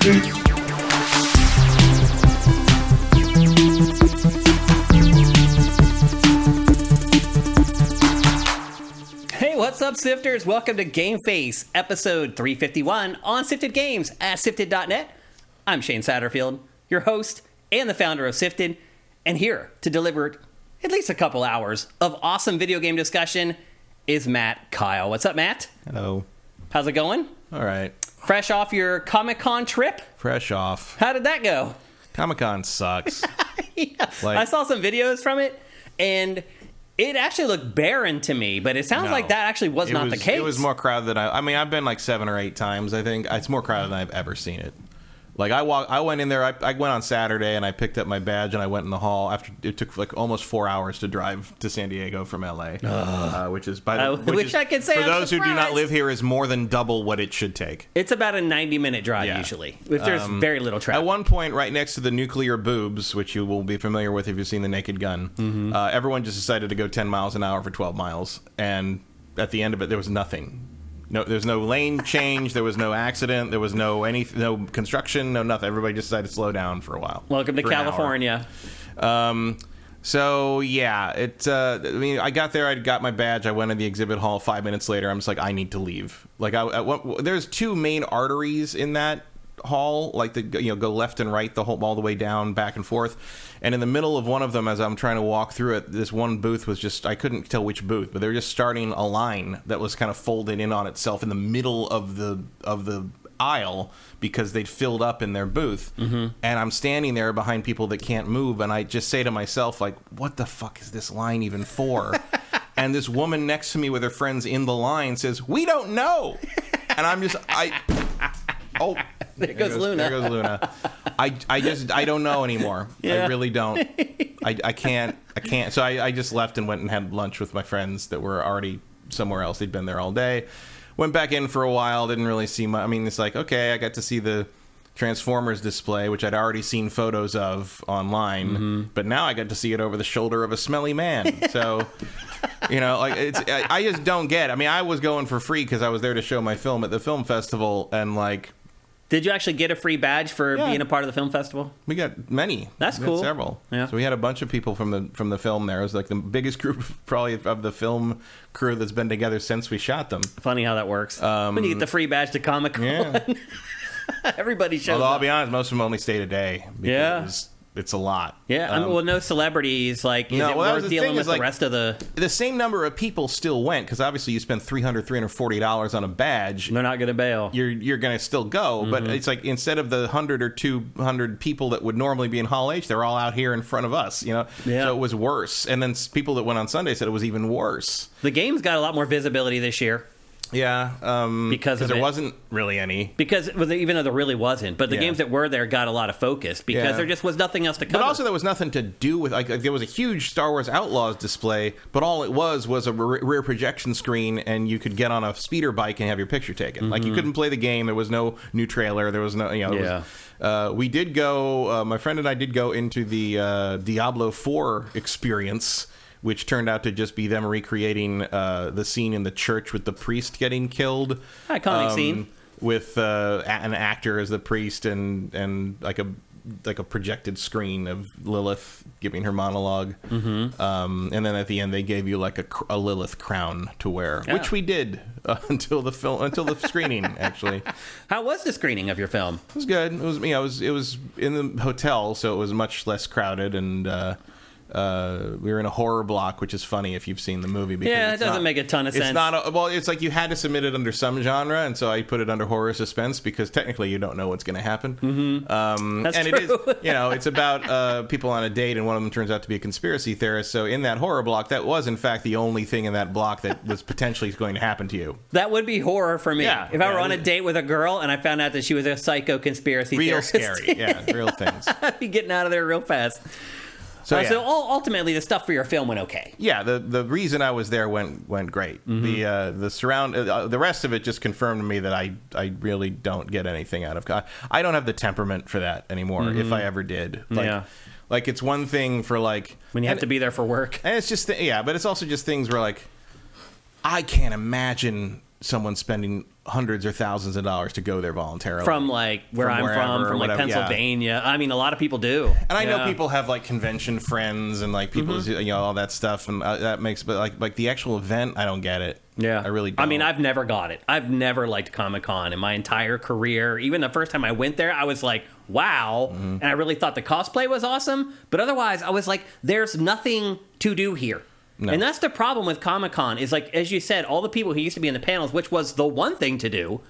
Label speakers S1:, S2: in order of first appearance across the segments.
S1: Hey, what's up, Sifters? Welcome to GameFace, episode 351 on Sifted Games at Sifted.net. I'm Shane Satterfield, your host and the founder of Sifted, and here to deliver at least a couple hours of awesome video game discussion is Matt Kyle. What's up, Matt?
S2: Hello.
S1: How's it going?
S2: All right.
S1: Fresh off your Comic-Con trip?
S2: Fresh off.
S1: How did that go?
S2: Comic-Con sucks.
S1: Yeah. I saw some videos from it, and it actually looked barren to me, but it sounds like that actually was not the case.
S2: It was more crowded than I mean, I've been like 7 or 8 times, I think. It's more crowded than I've ever seen it. Like, I went in there, I went on Saturday, and I picked up my badge, and I went in the hall. After it took like almost 4 hours to drive to San Diego from LA, which is, by the way,
S1: I could say
S2: for
S1: I'm
S2: those
S1: surprised.
S2: who do not live here, is more than double what it should take.
S1: It's about a 90-minute drive, usually, if there's very little traffic.
S2: At one point, right next to the nuclear boobs, which you will be familiar with if you've seen The Naked Gun, everyone just decided to go 10 miles an hour for 12 miles, and at the end of it, there was nothing. No, there's no lane change. There was no accident. There was no construction. No nothing. Everybody just decided to slow down for a while.
S1: Welcome to California.
S2: So yeah, I mean, I got there. I got my badge. I went to the exhibit hall. 5 minutes later, I'm just like, I need to leave. Like, there's 2 main arteries in that hall, like go left and right all the way down, back and forth. And in the middle of one of them, as I'm trying to walk through it, this one booth was just, I couldn't tell which booth, but they were just starting a line that was kind of folded in on itself in the middle of the aisle because they'd filled up in their booth. And I'm standing there behind people that can't move, and I just say to myself, like, what the fuck is this line even for? And this woman next to me with her friends in the line says, "We don't know." And I'm just, oh,
S1: there goes Luna.
S2: There goes Luna. I don't know anymore.
S1: Yeah.
S2: I really don't. I can't. So I just left and went and had lunch with my friends that were already somewhere else. They'd been there all day. Went back in for a while. Didn't really see much. I mean, it's like, okay, I got to see the Transformers display, which I'd already seen photos of online, but now I got to see it over the shoulder of a smelly man. So, like, I just don't get it. I mean, I was going for free because I was there to show my film at the film festival, and like,
S1: did you actually get a free badge for being a part of the film festival?
S2: we got many.
S1: That's
S2: We
S1: cool.
S2: got several.
S1: Yeah.
S2: So we had a bunch of people from the film there. It was like the biggest group probably of the film crew that's been together since we shot them.
S1: Funny how that works. When you get the free badge to Comic-Con.
S2: Yeah.
S1: Everybody shows
S2: Although
S1: up.
S2: I'll be honest, most of them only stayed a day because it's a lot.
S1: Yeah, I mean, well, no celebrities. Like, is it worth dealing with the rest of the...
S2: The same number of people still went, because obviously you spend $340 on a badge.
S1: They're not going to bail.
S2: You're going to still go, but it's like, instead of the 100 or 200 people that would normally be in Hall H, they're all out here in front of us,
S1: Yeah.
S2: So it was worse. And then people that went on Sunday said it was even worse.
S1: The game's got a lot more visibility this year.
S2: Yeah,
S1: because
S2: there wasn't really any.
S1: Because, even though there really wasn't, but the games that were there got a lot of focus because there just was nothing else to cover.
S2: But also there was nothing to do with, like there was a huge Star Wars Outlaws display, but all it was a rear projection screen, and you could get on a speeder bike and have your picture taken. Like, you couldn't play the game. There was no new trailer. There was no, we did go, my friend and I did go into the Diablo 4 experience, which turned out to just be them recreating the scene in the church with the priest getting killed.
S1: Iconic scene.
S2: With an actor as the priest and like a projected screen of Lilith giving her monologue. And then at the end they gave you like a Lilith crown to wear, which we did until the screening actually.
S1: How was the screening of your film?
S2: It was good. It was it was in the hotel, so it was much less crowded, and we were in a horror block, which is funny if you've seen the movie. Because
S1: it doesn't make a ton of sense.
S2: It's not well. It's like you had to submit it under some genre, and so I put it under horror suspense because technically you don't know what's going to happen.
S1: That's
S2: and
S1: true.
S2: It is, it's about people on a date, and one of them turns out to be a conspiracy theorist. So in that horror block, that was in fact the only thing in that block that was potentially going to happen to you.
S1: That would be horror for me.
S2: Yeah,
S1: if I were on a date with a girl and I found out that she was a psycho conspiracy theorist.
S2: Real scary. Yeah, real things.
S1: I'd be getting out of there real fast. So ultimately, the stuff for your film went okay.
S2: Yeah, the reason I was there went great. The rest of it just confirmed to me that I really don't get anything out of. I don't have the temperament for that anymore. If I ever did, like it's one thing for like
S1: when you have to be there for work,
S2: and it's just but it's also just things where like I can't imagine someone spending hundreds or thousands of dollars to go there voluntarily.
S1: From like where I'm from like
S2: whatever,
S1: Pennsylvania. Yeah. I mean, a lot of people do.
S2: And I know people have like convention friends and like people, all that stuff, and that makes. But like the actual event, I don't get it.
S1: Yeah,
S2: I really don't.
S1: I mean, I've never got it. I've never liked Comic-Con in my entire career. Even the first time I went there, I was like, wow. And I really thought the cosplay was awesome. But otherwise, I was like, there's nothing to do here. No. And that's the problem with Comic-Con is, like, as you said, all the people who used to be in the panels, which was the one thing to do,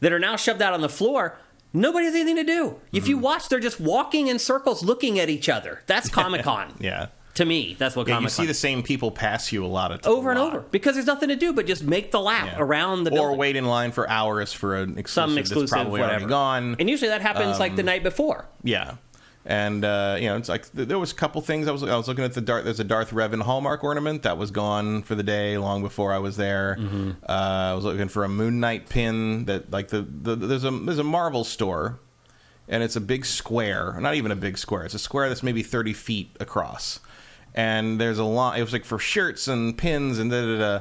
S1: that are now shoved out on the floor, nobody has anything to do. If you watch, they're just walking in circles looking at each other. That's Comic-Con.
S2: Yeah.
S1: To me, that's what Comic-Con.
S2: You see the same people pass you a lot of
S1: over and over because there's nothing to do but just make the lap around the building.
S2: Or wait in line for hours for an exclusive that's probably
S1: whatever.
S2: already gone.
S1: And usually that happens like the night before.
S2: Yeah. And it's like there was a couple things I was looking at there's a Darth Revan Hallmark ornament that was gone for the day long before I was there. I was looking for a Moon Knight pin that like there's a Marvel store, and it's a big square, not even a big square. It's a square that's maybe 30 feet across, and there's a line. It was like for shirts and pins and da.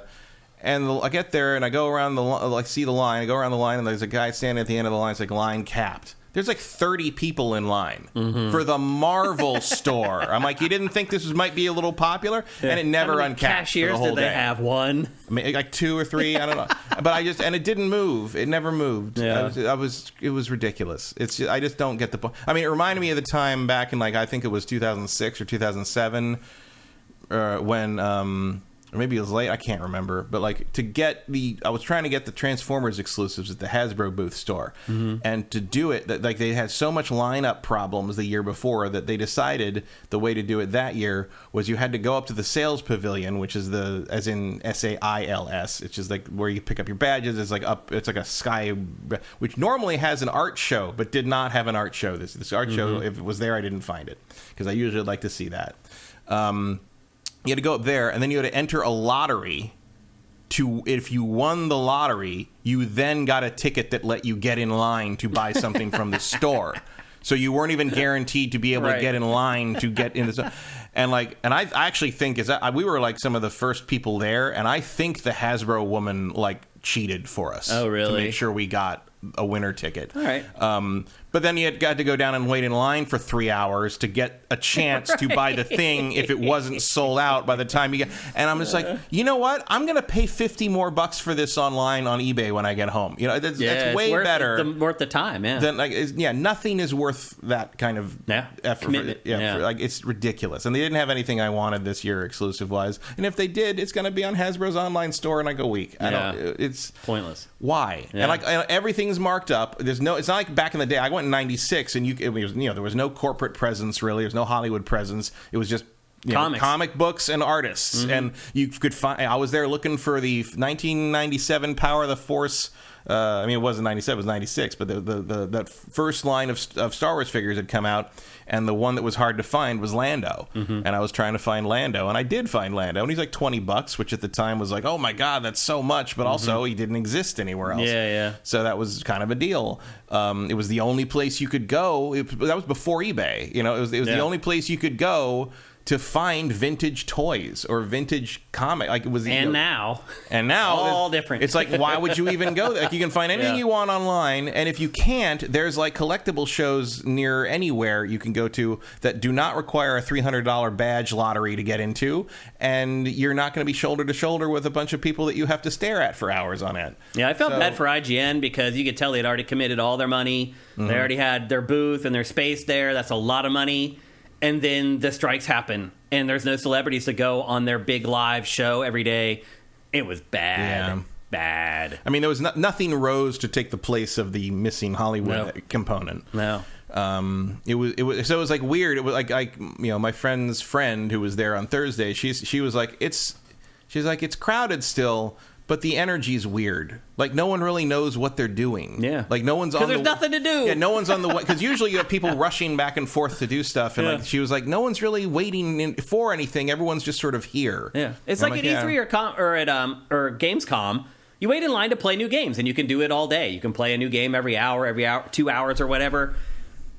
S2: And I get there and I go around see the line. I go around the line and there's a guy standing at the end of the line. It's like line capped. There's like 30 people in line for the Marvel store. I'm like, you didn't think this might be a little popular? Yeah. And it never uncapped.
S1: Cashiers,
S2: for the whole
S1: did they
S2: day.
S1: Have one?
S2: I mean, like 2 or 3, I don't know. But and it didn't move. It never moved.
S1: Yeah.
S2: It was ridiculous. I just don't get the point. I mean, it reminded me of the time back in, like, I think it was 2006 or 2007 when... or maybe it was late, I can't remember. But like I was trying to get the Transformers exclusives at the Hasbro booth store, and to do it, like they had so much lineup problems the year before that they decided the way to do it that year was you had to go up to the sales pavilion, which is as in SAILS, which is like where you pick up your badges. It's like a sky, which normally has an art show, but did not have an art show. This art show, if it was there, I didn't find it because I usually like to see that. You had to go up there, and then you had to enter a lottery. If you won the lottery, you then got a ticket that let you get in line to buy something from the store. So you weren't even guaranteed to be able to get in line to get in the store. And I actually think we were like some of the first people there, and I think the Hasbro woman like cheated for us.
S1: Oh, really?
S2: To make sure we got a winner ticket.
S1: All right.
S2: But then you had got to go down and wait in line for 3 hours to get a chance to buy the thing if it wasn't sold out by the time you get. And I'm just like, you know what? I'm going to pay $50 more for this online on eBay when I get home. You know, that's way better.
S1: Worth the time. Yeah.
S2: Than nothing is worth that kind of effort.
S1: Commitment.
S2: It's ridiculous. And they didn't have anything I wanted this year exclusive wise. And if they did, it's going to be on Hasbro's online store in like a week. It's
S1: pointless.
S2: Why? Yeah. And everything's marked up. It's not like back in the day. I went in 96 and there was no corporate presence really. There was no Hollywood presence. It was just comic books and artists. And you could find. I was there looking for the 1997 Power of the Force. I mean, it wasn't 97, it was 96, but that first line of Star Wars figures had come out, and the one that was hard to find was Lando. And I was trying to find Lando, and I did find Lando, and he's like $20, which at the time was like, oh my god, that's so much, but also he didn't exist anywhere else.
S1: Yeah.
S2: So that was kind of a deal. It was the only place you could go. That was before eBay. You know, it was the only place you could go to find vintage toys or vintage comic. Like it was,
S1: now
S2: all
S1: different.
S2: It's like, why would you even go there? Like you can find anything you want online, and if you can't, there's like collectible shows near anywhere you can go to that do not require a $300 badge lottery to get into, and you're not going to be shoulder to shoulder with a bunch of people that you have to stare at for hours on end.
S1: Yeah, I felt bad for IGN because you could tell they'd already committed all their money. They already had their booth and their space there. That's a lot of money. And then the strikes happen, and there's no celebrities to go on their big live show every day. It was bad. Bad. I
S2: mean, there was nothing rose to take the place of the missing Hollywood component.
S1: No.
S2: It was like weird. It was like my friend's friend who was there on Thursday. She was like, it's crowded still, but the energy's weird. Like, no one really knows what they're doing.
S1: Yeah.
S2: Like, no one's on
S1: because there's nothing to do.
S2: Yeah, no one's on the way. Because usually you have people rushing back and forth to do stuff. And, she was like, no one's really waiting for anything. Everyone's just sort of here.
S1: Yeah. It's like at E3 or at Gamescom. You wait in line to play new games, and you can do it all day. You can play a new game every hour, 2 hours, or whatever.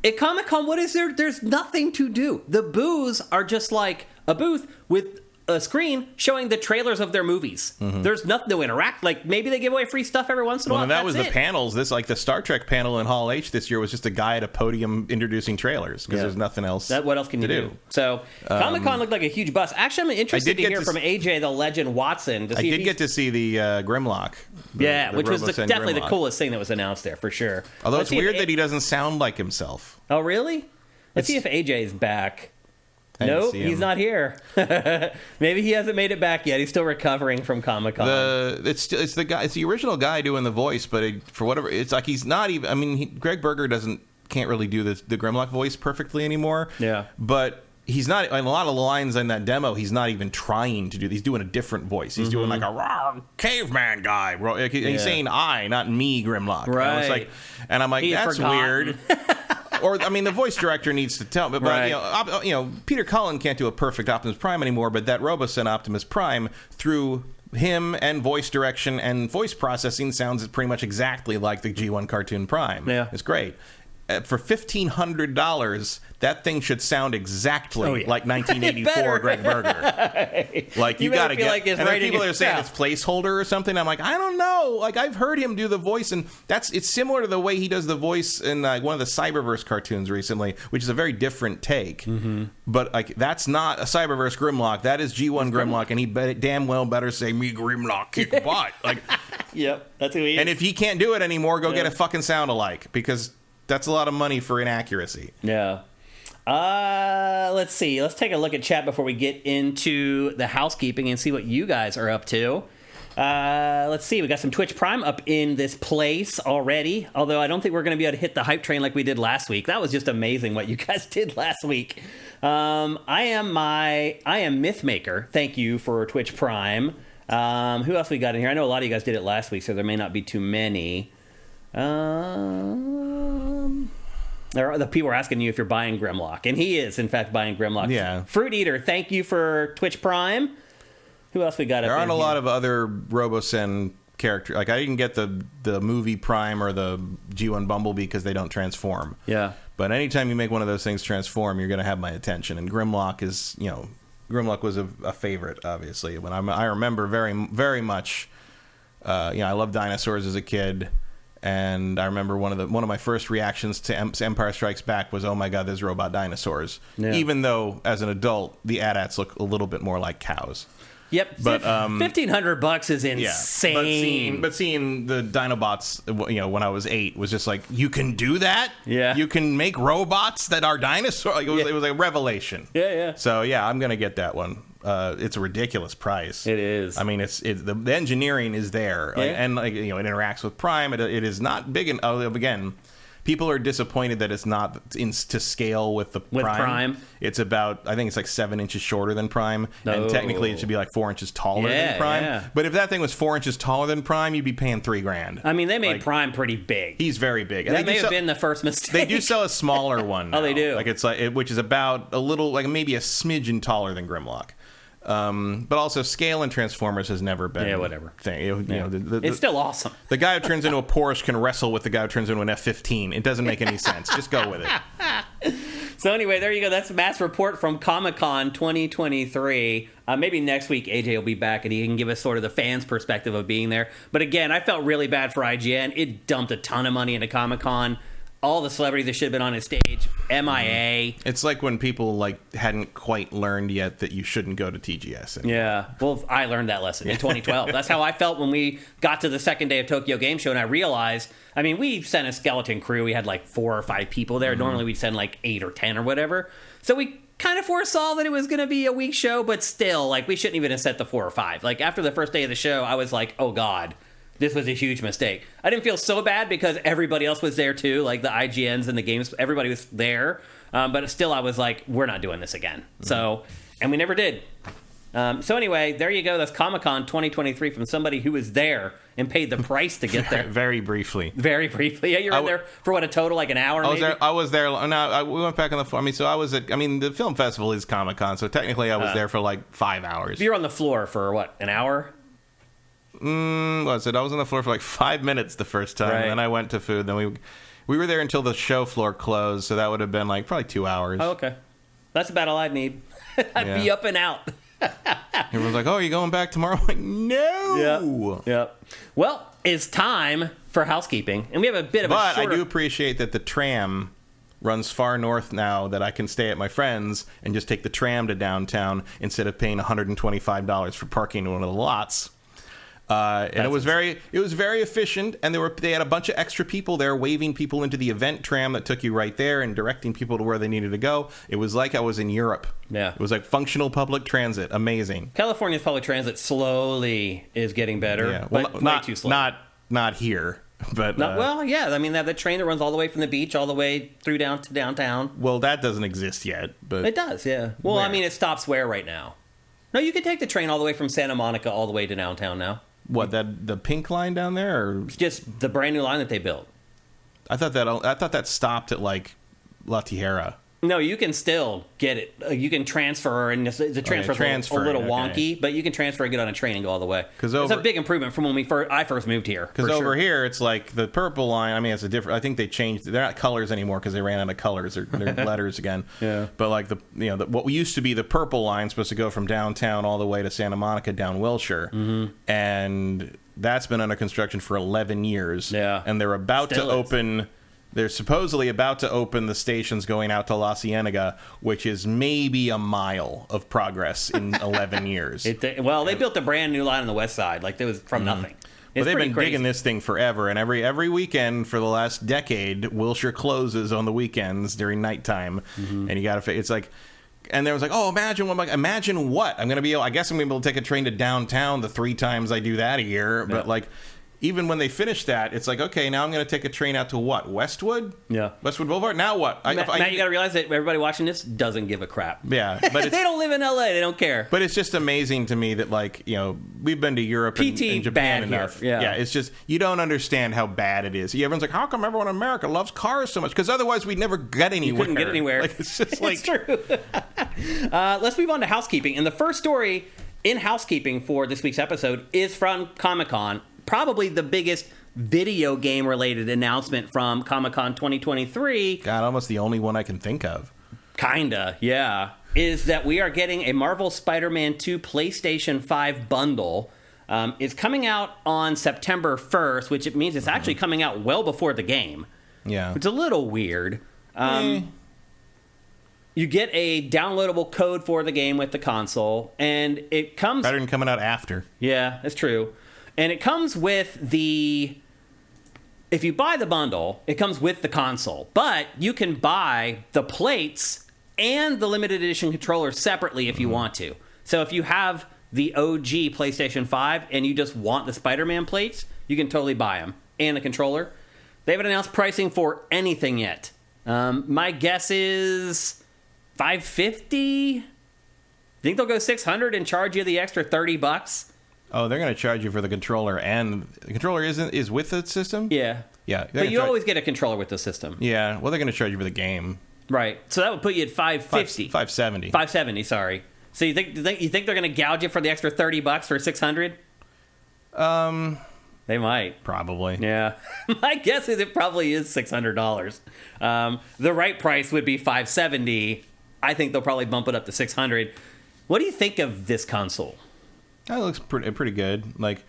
S1: At Comic-Con, what is there? There's nothing to do. The booths are just like a booth with a screen showing the trailers of their movies. There's nothing to interact. Like, maybe they give away free stuff every once in a while.
S2: And that was
S1: That's
S2: the
S1: it.
S2: panels. This, like, the Star Trek panel in Hall H this year was just a guy at a podium introducing trailers because there's nothing else.
S1: What else can you do? So Comic-Con looked like a huge bust. Actually, I'm interested to hear from AJ the Legend Watson.
S2: I did get to see the Grimlock.
S1: Which was definitely the
S2: Grimlock.
S1: coolest thing that was announced there for sure.
S2: Although it's weird that he doesn't sound like himself.
S1: Oh, really? Let's see if AJ's back.
S2: I didn't
S1: Nope,
S2: see him.
S1: he's not here. Maybe he hasn't made it back yet. He's still recovering from Comic-Con.
S2: It's the guy. It's the original guy doing the voice, but for whatever, it's like he's not even. I mean, Greg Berger can't really do the Grimlock voice perfectly anymore.
S1: Yeah,
S2: but he's not. In a lot of the lines in that demo, he's not even trying to do. He's doing a different voice. He's doing like a raw caveman guy. And he's saying "I," not "me," Grimlock.
S1: Right.
S2: And I'm like, that's
S1: forgotten.
S2: weird. Or, I mean, the voice director needs to tell me. But,
S1: Right.
S2: you know, Peter Cullen can't do a perfect Optimus Prime anymore, but that Robosyn Optimus Prime, through him and voice direction and voice processing, sounds pretty much exactly like the G1 Cartoon Prime.
S1: Yeah.
S2: It's great. For $1,500, that thing should sound exactly like 1984 Greg Berger. Like, you got to get...
S1: like it's
S2: and then
S1: right in
S2: people
S1: your
S2: are saying
S1: mouth.
S2: it's placeholder or something. I'm like, I don't know. Like, I've heard him do the voice, and it's similar to the way he does the voice in one of the Cyberverse cartoons recently, which is a very different take. But, like, that's not a Cyberverse Grimlock. That is G1 Grimlock, and he damn well better say, me Grimlock, kick butt. Like,
S1: Yep, that's who he is.
S2: and if he can't do it anymore, go get a fucking sound-alike, because... that's a lot of money for inaccuracy.
S1: Yeah. Let's see. Let's take a look at chat before we get into the housekeeping and see what you guys are up to. Let's see. We got some Twitch Prime up in this place already, although I don't think we're going to be able to hit the hype train like we did last week. That was just amazing what you guys did last week. I am Mythmaker. Thank you for Twitch Prime. Who else we got in here? I know a lot of you guys did it last week, so there may not be too many. The people are asking you if you're buying Grimlock, and he is, in fact, buying Grimlock.
S2: Yeah.
S1: Fruit Eater, thank you for Twitch Prime. Who else we got?
S2: There aren't a lot of other Robosyn characters. Like, I didn't get the movie Prime or the G1 Bumblebee because they don't transform.
S1: Yeah.
S2: But anytime you make one of those things transform, you're going to have my attention. And Grimlock is, Grimlock was a favorite, obviously. When I remember very, very much. I loved dinosaurs as a kid. And I remember one of my first reactions to Empire Strikes Back was, oh my god, there's robot dinosaurs. Yeah. Even though, as an adult, the AT-ATs look a little bit more like cows.
S1: Yep, but $1,500 is insane.
S2: Yeah, but seeing the Dinobots, when I was 8, was just like, you can do that.
S1: Yeah,
S2: you can make robots that are dinosaurs. Like, it was a revelation.
S1: Yeah.
S2: So yeah, I'm gonna get that one. It's a ridiculous price.
S1: It is.
S2: I mean, the engineering is there, and it interacts with Prime. It is not big. And again, people are disappointed that it's not to scale with the Prime. It's about, I think it's like 7 inches shorter than Prime, and technically it should be like 4 inches taller than Prime. Yeah. But if that thing was 4 inches taller than Prime, you'd be paying $3,000.
S1: I mean, they made Prime pretty big.
S2: He's very big.
S1: That may have been the first mistake.
S2: They do sell a smaller one now.
S1: Oh, they do.
S2: Like which is about a little, like maybe a smidgen taller than Grimlock. But also, scale in Transformers has never been
S1: whatever
S2: thing.
S1: It's still awesome.
S2: The guy who turns into a Porsche can wrestle with the guy who turns into an F-15. It doesn't make any sense. Just go with it.
S1: So anyway, there you go. That's Matt's report from Comic-Con 2023. Maybe next week AJ will be back and he can give us sort of the fans' perspective of being there. But again, I felt really bad for IGN. It dumped a ton of money into Comic-Con. All the celebrities that should have been on his stage, MIA.
S2: It's like when people hadn't quite learned yet that you shouldn't go to TGS anymore.
S1: Yeah, well, I learned that lesson in 2012. That's how I felt when we got to the second day of Tokyo Game Show, and I realized, I mean, we sent a skeleton crew. We had like 4 or 5 people there. Normally we'd send like 8 or 10 or whatever. So we kind of foresaw that it was going to be a weak show, but still, we shouldn't even have set the 4 or 5. After the first day of the show, I was like, oh God. This was a huge mistake. I didn't feel so bad because everybody else was there too, like the IGNs and the games. Everybody was there. But still, I was like, we're not doing this again. So, and we never did. So anyway, there you go. That's Comic-Con 2023 from somebody who was there and paid the price to get there.
S2: Very briefly.
S1: Very briefly. Yeah, you were there for a total, like an hour maybe?
S2: I was there. No, we went back on the floor. The film festival is Comic-Con, so technically I was there for 5 hours.
S1: You were on the floor for what, an hour?
S2: I was on the floor for 5 minutes the first time, and then I went to food. Then we were there until the show floor closed, so that would have been probably 2 hours.
S1: Oh, okay. That's about all I'd need. I'd be up and out.
S2: Everyone's like, "Oh, you going back tomorrow?" I'm like, no.
S1: Yep. Well, it's time for housekeeping, and we have a bit of
S2: But
S1: a shorter...
S2: I do appreciate that the tram runs far north now, that I can stay at my friend's and just take the tram to downtown instead of paying $125 for parking in one of the lots. And it was very efficient, and they had a bunch of extra people there waving people into the event tram that took you right there and directing people to where they needed to go. It was like I was in Europe.
S1: Yeah.
S2: It was like functional public transit. Amazing.
S1: California's public transit slowly is getting better.
S2: Yeah. Well,
S1: but way too slow.
S2: Not here. But
S1: well, yeah. I mean, that train that runs all the way from the beach all the way through down to downtown.
S2: Well, that doesn't exist yet. But
S1: it does, yeah. Well,
S2: where?
S1: I mean, it stops where right now? No, you can take the train all the way from Santa Monica all the way to downtown now.
S2: What, the pink line down there, or
S1: it's just the brand new line that they built?
S2: I thought that stopped at like La Tierra.
S1: No, you can still get it. You can transfer, and the transfer is a little wonky, but you can transfer and get on a train and go all the way. It's a big improvement from when I first moved here.
S2: Because over here, it's like the purple line. I mean, it's a different. I think they changed. They're not colors anymore because they ran out of colors. They're letters again.
S1: Yeah.
S2: But like what used to be the purple line, supposed to go from downtown all the way to Santa Monica down Wilshire, and that's been under construction for 11 years.
S1: Yeah.
S2: And they're about to open. They're supposedly about to open the stations going out to La Cienega, which is maybe a mile of progress in 11 years.
S1: They built a brand new line on the west side. Like, it was from nothing.
S2: But they've been digging this thing forever, and every weekend for the last decade, Wilshire closes on the weekends during nighttime, and you got to. It's like, and there was like, oh, imagine what I'm going to be able. I guess I'm going to be able to take a train to downtown the 3 times I do that a year, but like. Even when they finish that, it's like, okay, now I'm going to take a train out to what? Westwood?
S1: Yeah.
S2: Westwood Boulevard? Now what?
S1: Matt, you got to realize that everybody watching this doesn't give a crap.
S2: Yeah. But
S1: they don't live in L.A. They don't care.
S2: But it's just amazing to me that, like, we've been to Europe and Japan
S1: bad
S2: enough.
S1: Here. Yeah.
S2: It's just, you don't understand how bad it is. Everyone's like, how come everyone in America loves cars so much? Because otherwise we'd never get anywhere.
S1: You couldn't get anywhere.
S2: Like, it's just like...
S1: It's true. Let's move on to housekeeping. And the first story in housekeeping for this week's episode is from Comic-Con. Probably the biggest video game related announcement from Comic-Con 2023.
S2: God, almost the only one I can think of.
S1: Kinda, yeah. Is that we are getting a Marvel Spider-Man 2 PlayStation 5 bundle. It's coming out on September 1st, which it means it's actually coming out well before the game.
S2: Yeah.
S1: It's a little weird. You get a downloadable code for the game with the console, and it comes...
S2: Better than coming out after.
S1: Yeah, that's true. And it comes with if you buy the bundle, it comes with the console. But you can buy the plates and the limited edition controller separately if you want to. So if you have the OG PlayStation 5 and you just want the Spider-Man plates, you can totally buy them. And the controller. They haven't announced pricing for anything yet. My guess is $550? Think they'll go $600 and charge you the extra $30?
S2: Oh, they're going to charge you for the controller, and the controller is with the system?
S1: Yeah.
S2: Yeah.
S1: But you always get a controller with the system.
S2: Yeah. Well, they're going to charge you for the game.
S1: Right. So that would put you at $550.
S2: $570.
S1: $570, sorry. So you think they're going to gouge you for the extra $30 for $600? They might.
S2: Probably.
S1: Yeah. My guess is it probably is $600. The right price would be $570. I think they'll probably bump it up to $600. What do you think of this console?
S2: That looks pretty good. Like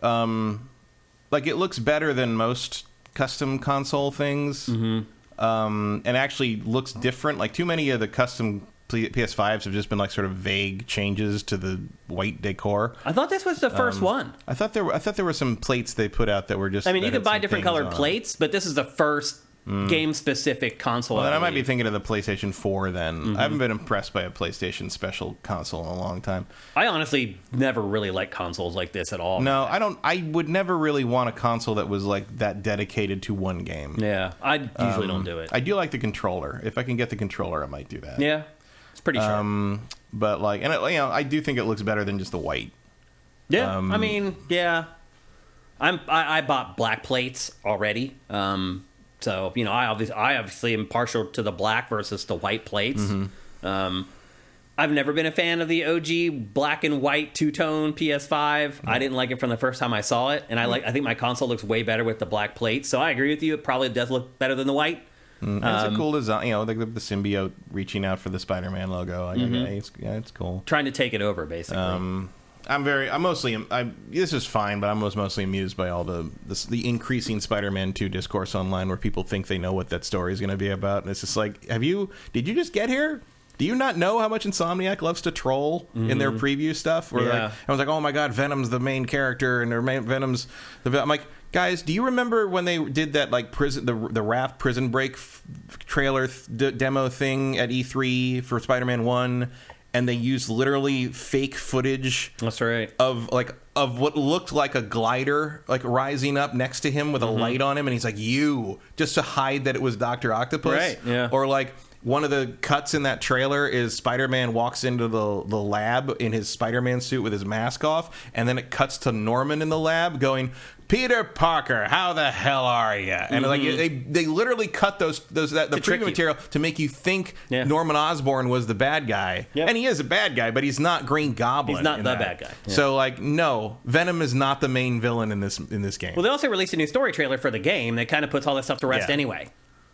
S2: it looks better than most custom console things. And actually looks different. Like, too many of the custom PS5s have just been like sort of vague changes to the white decor.
S1: I thought this was the first one.
S2: I thought there were some plates they put out that were just...
S1: I mean, you could buy different colored plates, but this is the first game-specific console.
S2: Well, then I might be thinking of the PlayStation 4 then. I haven't been impressed by a PlayStation special console in a long time.
S1: I honestly never really liked consoles like this at all.
S2: No, I don't. I would never really want a console that was like that dedicated to one game.
S1: Yeah, I usually don't do it.
S2: I do like the controller. If I can get the controller, I might do that.
S1: Yeah, it's pretty sharp.
S2: But like, and I do think it looks better than just the white.
S1: Yeah, I mean, yeah. I bought black plates already. So, I obviously am partial to the black versus the white plates. I've never been a fan of the OG black and white two-tone PS5. I didn't like it from the first time I saw it, and I think my console looks way better with the black plates. So I agree with you. It probably does look better than the white.
S2: It's a cool design, like the symbiote reaching out for the Spider-Man logo. It's cool.
S1: Trying to take it over, basically.
S2: This is fine, but I'm mostly amused by all the increasing Spider-Man 2 discourse online where people think they know what that story is going to be about. And it's just like, did you just get here? Do you not know how much Insomniac loves to troll in their preview stuff? Where I was like, oh my god, Venom's the main character, and Venom's the. I'm like, guys, do you remember when they did that like the Raft Prison Break trailer demo thing at E3 for Spider-Man 1, and they used literally fake footage?
S1: That's right.
S2: Of what looked like a glider like rising up next to him with a light on him, and he's like, just to hide that it was Dr. Octopus,
S1: right? Yeah.
S2: Or like. One of the cuts in that trailer is Spider-Man walks into the lab in his Spider-Man suit with his mask off, and then it cuts to Norman in the lab going, "Peter Parker, how the hell are you?" And like they literally cut the preview material to make you think Norman Osborn was the bad guy, and he is a bad guy, but he's not Green Goblin.
S1: He's not the bad guy. Yeah.
S2: So like, no, Venom is not the main villain in this game.
S1: Well, they also released a new story trailer for the game that kind of puts all that stuff to rest anyway.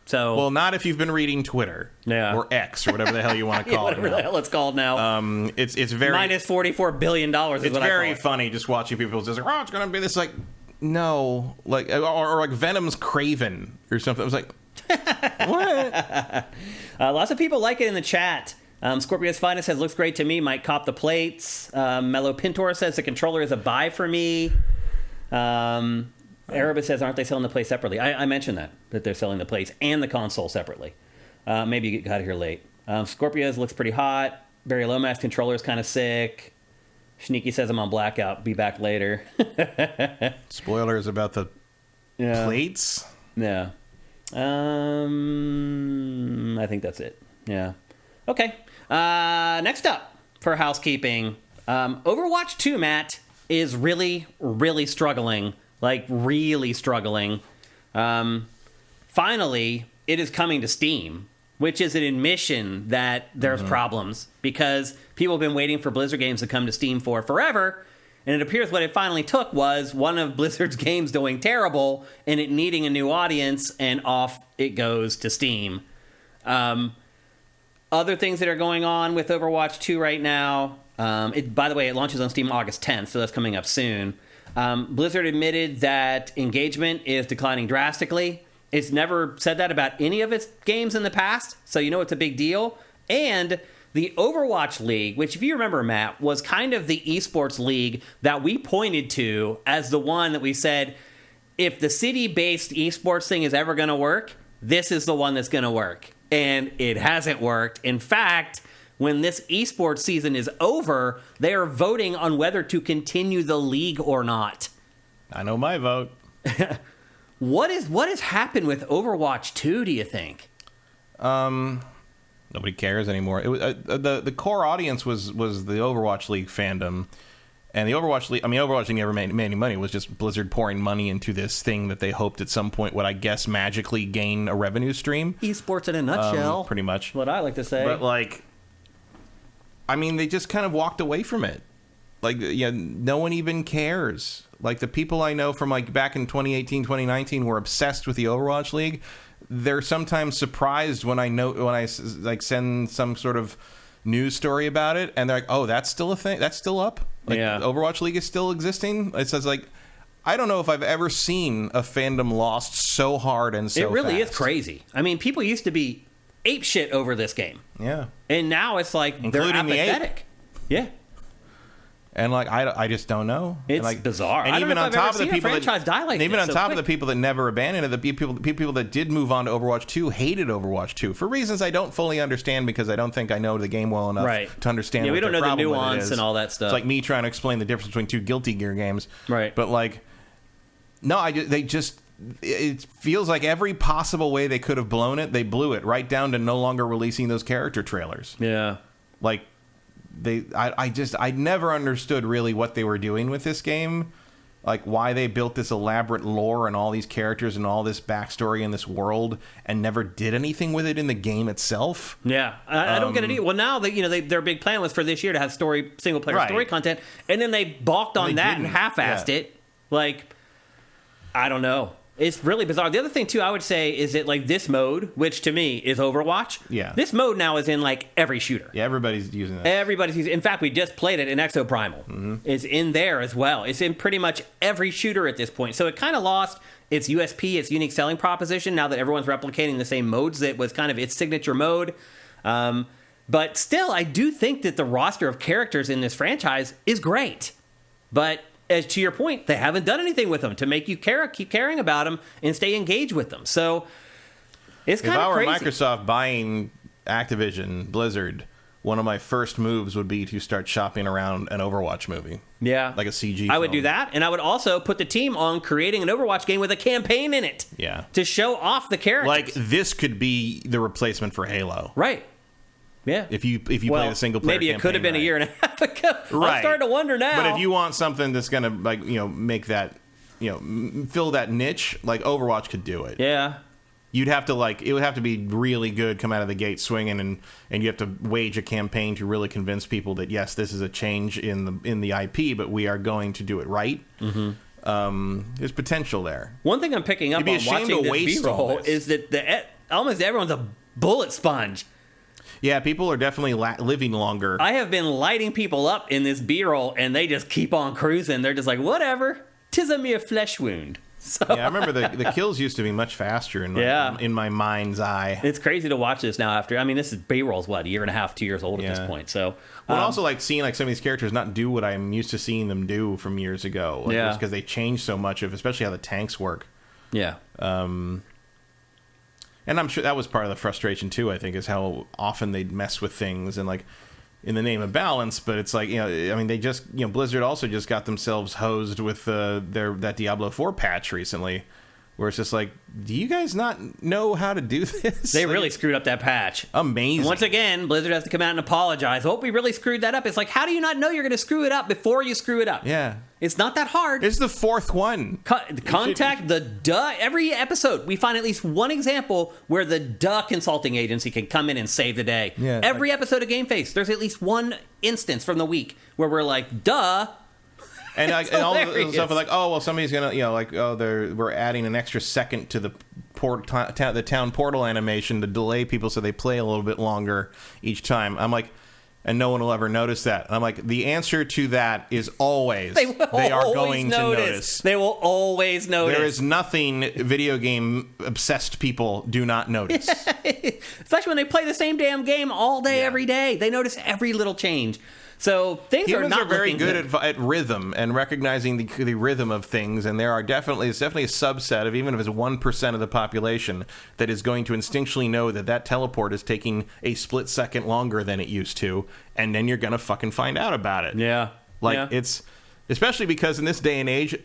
S1: So,
S2: well, not if you've been reading Twitter or X or whatever the hell you want to call it.
S1: Whatever the hell it's called now.
S2: It's very
S1: minus $44 billion. It's
S2: very funny just watching people just like, oh, it's going to be this like, no, like or like Venom's Craven or something. I was like, what?
S1: Lots of people like it in the chat. Scorpio's Finest says looks great to me. Might cop the plates. Mellow Pintor says the controller is a buy for me. Erebus says, aren't they selling the plates separately? I mentioned that they're selling the plates and the console separately. Maybe you got here late. Scorpios looks pretty hot. Barry Lomas controller is kind of sick. Sneaky says I'm on blackout. Be back later.
S2: Spoilers about the plates?
S1: Yeah. I think that's it. Yeah. Okay. Next up for housekeeping. Overwatch 2, Matt, is really, really struggling. Like, really struggling. Finally, it is coming to Steam, which is an admission that there's problems, because people have been waiting for Blizzard games to come to Steam for forever, and it appears what it finally took was one of Blizzard's games doing terrible and it needing a new audience, and off it goes to Steam. Other things that are going on with Overwatch 2 right now, by the way, it launches on Steam August 10th, so that's coming up soon. Blizzard admitted that engagement is declining drastically. It's never said that about any of its games in the past, so you know it's a big deal. And the Overwatch League, which if you remember, Matt, was kind of the esports league that we pointed to as the one that we said, if the city-based esports thing is ever going to work, this is the one that's going to work. And it hasn't worked. In fact, when this esports season is over, they are voting on whether to continue the league or not.
S2: I know my vote.
S1: What has happened with Overwatch 2, do you think?
S2: Nobody cares anymore. It was, the core audience was the Overwatch League fandom. And the Overwatch League, Overwatch League never made any money. It was just Blizzard pouring money into this thing that they hoped at some point would, I guess, magically gain a revenue stream.
S1: Esports in a nutshell.
S2: Pretty much.
S1: What I like to say.
S2: But, like, they just kind of walked away from it. Like, no one even cares. Like, the people I know from, like, back in 2018, 2019 were obsessed with the Overwatch League. They're sometimes surprised when I send some sort of news story about it, and they're like, oh, that's still a thing? That's still up? Like,
S1: yeah.
S2: Overwatch League is still existing? It says, like, I don't know if I've ever seen a fandom lost so hard and so fast.
S1: It really is crazy. People used to be ape shit over this game.
S2: Yeah.
S1: And now it's like,
S2: including
S1: they're apathetic. Yeah.
S2: And like I just don't know.
S1: It's
S2: like,
S1: bizarre.
S2: And even on top of the people
S1: that
S2: the people that never abandoned it, the people that did move on to Overwatch 2 hated Overwatch 2 for reasons I don't fully understand, because I don't think I know the game well enough to understand.
S1: Yeah,
S2: what
S1: we don't know the nuance
S2: is.
S1: And all that stuff.
S2: It's like me trying to explain the difference between two Guilty Gear games.
S1: Right.
S2: But like, no, it feels like every possible way they could have blown it, they blew it right down to no longer releasing those character trailers.
S1: Yeah.
S2: Like, I never understood really what they were doing with this game, like why they built this elaborate lore and all these characters and all this backstory in this world and never did anything with it in the game itself.
S1: Yeah, I don't get it either. Well, now their big plan was for this year to have single player story content, and then they balked on that and half-assed it. Like, I don't know. It's really bizarre. The other thing, too, I would say is that, like, this mode, which to me is Overwatch.
S2: Yeah.
S1: This mode now is in, like, every shooter.
S2: Yeah, everybody's using it.
S1: Everybody's using it. In fact, we just played it in Exo Primal. Mm-hmm. It's in there as well. It's in pretty much every shooter at this point. So it kind of lost its USP, its unique selling proposition, now that everyone's replicating the same modes that was kind of its signature mode. But still, I do think that the roster of characters in this franchise is great. But as to your point, they haven't done anything with them to make you keep caring about them and stay engaged with them. So it's kind of crazy.
S2: If I were Microsoft buying Activision, Blizzard, one of my first moves would be to start shopping around an Overwatch movie.
S1: Yeah.
S2: Like a CG
S1: I would
S2: film.
S1: do that, and I would also put the team on creating an Overwatch game with a campaign in it.
S2: Yeah.
S1: To show off the characters.
S2: Like, this could be the replacement for Halo.
S1: Right. Yeah.
S2: If you play the single player
S1: maybe it could have been a year and a half ago.
S2: Right.
S1: I'm starting to wonder now.
S2: But if you want something that's going to, like, make that, fill that niche, like Overwatch could do it.
S1: Yeah.
S2: You'd have to, it would have to be really good, come out of the gate swinging, and you have to wage a campaign to really convince people that, yes, this is a change in the IP, but we are going to do it right. Mm-hmm. There's potential there.
S1: One thing I'm picking up on watching this B-roll is that almost everyone's a bullet sponge.
S2: Yeah, people are definitely living longer.
S1: I have been lighting people up in this B-roll, and they just keep on cruising. They're just like, whatever, 'tis a mere flesh wound. So.
S2: Yeah, I remember the kills used to be much faster in my mind's eye.
S1: It's crazy to watch this now after. I mean, this is B-roll's, a year and a half, 2 years old at this point. So,
S2: well, also seeing some of these characters not do what I'm used to seeing them do from years ago. Because they changed so much of, especially how the tanks work.
S1: Yeah.
S2: And I'm sure that was part of the frustration too, I think, is how often they'd mess with things and in the name of balance, but it's they just, Blizzard also just got themselves hosed with that Diablo 4 patch recently, where it's just like, do you guys not know how to do this?
S1: They really screwed up that patch.
S2: Amazing.
S1: And once again, Blizzard has to come out and apologize. Oh, we really screwed that up. It's like, how do you not know you're going to screw it up before you screw it up?
S2: Yeah.
S1: It's not that hard.
S2: It's the fourth one.
S1: Contact the every episode, we find at least one example where the consulting agency can come in and save the day.
S2: Yeah,
S1: every episode of GameFace, there's at least one instance from the week where we're like, duh.
S2: And all the stuff like, oh, well, somebody's gonna, we're adding an extra second to the town portal animation to delay people so they play a little bit longer each time. I'm like, and no one will ever notice that. And I'm like, the answer to that is always they are going to notice.
S1: They will always notice.
S2: There is nothing video game obsessed people do not notice.
S1: Especially when they play the same damn game all day, every day. They notice every little change. So
S2: Humans
S1: are
S2: very good at rhythm and recognizing the rhythm of things, and it's definitely a subset of, even if it's 1% of the population, that is going to instinctually know that teleport is taking a split second longer than it used to, and then you're gonna fucking find out about it.
S1: Yeah.
S2: It's especially because in this day and age,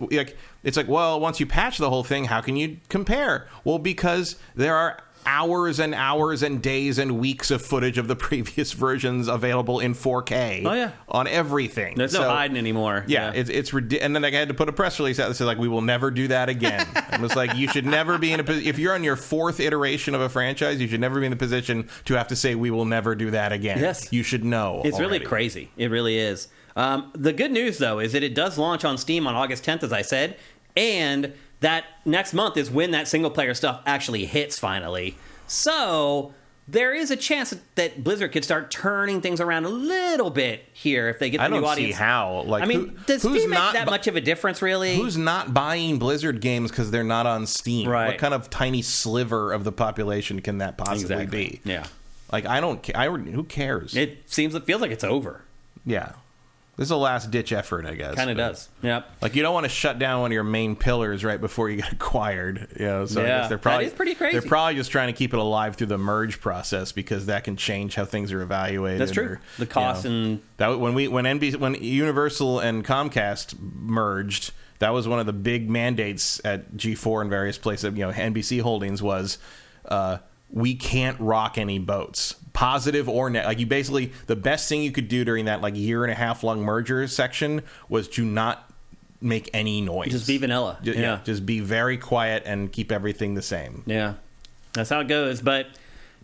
S2: it's like, well, once you patch the whole thing, how can you compare? Well, because there are hours and hours and days and weeks of footage of the previous versions available in 4K on everything.
S1: There's no hiding anymore.
S2: Yeah. It's ridiculous. And then I had to put a press release out that said, we will never do that again. It was like, you should never be in a position, if you're on your fourth iteration of a franchise, you should never be in the position to have to say, we will never do that again.
S1: Yes.
S2: You should know.
S1: It's
S2: already.
S1: really crazy. It really is. The good news, though, is that it does launch on Steam on August 10th, as I said, and that next month is when that single-player stuff actually hits, finally. So there is a chance that Blizzard could start turning things around a little bit here if they get the new audience.
S2: I don't see how.
S1: Does Steam make that much of a difference, really?
S2: Who's not buying Blizzard games because they're not on Steam?
S1: Right.
S2: What kind of tiny sliver of the population can that possibly be?
S1: Yeah.
S2: I don't care. Who cares?
S1: It feels like it's over.
S2: Yeah. This is a last-ditch effort, I guess.
S1: Kind of does. Yep.
S2: You don't want to shut down one of your main pillars right before you get acquired. So I guess
S1: that is pretty crazy.
S2: They're probably just trying to keep it alive through the merge process, because that can change how things are evaluated.
S1: That's true. The cost and
S2: that when Universal and Comcast merged, that was one of the big mandates at G4 and various places. NBC Holdings was, we can't rock any boats, positive or negative. You basically, the best thing you could do during that year and a half long merger section was to not make any noise.
S1: Just be vanilla.
S2: Just be very quiet and keep everything the same.
S1: Yeah, that's how it goes. But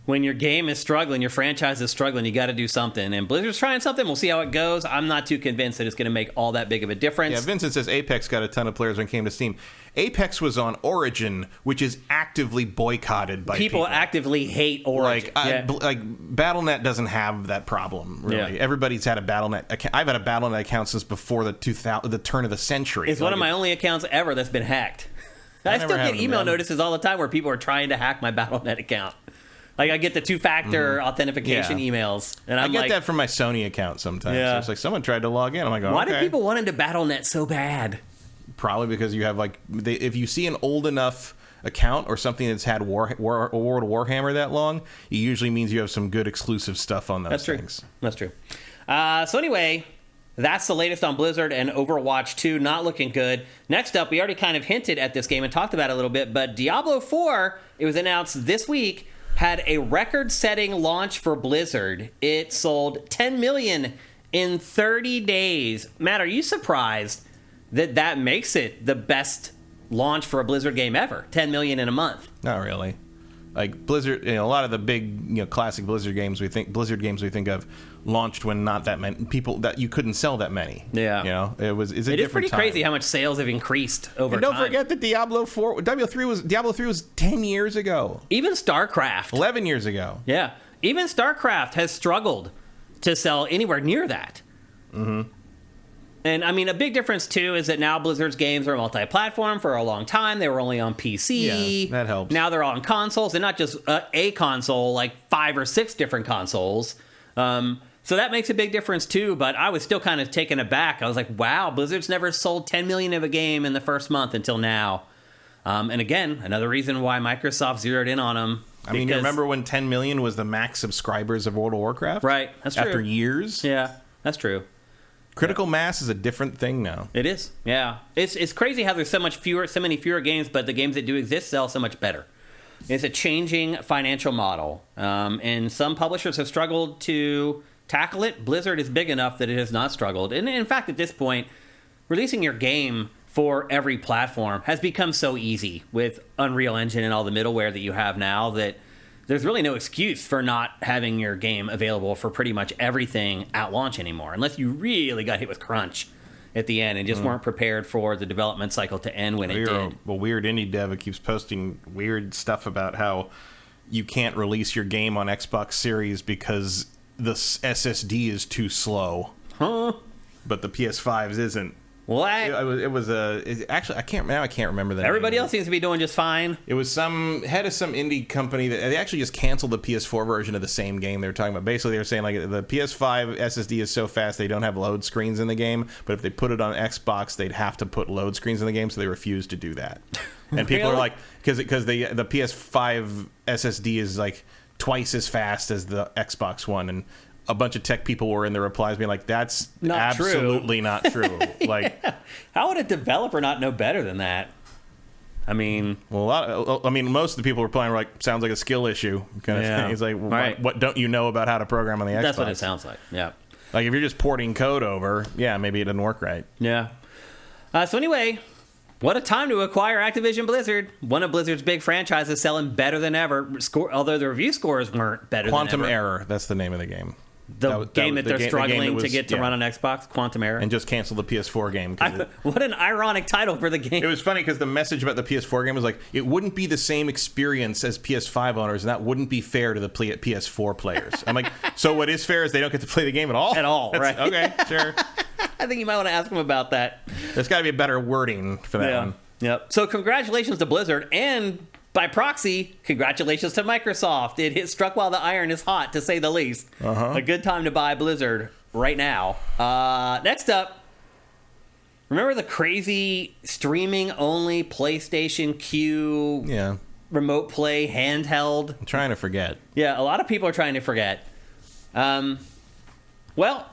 S1: when your game is struggling, your franchise is struggling, you got to do something. And Blizzard's trying something. We'll see how it goes. I'm not too convinced that it's going to make all that big of a difference.
S2: Yeah, Vincent says Apex got a ton of players when it came to Steam. Apex was on Origin, which is actively boycotted by people.
S1: People actively hate Origin.
S2: Like Battle.net doesn't have that problem, really.
S1: Yeah.
S2: Everybody's had a Battle.net account. I've had a Battle.net account since before the turn of the century.
S1: It's one of my only accounts ever that's been hacked. I still get email notices all the time where people are trying to hack my Battle.net account. Like, I get the two-factor authentication emails. And I
S2: get that from my Sony account sometimes.
S1: Yeah.
S2: So it's like someone tried to log in. I'm like,
S1: why do people want into Battle.net so bad?
S2: Probably because you have, if you see an old enough account or something that's had World of Warhammer that long, it usually means you have some good exclusive stuff on those things.
S1: That's true. So anyway, that's the latest on Blizzard and Overwatch 2, not looking good. Next up, we already kind of hinted at this game and talked about it a little bit, but Diablo 4, it was announced this week, had a record-setting launch for Blizzard. It sold 10 million in 30 days. Matt, are you surprised that makes it the best launch for a Blizzard game ever? 10 million in a month.
S2: Not really. Like Blizzard, a lot of the big, classic Blizzard games we think of launched when not that many people that you couldn't sell that many.
S1: Yeah,
S2: it was. It
S1: is pretty crazy how much sales have increased over
S2: and
S1: time.
S2: Don't forget that Diablo 3 was 10 years ago.
S1: Even StarCraft,
S2: 11 years ago.
S1: Yeah, even StarCraft has struggled to sell anywhere near that. Mm-hmm. And, I mean, a big difference, too, is that now Blizzard's games are multi-platform. For a long time, they were only on PC.
S2: Yeah, that helps.
S1: Now they're on consoles, and not just a console, like 5 or 6 different consoles. So that makes a big difference, too, but I was still kind of taken aback. I was like, wow, Blizzard's never sold 10 million of a game in the first month until now. And again, another reason why Microsoft zeroed in on them.
S2: I mean, you remember when 10 million was the max subscribers of World of Warcraft?
S1: Right, that's true.
S2: After years?
S1: Yeah, that's true.
S2: Critical mass is a different thing now.
S1: It is, yeah. It's crazy how there's so many fewer games, but the games that do exist sell so much better. It's a changing financial model, and some publishers have struggled to tackle it. Blizzard is big enough that it has not struggled. And in fact, at this point, releasing your game for every platform has become so easy with Unreal Engine and all the middleware that you have now that there's really no excuse for not having your game available for pretty much everything at launch anymore, unless you really got hit with crunch at the end and just weren't prepared for the development cycle to end when it did.
S2: A weird indie dev who keeps posting weird stuff about how you can't release your game on Xbox Series because the SSD is too slow.
S1: Huh?
S2: But the PS5's isn't.
S1: What?
S2: Actually, I can't remember that.
S1: Everybody else seems to be doing just fine.
S2: It was some head of some indie company that they actually just canceled the PS4 version of the same game they were talking about. Basically, they were saying like the PS5 SSD is so fast they don't have load screens in the game, but if they put it on Xbox, they'd have to put load screens in the game, so they refused to do that. And people are like, because the PS5 SSD is like twice as fast as the Xbox One, and a bunch of tech people were in the replies being like, that's
S1: not
S2: absolutely not true. Like,
S1: how would a developer not know better than that? I mean,
S2: most of the people replying were like, sounds like a skill issue kind of thing. He's like, well, what don't you know about how to program on the Xbox?
S1: That's what it sounds like. Yeah.
S2: Like if you're just porting code over, maybe it doesn't work right.
S1: Yeah. So anyway, what a time to acquire Activision Blizzard. One of Blizzard's big franchises selling better than ever, although the review scores weren't better
S2: Quantum
S1: than ever.
S2: Error, that's the name of the game.
S1: The game that they're struggling to get to run on Xbox, Quantum Error.
S2: And just cancel the PS4 game.
S1: What an ironic title for the game.
S2: It was funny because the message about the PS4 game was like, it wouldn't be the same experience as PS5 owners, and that wouldn't be fair to the PS4 players. I'm like, so what is fair is they don't get to play the game at all?
S1: At all, right.
S2: Okay, sure.
S1: I think you might want to ask them about that.
S2: There's got to be a better wording for that one.
S1: Yep. So congratulations to Blizzard, and by proxy, congratulations to Microsoft. It struck while the iron is hot, to say the least. A good time to buy Blizzard right now. Next up, remember the crazy streaming-only PlayStation Q remote play handheld?
S2: I'm trying to forget.
S1: Yeah, a lot of people are trying to forget. Well,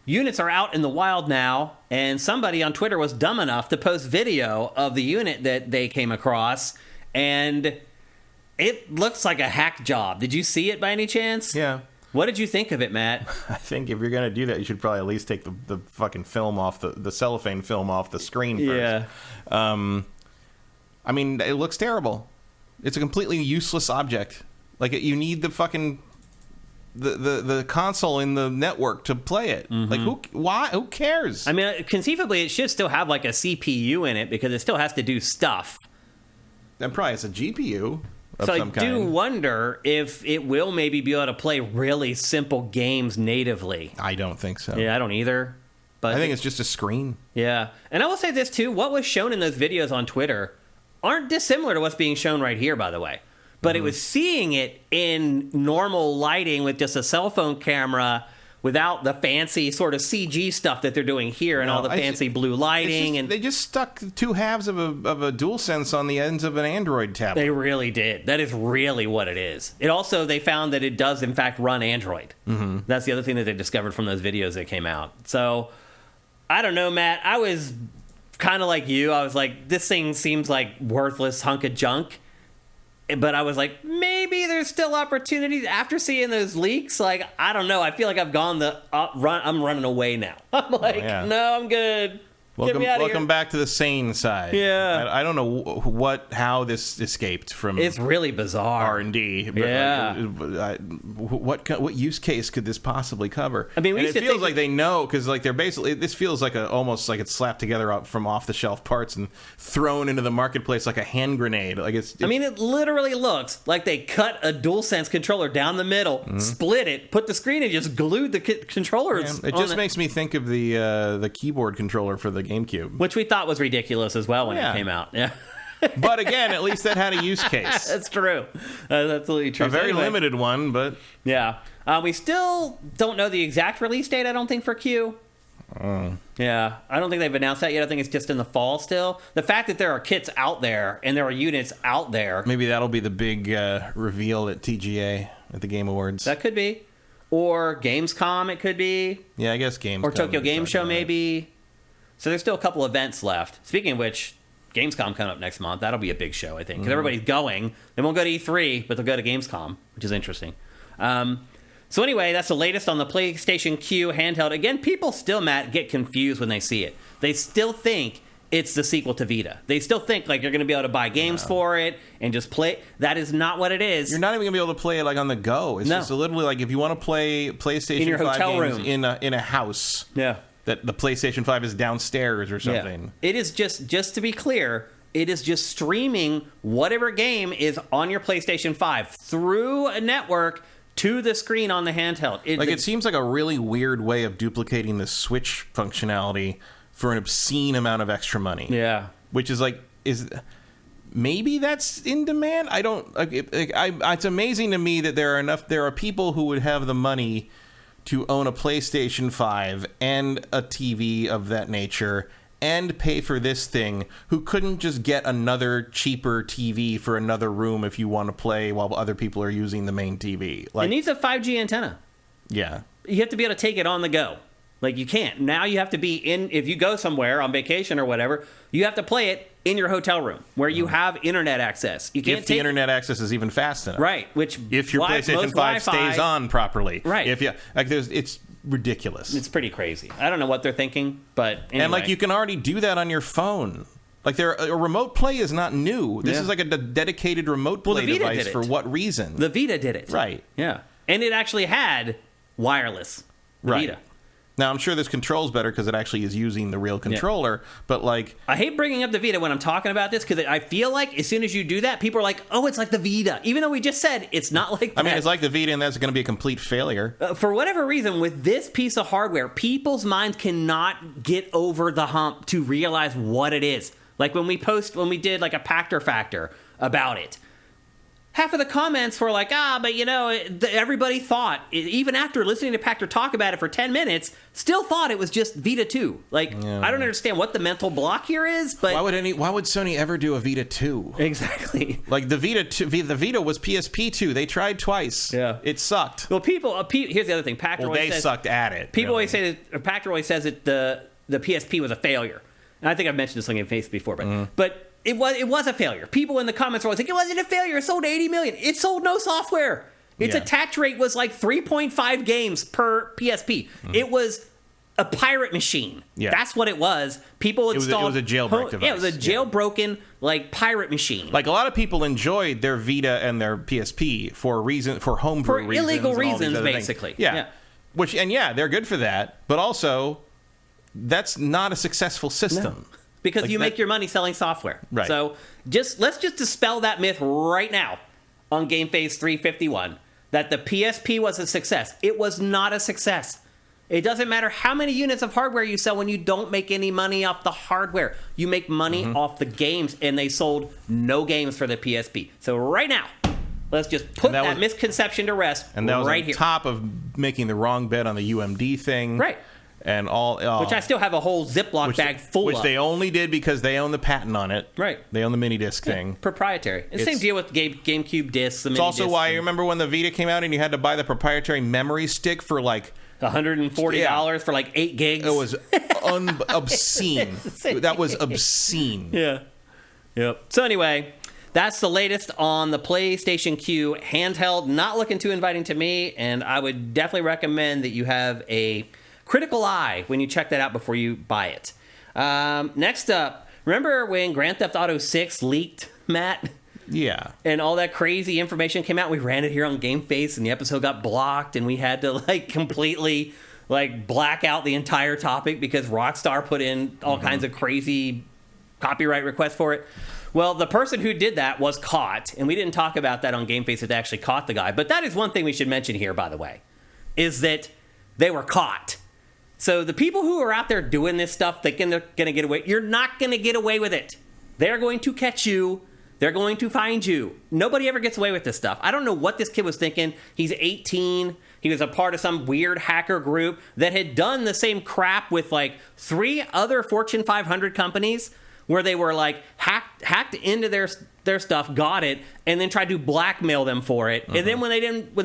S1: units are out in the wild now, and somebody on Twitter was dumb enough to post video of the unit that they came across, and it looks like a hack job. Did you see it by any chance?
S2: Yeah.
S1: What did you think of it, Matt?
S2: I think if you're going to do that, you should probably at least take the fucking film off, the cellophane film off the screen first.
S1: Yeah.
S2: I mean, it looks terrible. It's a completely useless object. Like, you need the fucking the console in the network to play it. Like, who cares?
S1: I mean, conceivably, it should still have like a CPU in it because it still has to do stuff.
S2: And probably it's a GPU of
S1: So
S2: some
S1: I
S2: kind.
S1: do wonder if it will maybe be able to play really simple games natively.
S2: I don't think so.
S1: Yeah, I don't either. But
S2: I think it's just a screen.
S1: yeah. And I will say this too, what was shown in those videos on Twitter aren't dissimilar to what's being shown right here, by the way. But it was seeing it in normal lighting with just a cell phone camera without the fancy sort of CG stuff that they're doing here and all the fancy blue lighting.
S2: They just stuck two halves of a DualSense on the ends of an Android tablet.
S1: They really did. That is really what it is. It also, they found that it does, in fact, run Android. Mm-hmm. That's the other thing that they discovered from those videos that came out. So, I don't know, Matt. I was kind of like you. I was like, this thing seems like worthless hunk of junk. But I was like, maybe there's still opportunities after seeing those leaks. Like, I don't know. I feel like I've gone I'm running away now. I'm like, no, I'm good.
S2: Welcome back to the sane side.
S1: Yeah.
S2: I don't know how this escaped from.
S1: It's really bizarre.
S2: R&D.
S1: Yeah.
S2: What use case could this possibly cover?
S1: I mean,
S2: it feels like they know, because like they're basically, this feels like almost like it's slapped together from off the shelf parts and thrown into the marketplace like a hand grenade. Like it's
S1: I mean, it literally looks like they cut a DualSense controller down the middle, split it, put the screen, and just glued the controllers.
S2: It just makes me think of the keyboard controller for the GameCube,
S1: which we thought was ridiculous as well when it came out. Yeah.
S2: But again, at least that had a use case.
S1: That's true. That's absolutely true.
S2: A very limited one, but
S1: yeah. We still don't know the exact release date, I don't think, for Q. Yeah, I don't think they've announced that yet. I think it's just in the fall still. The fact that there are kits out there and there are units out there.
S2: Maybe that'll be the big reveal at TGA, at the Game Awards.
S1: That could be. Or Gamescom, it could be.
S2: Yeah, I guess Gamescom.
S1: Or Tokyo Game Show, maybe. So there's still a couple events left. Speaking of which, Gamescom coming up next month. That'll be a big show, I think. Because everybody's going. They won't go to E3, but they'll go to Gamescom, which is interesting. So anyway, that's the latest on the PlayStation Q handheld. Again, people still, Matt, get confused when they see it. They still think it's the sequel to Vita. They still think like you're going to be able to buy games for it and just play. That is not what it is.
S2: You're not even going to be able to play it like on the go. It's just literally like if you want to play PlayStation
S1: in your
S2: 5
S1: hotel
S2: games
S1: room.
S2: in a house.
S1: Yeah.
S2: That the PlayStation 5 is downstairs or something.
S1: Yeah. It is just to be clear, it is just streaming whatever game is on your PlayStation 5 through a network to the screen on the handheld.
S2: It seems like a really weird way of duplicating the Switch functionality for an obscene amount of extra money.
S1: Yeah.
S2: Which is like, maybe that's in demand? I don't, it's amazing to me that there are people who would have the money to own a PlayStation 5 and a TV of that nature and pay for this thing, who couldn't just get another cheaper TV for another room if you want to play while other people are using the main TV.
S1: It needs a 5G antenna.
S2: Yeah.
S1: You have to be able to take it on the go. Like, you can't. Now you have to be if you go somewhere on vacation or whatever, you have to play it in your hotel room where you have internet access. You can't
S2: if the internet access is even fast enough.
S1: Right. Which
S2: if your PlayStation 5 stays on properly.
S1: Right.
S2: It's ridiculous.
S1: It's pretty crazy. I don't know what they're thinking, but anyway.
S2: And like you can already do that on your phone. Like a remote play is not new. This is like a dedicated remote play device for what reason?
S1: The Vita did it.
S2: Right.
S1: Yeah. And it actually had wireless. The Vita.
S2: Now, I'm sure this controls better because it actually is using the real controller, but like...
S1: I hate bringing up the Vita when I'm talking about this because I feel like as soon as you do that, people are like, oh, it's like the Vita. Even though we just said it's not like that.
S2: I mean, it's like the Vita and that's going to be a complete failure.
S1: For whatever reason, with this piece of hardware, people's minds cannot get over the hump to realize what it is. Like when we did like a Pactor Factor about it. Half of the comments were like, but everybody thought, even after listening to Pactor talk about it for 10 minutes, still thought it was just Vita 2. Like, I don't understand what the mental block here is, but...
S2: Why would Sony ever do a Vita 2?
S1: Exactly.
S2: Like, the Vita was PSP 2. They tried twice. Yeah. It sucked.
S1: Well, here's the other thing. Pactor always says...
S2: sucked at it.
S1: People always say that... Pactor always says that the PSP was a failure. And I think I've mentioned this on GameFace before, but it was a failure. People in the comments were always like, it wasn't a failure. It sold 80 million. It sold no software. Its attach rate was like 3.5 games per PSP. It was a pirate machine.
S2: Yeah.
S1: That's what it was. People installed...
S2: It was a jailbreak device.
S1: Yeah, it was a jailbroken, like, pirate machine.
S2: Like, a lot of people enjoyed their Vita and their PSP for homebrew reasons.
S1: For illegal
S2: and all these
S1: reasons,
S2: other
S1: basically.
S2: things. Yeah. They're good for that. But also, that's not a successful system.
S1: No. Because you make your money selling software.
S2: Right.
S1: So let's just dispel that myth right now on GameFace 351 that the PSP was a success. It was not a success. It doesn't matter how many units of hardware you sell when you don't make any money off the hardware. You make money off the games, and they sold no games for the PSP. So right now, let's just put that misconception to rest.
S2: And that was
S1: right
S2: on
S1: here.
S2: top of making the wrong bet on the UMD thing.
S1: Right.
S2: And all,
S1: which I still have a whole Ziploc bag full of.
S2: Which they only did because they own the patent on it.
S1: Right.
S2: They own the mini disc thing.
S1: Proprietary. And same deal with GameCube discs.
S2: It's also why you remember when the Vita came out and you had to buy the proprietary memory stick for like
S1: $140 for like 8 gigs.
S2: It was obscene. That was obscene.
S1: Yeah. Yep. So anyway, that's the latest on the PlayStation Q handheld. Not looking too inviting to me, and I would definitely recommend that you have a critical eye when you check that out before you buy it. Next up, remember when Grand Theft Auto 6 leaked, Matt?
S2: Yeah.
S1: And all that crazy information came out. We ran it here on GameFace, and the episode got blocked, and we had to like completely like black out the entire topic because Rockstar put in all kinds of crazy copyright requests for it. Well, the person who did that was caught, and we didn't talk about that on GameFace that they actually caught the guy. But that is one thing we should mention here, by the way, is that they were caught. So the people who are out there doing this stuff thinking they're going to get away, you're not going to get away with it. They're going to catch you. They're going to find you. Nobody ever gets away with this stuff. I don't know what this kid was thinking. He's 18. He was a part of some weird hacker group that had done the same crap with like 3 other Fortune 500 companies where they were like hacked into their stuff, got it, and then tried to blackmail them for it. And then when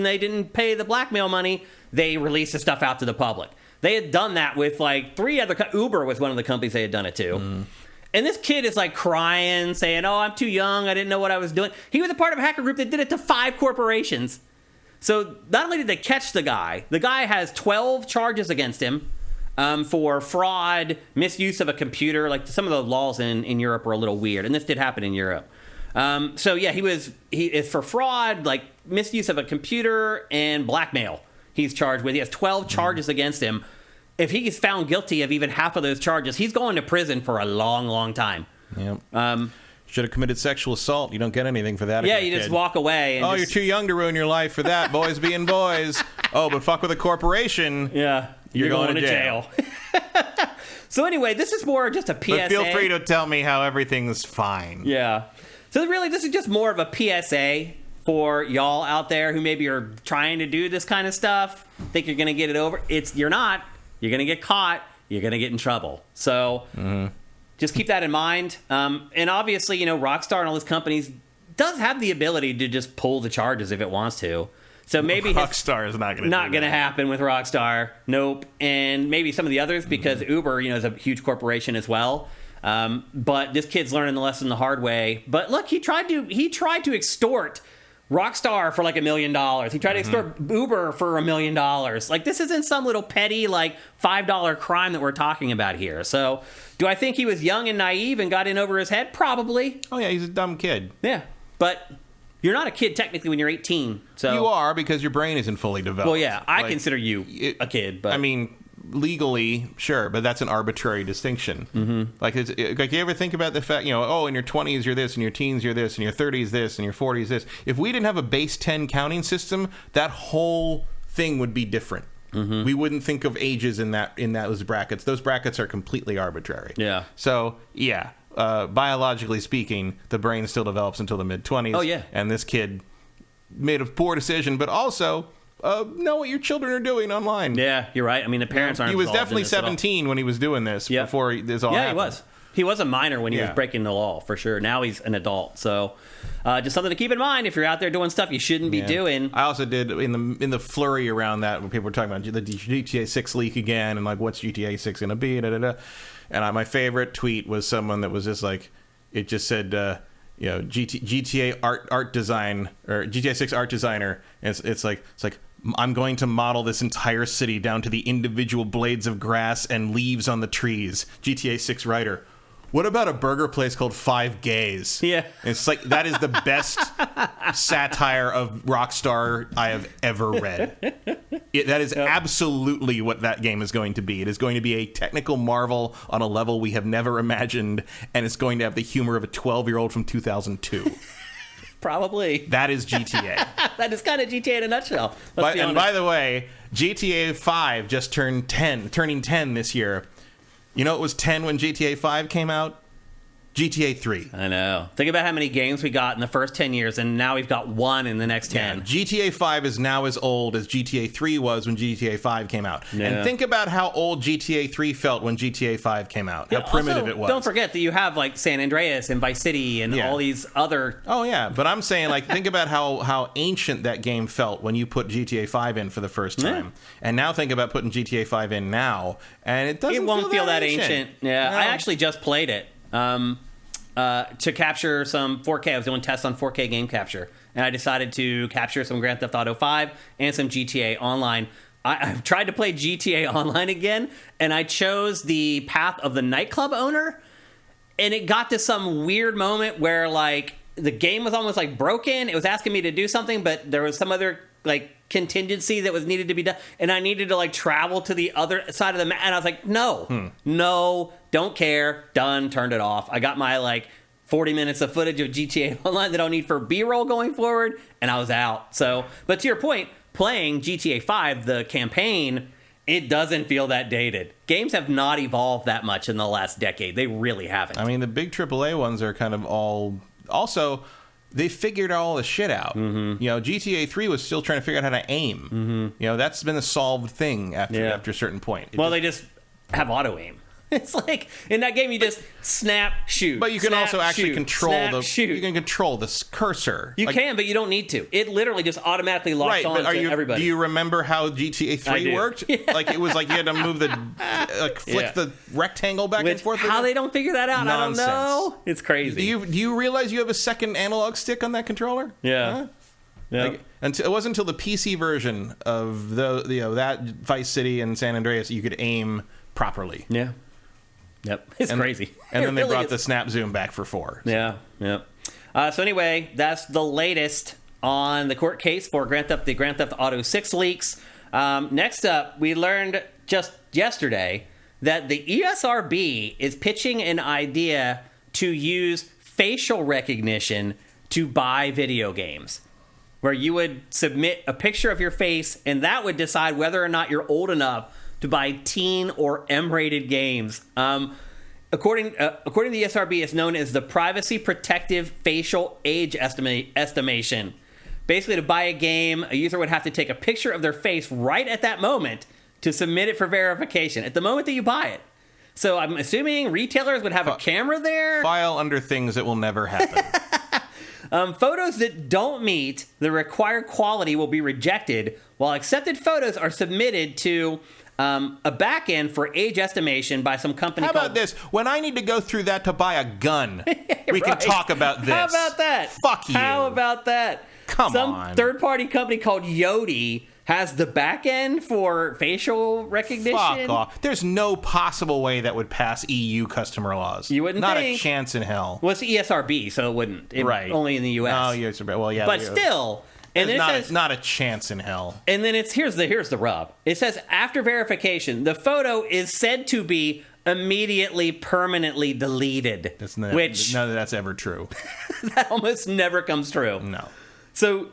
S1: they didn't pay the blackmail money, they released the stuff out to the public. They had done that with like 3 other Uber was one of the companies they had done it to. And this kid is like crying, saying, "Oh, I'm too young. I didn't know what I was doing." He was a part of a hacker group that did it to 5 corporations. So not only did they catch the guy has 12 charges against him for fraud, misuse of a computer. Like some of the laws in Europe are a little weird, and this did happen in Europe. So yeah, he is for fraud, like misuse of a computer and blackmail. He's charged with. He has 12 charges against him. If he is found guilty of even half of those charges, he's going to prison for a long, long time.
S2: Yep. Should have committed sexual assault. You don't get anything for that.
S1: Yeah, you just walk away. And
S2: you're too young to ruin your life for that. Boys being boys. Oh, but fuck with a corporation.
S1: Yeah, you're going to jail. So anyway, this is more just a PSA.
S2: But feel free to tell me how everything's fine.
S1: Yeah. So really, this is just more of a PSA for y'all out there who maybe are trying to do this kind of stuff. Think you're going to get it over. You're not. You're going to get caught. You're going to get in trouble. So just keep that in mind. And obviously, Rockstar and all these companies does have the ability to just pull the charges if it wants to. So maybe
S2: Rockstar is not going
S1: to happen with Rockstar. Nope. And maybe some of the others because Uber, is a huge corporation as well. But this kid's learning the lesson the hard way. But look, he tried to extort Rockstar for like $1 million. He tried to extort Uber for $1 million. Like, this isn't some little petty, like, $5 crime that we're talking about here. So, do I think he was young and naive and got in over his head? Probably.
S2: Oh, yeah, he's a dumb kid.
S1: Yeah, but you're not a kid technically when you're 18. So
S2: you are because your brain isn't fully developed.
S1: Well, yeah, I consider you a kid. But
S2: I mean, legally, sure, but that's an arbitrary distinction. Like you ever think about the fact, in your 20s you're this, in your teens you're this, in your 30s this, in your 40s this. If we didn't have a base 10 counting system, that whole thing would be different. We wouldn't think of ages in those brackets. Those brackets are completely arbitrary.
S1: Yeah.
S2: So yeah, biologically speaking, the brain still develops until the mid-20s.
S1: Oh yeah.
S2: And this kid made a poor decision, but also know what your children are doing online.
S1: Yeah, you're right. I mean, the parents aren't.
S2: He was definitely 17 when he was doing this. Before this all happened.
S1: Yeah, he was. He was a minor when he was breaking the law, for sure. Now he's an adult. So just something to keep in mind if you're out there doing stuff you shouldn't be doing.
S2: I also did in the flurry around that when people were talking about the GTA 6 leak again and like what's GTA 6 going to be. And my favorite tweet was someone that was just like, it just said, GTA art design or GTA 6 art designer. And it's like I'm going to model this entire city down to the individual blades of grass and leaves on the trees. GTA 6 writer. What about a burger place called Five Gays?
S1: Yeah.
S2: And it's like, that is the best satire of Rockstar I have ever read. That is absolutely what that game is going to be. It is going to be a technical marvel on a level we have never imagined, and it's going to have the humor of a 12-year-old from 2002.
S1: Probably.
S2: That is GTA.
S1: That is kind of GTA in a nutshell.
S2: And by the way, GTA 5 just turning 10 this year. You know it was 10 when GTA 5 came out? GTA 3.
S1: I know. Think about how many games we got in the first 10 years, and now we've got one in the next 10.
S2: Yeah, GTA 5 is now as old as GTA 3 was when GTA 5 came out. Yeah. And think about how old GTA 3 felt when GTA 5 came out. How primitive it was.
S1: Don't forget that you have like San Andreas and Vice City and all these other...
S2: Oh, yeah. But I'm saying, like, think about how ancient that game felt when you put GTA 5 in for the first time. Yeah. And now think about putting GTA 5 in now, and it doesn't
S1: feel that ancient. Yeah,
S2: no.
S1: I actually just played it. To capture some 4K. I was doing tests on 4K game capture, and I decided to capture some Grand Theft Auto 5 and some GTA Online. I've tried to play GTA Online again, and I chose the path of the nightclub owner, and it got to some weird moment where, like, the game was almost, like, broken. It was asking me to do something, but there was some other, like, contingency that was needed to be done, and I needed to, like, travel to the other side of the map, and I was like, no, don't care, done, turned it off. I got my, like, 40 minutes of footage of GTA Online that I'll need for B-roll going forward, and I was out. So, but to your point, playing GTA 5, the campaign, it doesn't feel that dated. Games have not evolved that much in the last decade. They really haven't.
S2: I mean, the big AAA ones are kind of all... Also, they figured all the shit out. Mm-hmm. You know, GTA 3 was still trying to figure out how to aim. Mm-hmm. You know, that's been a solved thing after a certain point.
S1: They just have auto-aim. It's like, in that game, you just snap, shoot.
S2: But you can also actually control
S1: you
S2: can control the cursor.
S1: You can, but you don't need to. It literally just automatically locks on to everybody.
S2: Do you remember how GTA 3 worked? Yeah. Like, it was like you had to move flick the rectangle back and forth.
S1: How they don't figure that out,
S2: Nonsense.
S1: I don't know. It's crazy.
S2: Do you realize you have a second analog stick on that controller?
S1: Yeah.
S2: Huh? Yeah. Like, it wasn't until the PC version of that Vice City and San Andreas you could aim properly.
S1: Yeah. Yep, it's crazy.
S2: And then they brought the snap zoom back for 4.
S1: So. Yeah. So anyway, that's the latest on the court case for the Grand Theft Auto 6 leaks. Next up, we learned just yesterday that the ESRB is pitching an idea to use facial recognition to buy video games, where you would submit a picture of your face, and that would decide whether or not you're old enough to buy teen or M-rated games. According to the ESRB, it's known as the Privacy Protective Facial Age Estimation. Basically, to buy a game, a user would have to take a picture of their face right at that moment to submit it for verification, at the moment that you buy it. So I'm assuming retailers would have a camera there.
S2: File under things that will never happen.
S1: Photos that don't meet the required quality will be rejected, while accepted photos are submitted to a back end for age estimation by some company.
S2: How about this? When I need to go through that to buy a gun, we can talk about this.
S1: How about that?
S2: Fuck you.
S1: How about that?
S2: Come
S1: Some
S2: on.
S1: third-party company called Yoti has the back end for facial recognition.
S2: Fuck off. There's no possible way that would pass EU customer laws.
S1: You wouldn't
S2: Not
S1: think.
S2: a chance in hell.
S1: Well, it's ESRB, so it wouldn't.
S2: Right.
S1: Only in the U.S.
S2: Oh, ESRB. Well, yeah.
S1: But still... And then it says,
S2: not a chance in hell.
S1: And then here's the rub. It says after verification, the photo is said to be immediately permanently deleted. Which
S2: none of that's ever true.
S1: That almost never comes true.
S2: No.
S1: So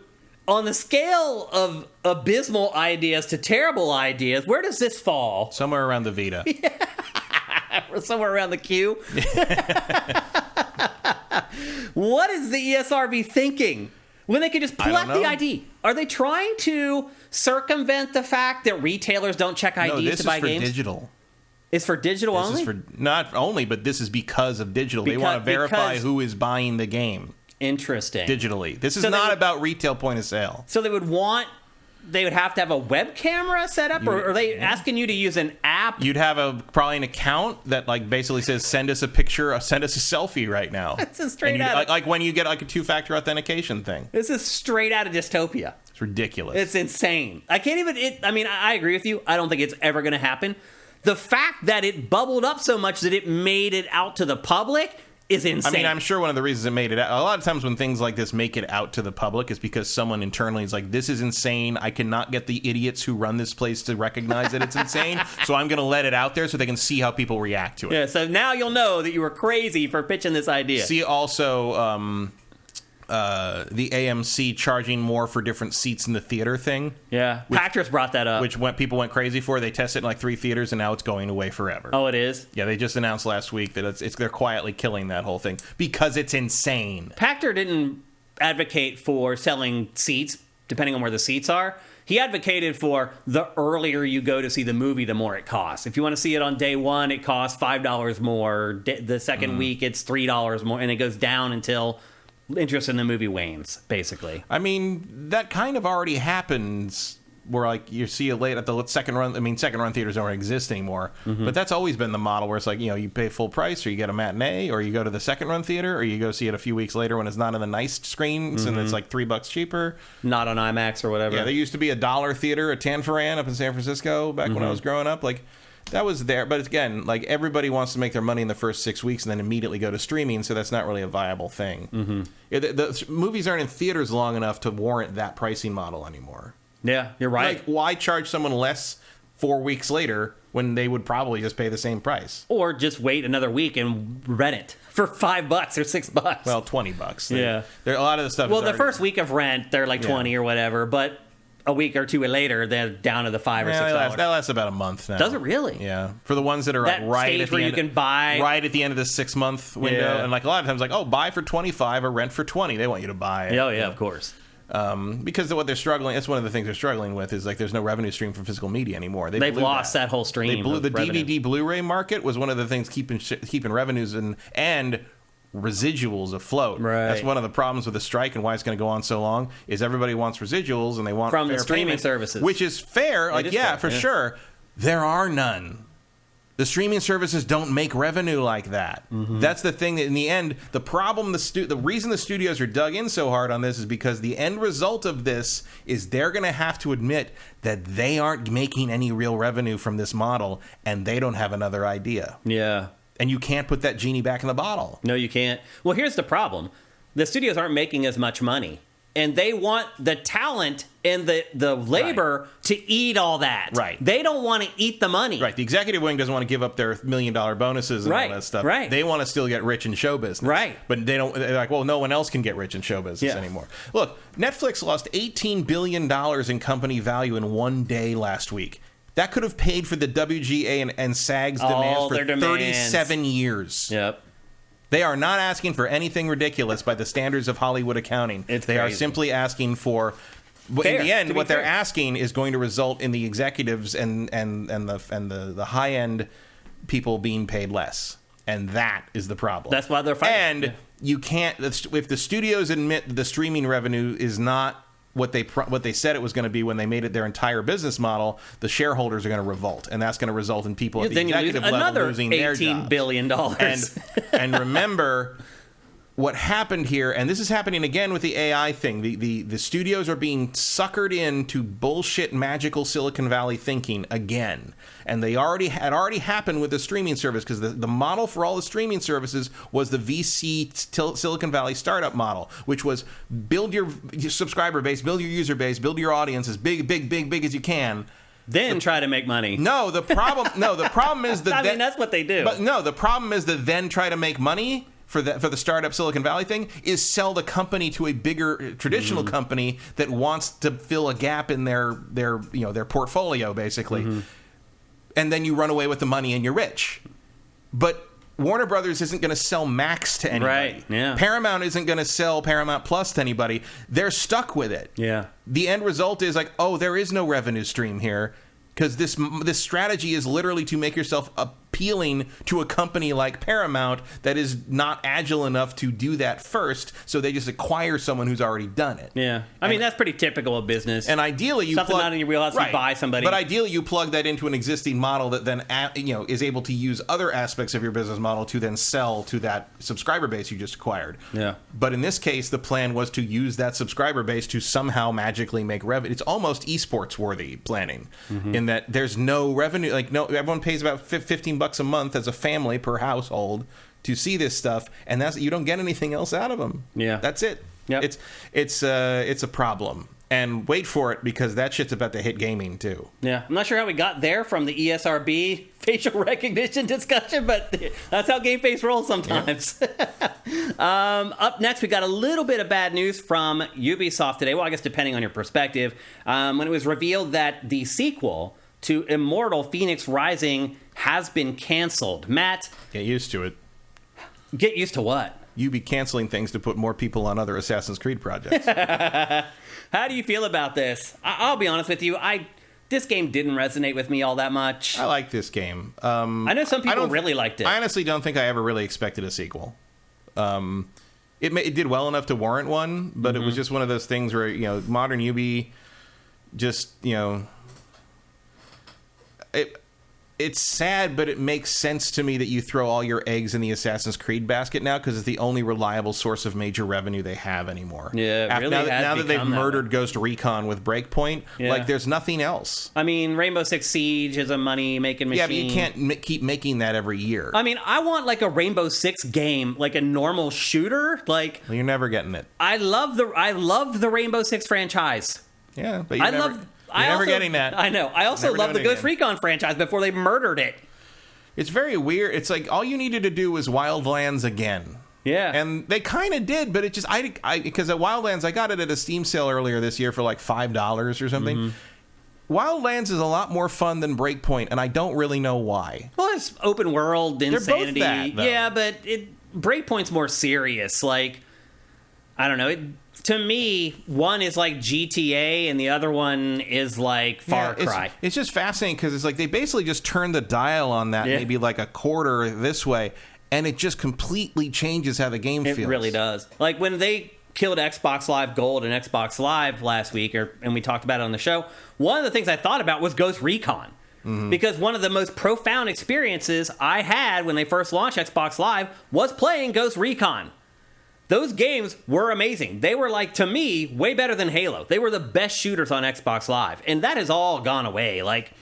S1: on the scale of abysmal ideas to terrible ideas, where does this fall?
S2: Somewhere around the Vita.
S1: Somewhere around the Q. What is the ESRB thinking? When they could just pull out the ID. Are they trying to circumvent the fact that retailers don't check IDs to buy games?
S2: No, this is for digital.
S1: It's for digital only?
S2: This is for not only, but this is because of digital. They want to verify who is buying the game.
S1: Interesting.
S2: Digitally. This is not about retail point of sale.
S1: So they would want they would have to have a web camera set up, or are they asking you to use an app?
S2: You'd have probably an account that like basically says, send us a picture, send us a selfie right now.
S1: That's a straight out.
S2: Like when you get like a 2-factor authentication thing.
S1: This is straight out of dystopia.
S2: It's ridiculous.
S1: It's insane. I can't even... I agree with you. I don't think it's ever going to happen. The fact that it bubbled up so much that it made it out to the public is insane.
S2: I mean, I'm sure one of the reasons it made it out... A lot of times when things like this make it out to the public is because someone internally is like, this is insane. I cannot get the idiots who run this place to recognize that it's insane, so I'm going to let it out there so they can see how people react to it.
S1: Yeah, so now you'll know that you were crazy for pitching this idea.
S2: See also... the AMC charging more for different seats in the theater thing.
S1: Yeah, Patrick's brought that up.
S2: Which people went crazy for. They tested it in like 3 theaters, and now it's going away forever.
S1: Oh, it is?
S2: Yeah, they just announced last week that they're quietly killing that whole thing because it's insane.
S1: Pachter didn't advocate for selling seats, depending on where the seats are. He advocated for the earlier you go to see the movie, the more it costs. If you want to see it on day one, it costs $5 more. The second week, it's $3 more, and it goes down until... interest in the movie wanes, basically.
S2: I mean, that kind of already happens where, like, you see it late at the second run. I mean, second run theaters don't exist anymore. Mm-hmm. But that's always been the model where it's like, you pay full price, or you get a matinee, or you go to the second run theater, or you go see it a few weeks later when it's not in the nice screens and it's like $3 cheaper.
S1: Not on IMAX or whatever.
S2: Yeah, there used to be a $1 theater at Tanforan up in San Francisco back when I was growing up. Like, that was there, but again, like, everybody wants to make their money in the first 6 weeks and then immediately go to streaming, so that's not really a viable thing. Mm-hmm. The movies aren't in theaters long enough to warrant that pricing model anymore.
S1: Yeah, you're right.
S2: Like, why charge someone less 4 weeks later when they would probably just pay the same price?
S1: Or just wait another week and rent it for $5 or $6.
S2: Well, $20.
S1: Yeah,
S2: a lot of the stuff.
S1: Well, the first week of rent, they're like 20 or whatever, but a week or two later, they're down to the $5 or $6.
S2: That lasts about a month now.
S1: Does it really?
S2: Yeah. For the ones that are
S1: that
S2: right at the
S1: where
S2: end,
S1: you can buy
S2: right at the end of the 6-month window, and like a lot of times, like, oh, buy for $25 or rent for $20. They want you to buy it.
S1: Oh yeah, of course.
S2: Because what they're struggling, that's one of the things they're struggling with, is like there's no revenue stream from physical media anymore.
S1: They've lost that whole stream.
S2: The DVD Blu-ray market was one of the things keeping revenues and residuals afloat.
S1: Right.
S2: That's one of the problems with the strike and why it's going to go on so long, is everybody wants residuals and they want
S1: from
S2: fair
S1: the streaming
S2: payment,
S1: services,
S2: which is fair. Like, yeah,
S1: fair,
S2: for sure. There are none. The streaming services don't make revenue like that. Mm-hmm. That's the thing that in the end, the problem, the reason the studios are dug in so hard on this is because the end result of this is they're going to have to admit that they aren't making any real revenue from this model and they don't have another idea.
S1: Yeah.
S2: And you can't put that genie back in the bottle.
S1: No, you can't. Well, here's the problem. The studios aren't making as much money. And they want the talent and the labor to eat all that.
S2: Right.
S1: They don't want to eat the money.
S2: Right. The executive wing doesn't want to give up their $1 million bonuses and all that stuff.
S1: Right.
S2: They want to still get rich in show business.
S1: Right.
S2: But they're like, well, no one else can get rich in show business anymore. Look, Netflix lost $18 billion in company value in one day last week. That could have paid for the WGA and SAG's demands for 37 years.
S1: Yep.
S2: They are not asking for anything ridiculous by the standards of Hollywood accounting. They are simply asking for...
S1: Fair,
S2: in the end, what they're asking is going to result in the executives and the high-end people being paid less. And that is the problem.
S1: That's why they're fighting.
S2: And you can't... If the studios admit that the streaming revenue is not what they said it was going to be when they made it their entire business model, the shareholders are going to revolt, and that's going to result in people at the executive level losing their jobs.
S1: $18 billion.
S2: And remember what happened here, and this is happening again with the AI thing. The studios are being suckered into bullshit magical Silicon Valley thinking again. And they had already happened with the streaming service, because the model for all the streaming services was the VC Silicon Valley startup model, which was build your subscriber base, build your user base, build your audience as big as you can.
S1: Then try to make money.
S2: No, the problem is that...
S1: I mean, that's what they do.
S2: But no, the problem is that then try to make money for the startup Silicon Valley thing is sell the company to a bigger traditional company that wants to fill a gap in their portfolio, basically. Mm-hmm. And then you run away with the money and you're rich. But Warner Brothers isn't going to sell Max to anybody.
S1: Right, yeah.
S2: Paramount isn't going to sell Paramount Plus to anybody. They're stuck with it.
S1: Yeah.
S2: The end result is like, oh, there is no revenue stream here, because this strategy is literally to make yourself appealing to a company like Paramount that is not agile enough to do that first, so they just acquire someone who's already done it.
S1: Yeah. I mean, that's pretty typical of business.
S2: And ideally, you
S1: something not in your wheelhouse, you buy somebody.
S2: But ideally, you plug that into an existing model that then is able to use other aspects of your business model to then sell to that subscriber base you just acquired.
S1: Yeah.
S2: But in this case, the plan was to use that subscriber base to somehow magically make revenue. It's almost esports worthy planning in that there's no revenue. Like, no, everyone pays about $15 a month as a family per household to see this stuff, and you don't get anything else out of them.
S1: Yeah,
S2: that's it.
S1: Yep.
S2: It's a problem. And wait for it, because that shit's about to hit gaming too.
S1: Yeah, I'm not sure how we got there from the ESRB facial recognition discussion, but that's how GameFace rolls sometimes. Yeah. Up next, we got a little bit of bad news from Ubisoft today. Well, I guess depending on your perspective. When it was revealed that the sequel to Immortal Phoenix Rising has been canceled. Matt?
S2: Get used to it.
S1: Get used to what?
S2: You be canceling things to put more people on other Assassin's Creed projects.
S1: How do you feel about this? I'll be honest with you. This game didn't resonate with me all that much.
S2: I like this game.
S1: I know some people really liked it.
S2: I honestly don't think I ever really expected a sequel. It did well enough to warrant one, but it was just one of those things where, modern Ubi just, it's sad, but it makes sense to me that you throw all your eggs in the Assassin's Creed basket now, because it's the only reliable source of major revenue they have anymore.
S1: Yeah, it really
S2: now that they've murdered
S1: way.
S2: Ghost Recon with Breakpoint, there's nothing else.
S1: I mean, Rainbow Six Siege is a money-making machine.
S2: Yeah, but you can't keep making that every year.
S1: I mean, I want like a Rainbow Six game, like a normal shooter. Well,
S2: you're never getting it.
S1: I love the Rainbow Six franchise.
S2: Yeah, but you're never getting that.
S1: I know. I also love the Ghost Recon franchise before they murdered it.
S2: It's very weird. It's like all you needed to do was Wildlands again.
S1: Yeah.
S2: And they kind of did, but it just, because at Wildlands, I got it at a Steam sale earlier this year for like $5 or something. Wildlands is a lot more fun than Breakpoint, and I don't really know why.
S1: Well, it's open world insanity.
S2: They're both that, though.
S1: Yeah, but Breakpoint's more serious. Like, I don't know. To me, one is like GTA and the other one is like Far Cry.
S2: It's just fascinating because it's like they basically just turned the dial on that maybe like a quarter this way, and it just completely changes how the game feels.
S1: It really does. Like when they killed Xbox Live Gold and Xbox Live last week, and we talked about it on the show, one of the things I thought about was Ghost Recon. Because one of the most profound experiences I had when they first launched Xbox Live was playing Ghost Recon. Those games were amazing. They were, like, to me, way better than Halo. They were the best shooters on Xbox Live. And that has all gone away. Like,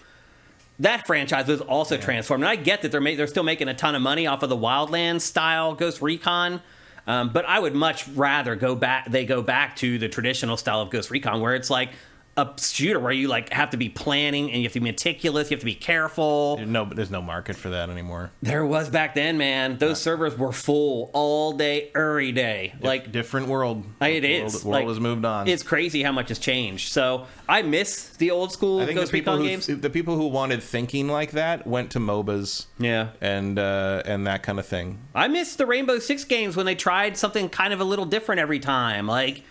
S1: that franchise was also transformed. And I get that they're still making a ton of money off of the Wildlands-style Ghost Recon. But I would much rather go back to the traditional style of Ghost Recon, where it's like a shooter where you like have to be planning and you have to be meticulous, you have to be careful.
S2: There's no market for that anymore.
S1: There was back then, man. Those servers were full all day, every day. Like
S2: different world.
S1: It is.
S2: The world has moved on.
S1: It's crazy how much has changed. So I miss the old school Ghost Recon games.
S2: The people who wanted thinking like that went to MOBAs.
S1: Yeah.
S2: And that kind of thing.
S1: I miss the Rainbow Six games when they tried something kind of a little different every time. Like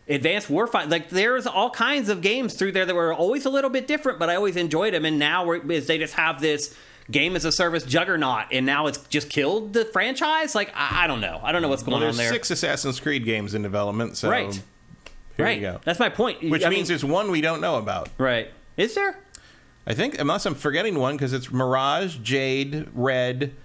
S1: Advanced Warfighter, like there's all kinds of games through there that were always a little bit different, but I always enjoyed them. And now they just have this game as a service juggernaut, and now it's just killed the franchise. Like I don't know what's going on there.
S2: There's 6 Assassin's Creed games in development, so
S1: right.
S2: Here you go.
S1: That's my point.
S2: Which means there's one we don't know about.
S1: Right? Is there?
S2: I think, unless I'm forgetting one, because it's Mirage, Jade, Red,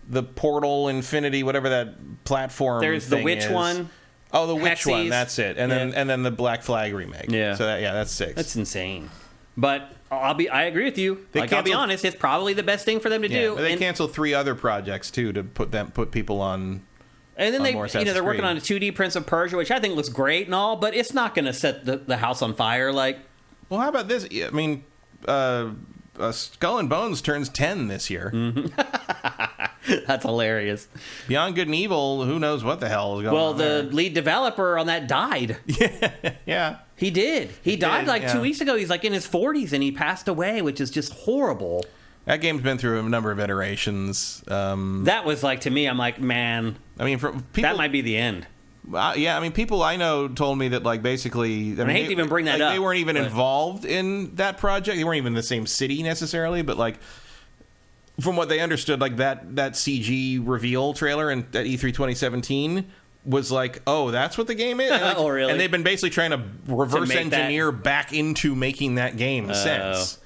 S2: the Portal, Infinity, whatever that platform.
S1: There's
S2: thing
S1: the Witch
S2: is.
S1: one.
S2: Oh, the Witch
S1: Hexies.
S2: one, that's it. And then the Black Flag remake.
S1: Yeah.
S2: So that's 6.
S1: That's insane. But I agree with you. I'll be honest, it's probably the best thing for them to do.
S2: But they canceled 3 other projects too to put people on.
S1: And then they're working on a 2D Prince of Persia, which I think looks great and all, but it's not going to set the house on fire. Like,
S2: well, how about this? I mean, Skull and Bones turns 10 this year.
S1: That's hilarious.
S2: Beyond Good and Evil, who knows what the hell is going on?
S1: Well, the lead developer on that died.
S2: Yeah.
S1: He did. He died 2 weeks ago. He's like in his 40s and he passed away, which is just horrible.
S2: That game's been through a number of iterations.
S1: That was like, to me, I'm like, man,
S2: I mean,
S1: that might be the end.
S2: Yeah, I mean, people I know told me that, like, basically...
S1: I hate to even bring that up.
S2: They weren't even involved in that project. They weren't even in the same city, necessarily, but, like, from what they understood, like that CG reveal trailer at E3 2017 was like, oh, that's what the game is? Like,
S1: oh, really?
S2: And they've been basically trying to reverse engineer back into making that game since.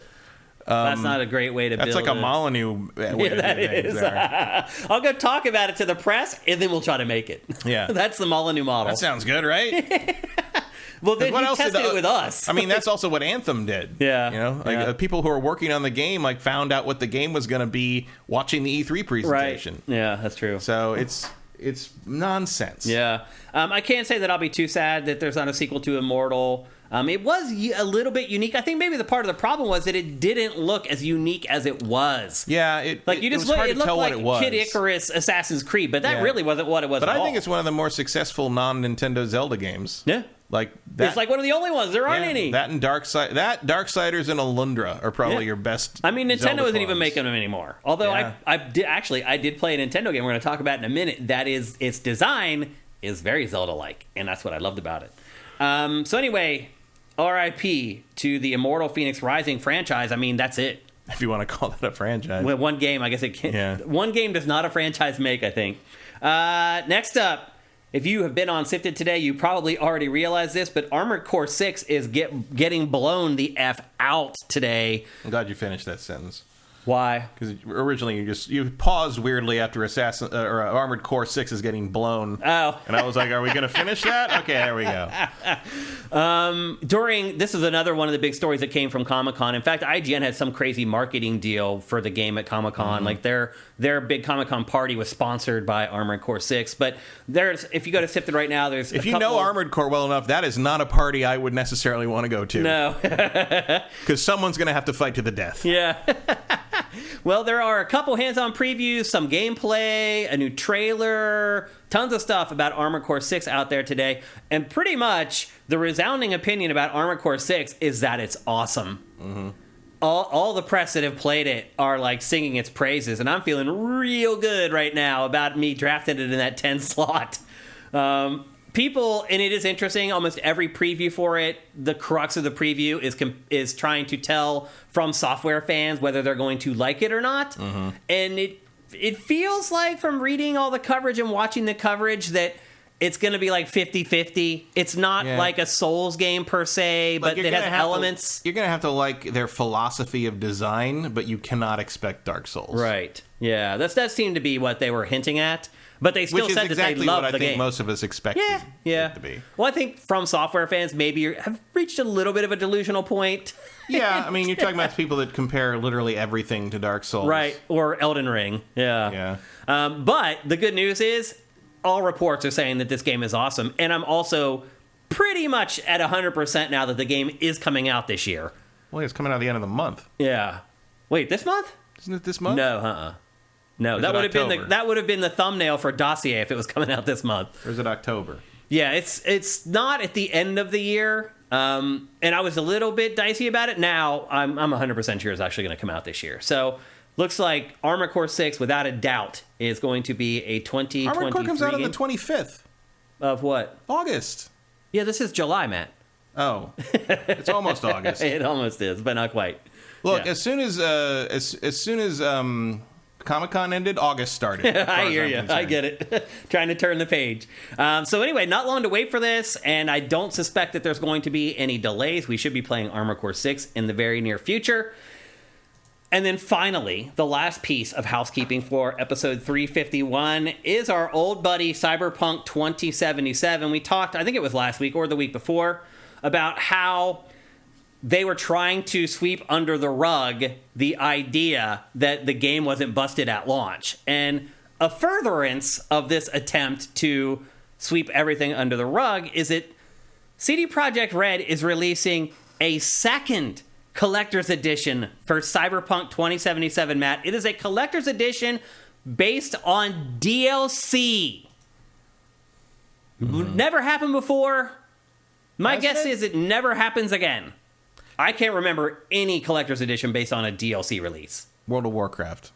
S1: That's not a great way to build it.
S2: That's like a Molyneux way
S1: that
S2: to do things
S1: is.
S2: there.
S1: I'll go talk about it to the press, and then we'll try to make it.
S2: Yeah.
S1: That's the Molyneux model.
S2: That sounds good, right?
S1: Well, then he tested it with us.
S2: I mean, that's also what Anthem did.
S1: Yeah.
S2: You know, like people who are working on the game like found out what the game was going to be watching the E3 presentation.
S1: Right. Yeah, that's true.
S2: So it's nonsense.
S1: Yeah. I can't say that I'll be too sad that there's not a sequel to Immortal. It was a little bit unique. I think maybe the part of the problem was that it didn't look as unique as it was.
S2: Yeah,
S1: it looked like Kid Icarus Assassin's Creed, but that really wasn't what it was.
S2: But
S1: at
S2: I think
S1: all.
S2: it's one of the more successful non-Nintendo Zelda games.
S1: Yeah.
S2: Like that,
S1: it's like one of the only ones. There aren't any.
S2: That and Darksiders and Alundra are probably your best.
S1: I mean, Nintendo
S2: Zelda
S1: isn't
S2: clones.
S1: even making them anymore. Although I did play a Nintendo game we're going to talk about in a minute. That is, its design is very Zelda-like, and that's what I loved about it. So anyway, R.I.P. to the Immortal Phoenix Rising franchise. I mean, that's it.
S2: If you want to call that a franchise.
S1: With one game, I guess it can.
S2: Yeah.
S1: One game does not a franchise make, I think. Next up. If you have been on Sifted today, you probably already realized this, but Armored Core 6 is getting blown the F out today.
S2: I'm glad you finished that sentence.
S1: Why?
S2: Because originally you paused weirdly after Armored Core 6 is getting blown.
S1: Oh.
S2: And I was like, are we going to finish that? Okay, there we go.
S1: This is another one of the big stories that came from Comic-Con. In fact, IGN had some crazy marketing deal for the game at Comic-Con. Mm-hmm. Like their big Comic-Con party was sponsored by Armored Core 6. But if you go to Sifted right now, there's
S2: if you know Armored Core well enough, that is not a party I would necessarily want to go to.
S1: No.
S2: Because someone's going to have to fight to the death.
S1: Yeah. Well, there are a couple hands-on previews, some gameplay, a new trailer, tons of stuff about Armored Core 6 out there today. And pretty much the resounding opinion about Armored Core 6 is that it's awesome. Mm-hmm. All the press that have played it are like singing its praises, and I'm feeling real good right now about me drafting it in that 10 slot. People, and it is interesting, almost every preview for it, the crux of the preview is trying to tell from software fans whether they're going to like it or not. Mm-hmm. And it feels like, from reading all the coverage and watching the coverage, that it's going to be like 50-50. It's not like a Souls game per se, but it has elements.
S2: You're going to have to like their philosophy of design, but you cannot expect Dark Souls.
S1: Right. Yeah, that seemed to be what they were hinting at. But they still said that they love the game. Which is exactly what I think
S2: most of us expected it to be.
S1: Well, I think from software fans maybe have reached a little bit of a delusional point.
S2: Yeah, I mean, you're talking about people that compare literally everything to Dark Souls.
S1: Right, or Elden Ring. Yeah. But the good news is all reports are saying that this game is awesome. And I'm also pretty much at 100% now that the game is coming out this year.
S2: Well, it's coming out at the end of the month.
S1: Yeah. Wait, this month?
S2: Isn't it this month?
S1: No, No, that would have been the thumbnail for Dossier if it was coming out this month.
S2: Or is it October?
S1: Yeah, it's not at the end of the year. And I was a little bit dicey about it. Now I'm 100% sure it's actually going to come out this year. So looks like Armored Core 6, without a doubt, is going to be a 2023
S2: Armored Core comes out on
S1: game.
S2: the 25th.
S1: Of what?
S2: August.
S1: Yeah, this is July, Matt.
S2: Oh, it's almost August.
S1: It almost is, but not quite.
S2: Look, as soon as Comic-Con ended, August started.
S1: I hear you. I get it. Trying to turn the page. So anyway, not long to wait for this, and I don't suspect that there's going to be any delays. We should be playing Armored Core 6 in the very near future. And then finally, the last piece of housekeeping for episode 351 is our old buddy Cyberpunk 2077. We talked, I think it was last week or the week before, about how they were trying to sweep under the rug the idea that the game wasn't busted at launch. And a furtherance of this attempt to sweep everything under the rug is that CD Projekt Red is releasing a second collector's edition for Cyberpunk 2077, Matt. It is a collector's edition based on DLC. Never happened before. My guess is it never happens again. I can't remember any collector's edition based on a DLC release.
S2: World of Warcraft.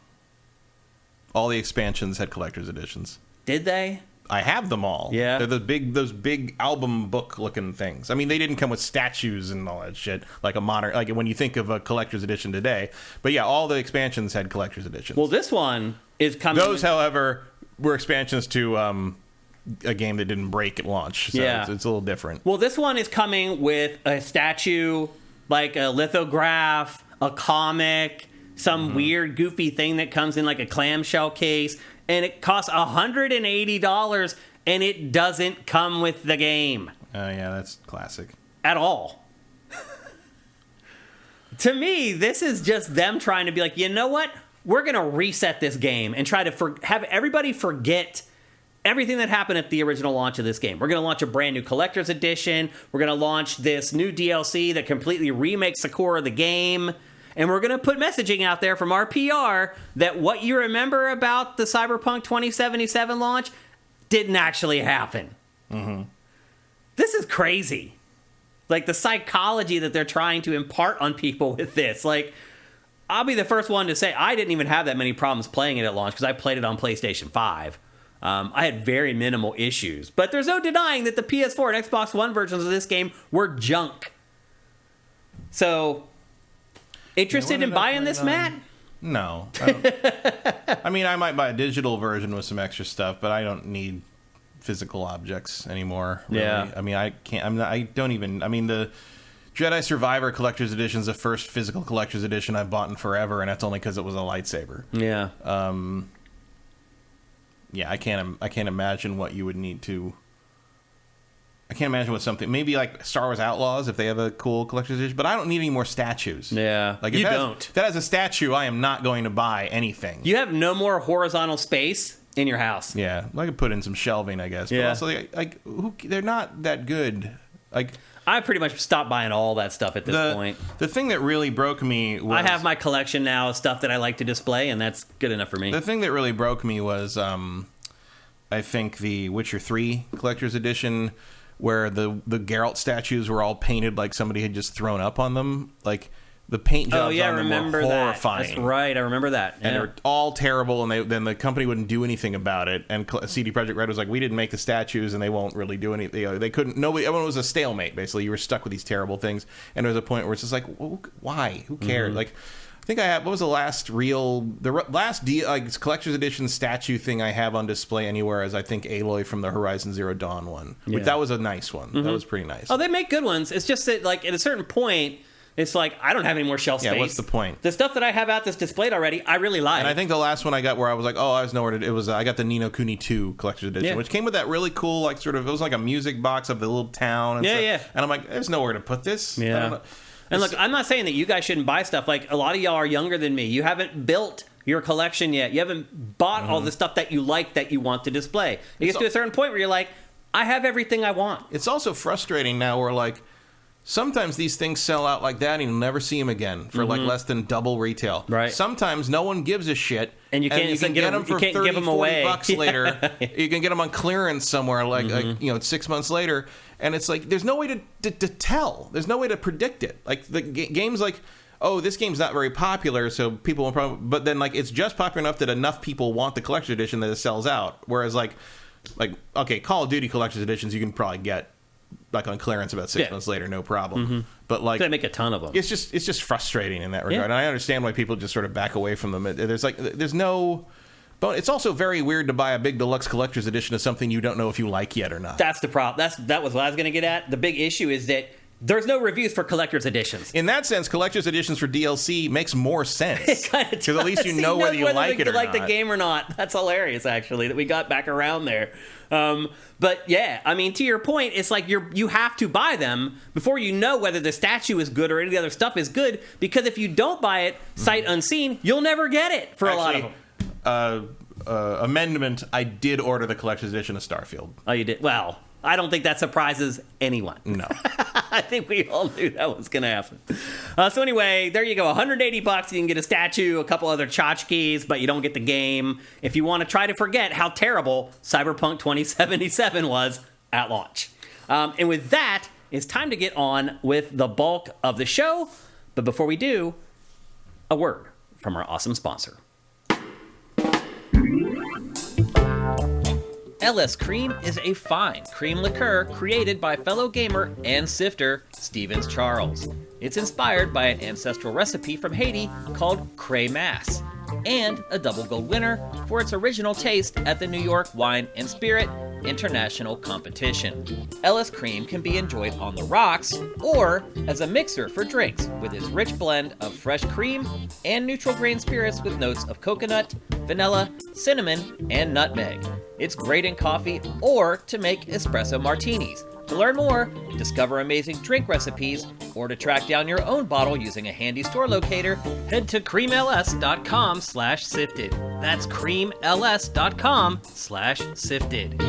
S2: All the expansions had collector's editions.
S1: Did they?
S2: I have them all.
S1: Yeah.
S2: They're those big album book looking things. I mean, they didn't come with statues and all that shit like when you think of a collector's edition today. But yeah, all the expansions had collector's editions.
S1: Well, this one is coming.
S2: Those, however, were expansions to a game that didn't break at launch. So it's a little different.
S1: Well, this one is coming with a statue, like a lithograph, a comic, some weird goofy thing that comes in like a clamshell case, and it costs $180, and it doesn't come with the game.
S2: Oh, yeah, that's classic.
S1: At all. To me, this is just them trying to be like, you know what? We're going to reset this game and try to have everybody forget everything that happened at the original launch of this game. We're going to launch a brand new collector's edition. We're going to launch this new DLC that completely remakes the core of the game. And we're going to put messaging out there from our PR that what you remember about the Cyberpunk 2077 launch didn't actually happen.
S2: Mm-hmm.
S1: This is crazy. Like, the psychology that they're trying to impart on people with this. Like, I'll be the first one to say I didn't even have that many problems playing it at launch because I played it on PlayStation 5. I had very minimal issues. But there's no denying that the PS4 and Xbox One versions of this game were junk. So, interested in buying this, Matt?
S2: No. I mean, I might buy a digital version with some extra stuff, but I don't need physical objects anymore. Really.
S1: Yeah.
S2: I mean, I can't. I mean, the Jedi Survivor Collector's Edition is the first physical Collector's Edition I've bought in forever, and that's only because it was a lightsaber.
S1: Yeah.
S2: Yeah, I can't imagine what you would need to. I can't imagine what something, maybe like Star Wars Outlaws if they have a cool collector's edition, but I don't need any more statues.
S1: Yeah,
S2: like
S1: if
S2: that has a statue, I am not going to buy anything.
S1: You have no more horizontal space in your house.
S2: Yeah, I could put in some shelving, I guess. But also, they're not that good. Like,
S1: I pretty much stopped buying all that stuff at this point.
S2: The thing that really broke me was...
S1: I have my collection now of stuff that I like to display, and that's good enough for me.
S2: The thing that really broke me was, I think, the Witcher 3 Collector's Edition, where the Geralt statues were all painted like somebody had just thrown up on them. Like, the paint jobs on them were horrifying.
S1: That's right, I remember that.
S2: And they were all terrible, and then the company wouldn't do anything about it. And CD Projekt Red was like, we didn't make the statues, and they won't really do anything. You know, they couldn't. Nobody. Everyone was a stalemate. Basically, you were stuck with these terrible things. And there was a point where it's just like, well, why? Who cares?
S1: Mm-hmm.
S2: Like, I think I have. What was the last collector's edition statue thing I have on display anywhere? Is I think Aloy from the Horizon Zero Dawn one.
S1: Yeah.
S2: That was a nice one.
S1: Mm-hmm.
S2: That was pretty nice.
S1: Oh, they make good ones. It's just that, like, at a certain point, it's like, I don't have any more shelf space.
S2: Yeah, what's the point?
S1: The stuff that I have out that's displayed already, I really like.
S2: And I think the last one I got where I was like, I was nowhere to... It was, I got the Ni no Kuni 2 Collector's Edition, which came with that really cool, like, sort of... It was like a music box of the little town and stuff.
S1: Yeah.
S2: And I'm like, there's nowhere to put this.
S1: Yeah.
S2: I don't know.
S1: And look, I'm not saying that you guys shouldn't buy stuff. Like, a lot of y'all are younger than me. You haven't built your collection yet. You haven't bought all the stuff that you like that you want to display. It gets to a certain point where you're like, I have everything I want.
S2: It's also frustrating now where, like, sometimes these things sell out like that and you'll never see them again for like less than double retail.
S1: Right.
S2: Sometimes no one gives a shit.
S1: And you can get them for 30,
S2: give them
S1: 40
S2: away.
S1: bucks
S2: later. You can get them on clearance somewhere like 6 months later. And it's like, there's no way to tell. There's no way to predict it. Like, the game's like, oh, this game's not very popular, so people will probably... But then, like, it's just popular enough that enough people want the collector's edition that it sells out. Whereas, like okay, Call of Duty collector's editions you can probably get like on clearance about 6 months later, no problem. But like,
S1: they make a ton of them.
S2: It's just frustrating in that regard. And I understand why people just sort of back away from them. There's no... But it's also very weird to buy a big deluxe collector's edition of something you don't know if you like yet or not.
S1: That's the problem. That was what I was going to get at. The big issue is that there's no reviews for collector's editions.
S2: In that sense, collector's editions for DLC makes more sense.
S1: It kind of does.
S2: Because at least you know whether you like it or not.
S1: the game or not. That's hilarious, actually, that we got back around there. But yeah, I mean, to your point, it's like you have to buy them before you know whether the statue is good or any other stuff is good. Because if you don't buy it sight unseen, you'll never get it for a lot of them.
S2: Amendment, I did order the collector's edition of Starfield.
S1: Oh, you did? Well, I don't think that surprises anyone.
S2: No.
S1: I think we all knew that was going to happen. So anyway, there you go. $180. You can get a statue, a couple other tchotchkes, but you don't get the game. If you want to try to forget how terrible Cyberpunk 2077 was at launch. And with that, it's time to get on with the bulk of the show. But before we do, a word from our awesome sponsor.
S3: LS Cream is a fine cream liqueur created by fellow gamer and sifter Stevens Charles. It's inspired by an ancestral recipe from Haiti called Cray Mass, and a double gold winner for its original taste at the New York Wine and Spirit International Competition. LS Cream can be enjoyed on the rocks or as a mixer for drinks with its rich blend of fresh cream and neutral grain spirits with notes of coconut, vanilla, cinnamon, and nutmeg. It's great in coffee or to make espresso martinis. To learn more, discover amazing drink recipes, or to track down your own bottle using a handy store locator, head to creamls.com/sifted. That's creamls.com/sifted.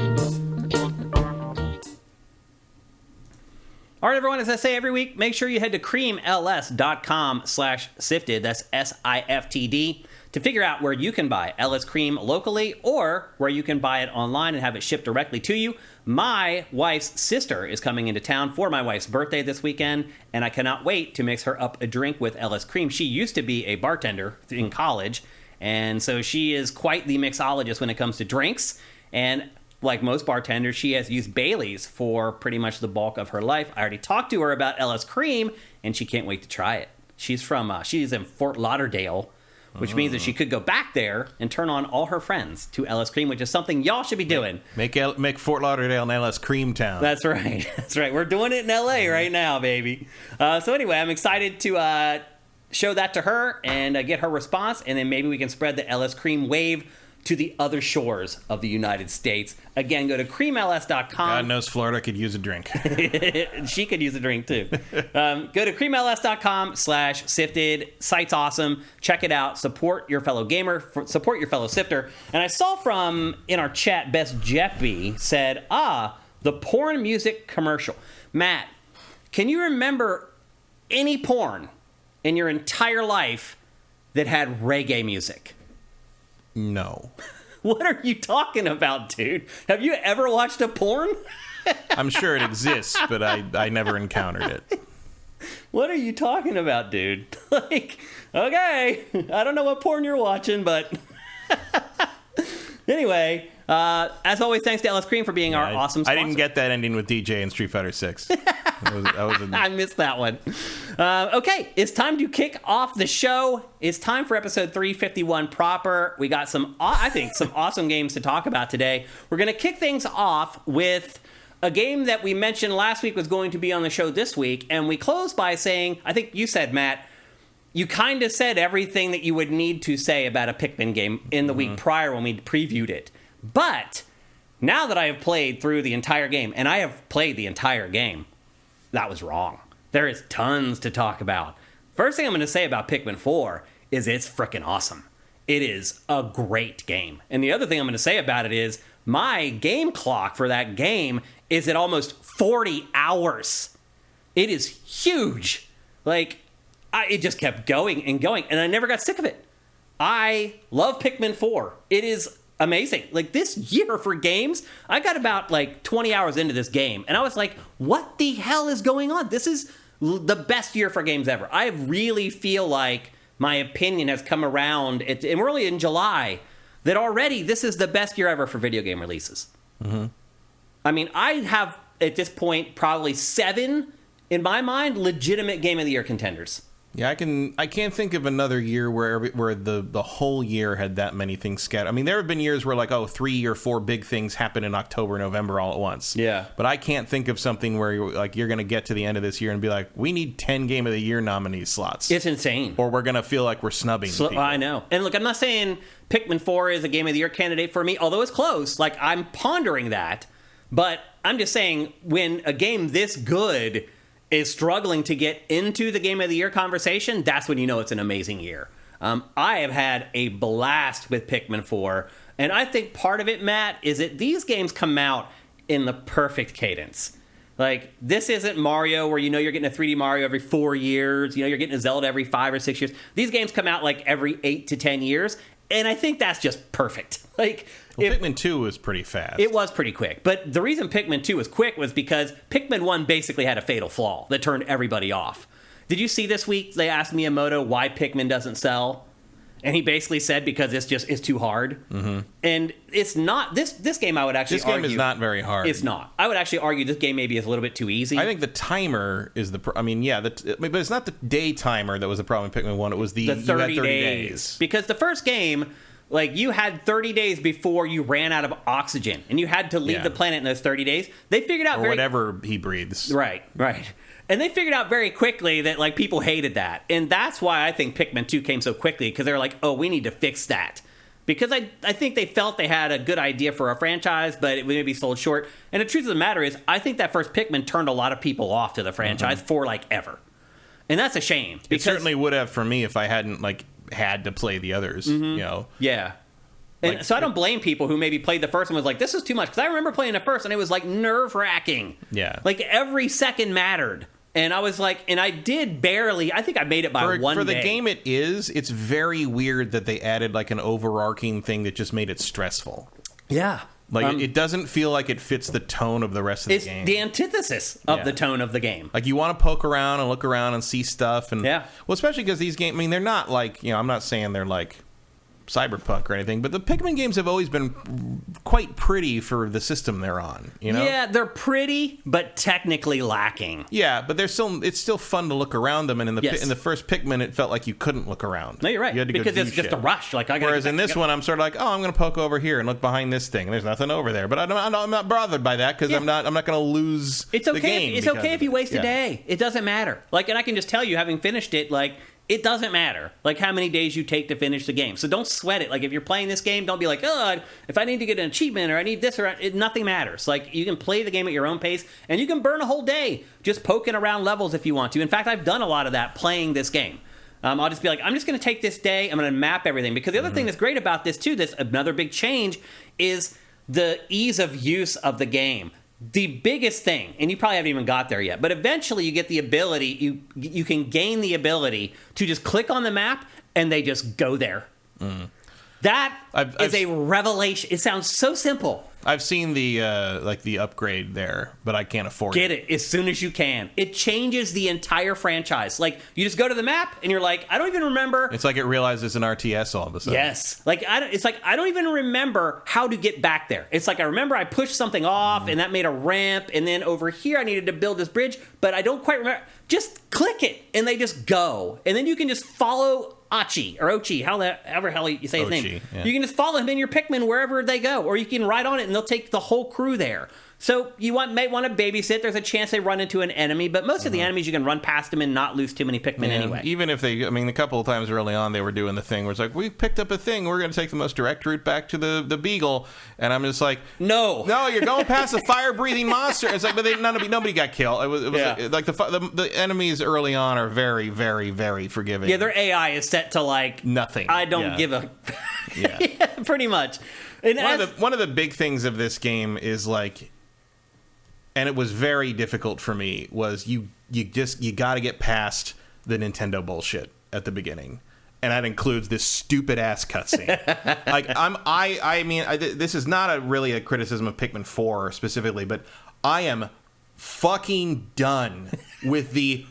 S1: All right, everyone, as I say every week, make sure you head to creamls.com/sifted. That's SIFTD. To figure out where you can buy LS Cream locally or where you can buy it online and have it shipped directly to you. My wife's sister is coming into town for my wife's birthday this weekend, and I cannot wait to mix her up a drink with LS Cream. She used to be a bartender in college, and so she is quite the mixologist when it comes to drinks. And like most bartenders, she has used Bailey's for pretty much the bulk of her life. I already talked to her about LS Cream, and she can't wait to try it. She's in Fort Lauderdale, which means that she could go back there and turn on all her friends to LS Cream, which is something y'all should be doing.
S2: Make Fort Lauderdale an LS Cream town.
S1: That's right. That's right. We're doing it in LA right now, baby. So anyway, I'm excited to show that to her and get her response, and then maybe we can spread the LS Cream wave to the other shores of the United States. Again, go to creamls.com.
S2: God knows Florida could use a drink.
S1: She could use a drink, too. Go to creamls.com/sifted. Site's awesome. Check it out. Support your fellow gamer. Support your fellow sifter. And I saw in our chat, Best Jeppy said, the porn music commercial. Matt, can you remember any porn in your entire life that had reggae music?
S2: No.
S1: What are you talking about, dude? Have you ever watched a porn?
S2: I'm sure it exists, but I never encountered it.
S1: What are you talking about, dude? Like, okay, I don't know what porn you're watching, but anyway, as always, thanks to LS Cream for being our awesome sponsor.
S2: I didn't get that ending with DJ in Street Fighter 6.
S1: I missed that one. Okay, it's time to kick off the show. It's time for episode 351 proper. We got some awesome games to talk about today. We're going to kick things off with a game that we mentioned last week was going to be on the show this week, and we closed by saying, I think you said, Matt, you kind of said everything that you would need to say about a Pikmin game in the week prior when we previewed it. But now that I have played through the entire game, and I have played the entire game, that was wrong. There is tons to talk about. First thing I'm going to say about Pikmin 4 is it's freaking awesome. It is a great game. And the other thing I'm going to say about it is my game clock for that game is at almost 40 hours. It is huge. Like, it just kept going and going, and I never got sick of it. I love Pikmin 4. It is amazing. Like, this year for games, I got about 20 hours into this game, and I was like, what the hell is going on? This is the best year for games ever. I really feel like my opinion has come around, and we're only in July, that already this is the best year ever for video game releases. Mm-hmm. I mean, I have, at this point, probably 7, in my mind, legitimate Game of the Year contenders.
S2: Yeah, I can't think of another year where the whole year had that many things scattered. I mean, there have been years where 3 or 4 big things happen in October, November all at once.
S1: Yeah.
S2: But I can't think of something where you're going to get to the end of this year and be like, we need 10 Game of the Year nominee slots.
S1: It's insane.
S2: Or we're going to feel like we're snubbing people.
S1: I know. And look, I'm not saying Pikmin 4 is a Game of the Year candidate for me, although it's close. I'm pondering that. But I'm just saying, when a game this good is struggling to get into the Game of the Year conversation, that's when you know it's an amazing year. I have had a blast with Pikmin 4, and I think part of it, Matt, is that these games come out in the perfect cadence. This isn't Mario where you're getting a 3D Mario every 4 years, you're getting a Zelda every 5 or 6 years. These games come out every 8 to 10 years, and I think that's just perfect.
S2: Pikmin 2 was pretty fast.
S1: It was pretty quick. But the reason Pikmin 2 was quick was because Pikmin 1 basically had a fatal flaw that turned everybody off. Did you see this week they asked Miyamoto why Pikmin doesn't sell? And he basically said because it's too hard. And it's not this game. I would actually
S2: This game
S1: argue,
S2: is not very hard.
S1: It's not. I would actually argue this game maybe is a little bit too easy.
S2: I think the timer is the. But it's not the day timer that was the problem in Pikmin 1. It was the
S1: 30 days. Because the first game, like, you had 30 days before you ran out of oxygen, and you had to leave the planet in those 30 days. They figured out
S2: whatever he breathes.
S1: Right. And they figured out very quickly that, like, people hated that. And that's why I think Pikmin 2 came so quickly, because they were like, oh, we need to fix that. Because I think they felt they had a good idea for a franchise, but it maybe sold short. And the truth of the matter is, I think that first Pikmin turned a lot of people off to the franchise for, like, ever. And that's a shame.
S2: It certainly would have for me if I hadn't, like, had to play the others, you know?
S1: Yeah. And so I don't blame people who maybe played the first and was like, this is too much. Because I remember playing the first, and it was, like, nerve-wracking.
S2: Yeah.
S1: Like, every second mattered. And I was like, and I did barely, I think I made it by one day.
S2: For the game it's very weird that they added, like, an overarching thing that just made it stressful.
S1: Yeah.
S2: Like, it doesn't feel like it fits the tone of the rest of the game.
S1: It's the antithesis of the tone of the game.
S2: Like, you want to poke around and look around and see stuff. And,
S1: well,
S2: especially because these games, I mean, they're not like, I'm not saying they're like Cyberpunk or anything, but the Pikmin games have always been quite pretty for the system they're on, you know?
S1: Yeah, they're pretty, but technically lacking.
S2: Yeah, but it's still fun to look around them, and in the first Pikmin, it felt like you couldn't look around.
S1: No, you're right,
S2: you had to
S1: because
S2: go
S1: it's just a rush. Like,
S2: whereas in this one, I'm sort of like, I'm going to poke over here and look behind this thing. There's nothing over there, but I'm not bothered by that because I'm not going to lose the game.
S1: It's okay if you waste a day. It doesn't matter. Like, and I can just tell you, having finished it, like, it doesn't matter, like, how many days you take to finish the game. So don't sweat it. Like, if you're playing this game, don't be like, oh, if I need to get an achievement or I need this or nothing matters. Like, you can play the game at your own pace, and you can burn a whole day just poking around levels if you want to. In fact, I've done a lot of that playing this game. I'll just be like, I'm just going to take this day, I'm going to map everything. Because the other thing that's great about this, too, this another big change, is the ease of use of the game. The biggest thing, and you probably haven't even got there yet, but eventually you get the ability, you can gain the ability to just click on the map and they just go there. That is a revelation. It sounds so simple.
S2: I've seen the upgrade there, but I can't afford it.
S1: Get it as soon as you can. It changes the entire franchise. Like, you just go to the map and you're like, I don't even remember.
S2: It's like it realizes an RTS all of a sudden.
S1: Yes. Like, I don't even remember how to get back there. It's like, I remember I pushed something off and that made a ramp, and then over here I needed to build this bridge, but I don't quite remember. Just click it and they just go. And then you can just follow Ochi, however hell you say his name. Yeah. You can just follow him in your Pikmin wherever they go, or you can ride on it and they'll take the whole crew there. So you may want to babysit. There's a chance they run into an enemy, but most of the enemies you can run past them and not lose too many Pikmin anyway.
S2: Even if a couple of times early on they were doing the thing where it's like, we picked up a thing, we're going to take the most direct route back to the Beagle, and I'm just like, no, you're going past a fire-breathing monster. It's like, but nobody got killed. It was like the enemies early on are very, very, very forgiving.
S1: Yeah, their AI is set to like
S2: nothing.
S1: I don't give a yeah, pretty much. And
S2: one of the big things of this game is like, and it was very difficult for me, was you got to get past the Nintendo bullshit at the beginning, and that includes this stupid ass cutscene. Like this is not really a criticism of Pikmin 4 specifically, but I am fucking done with the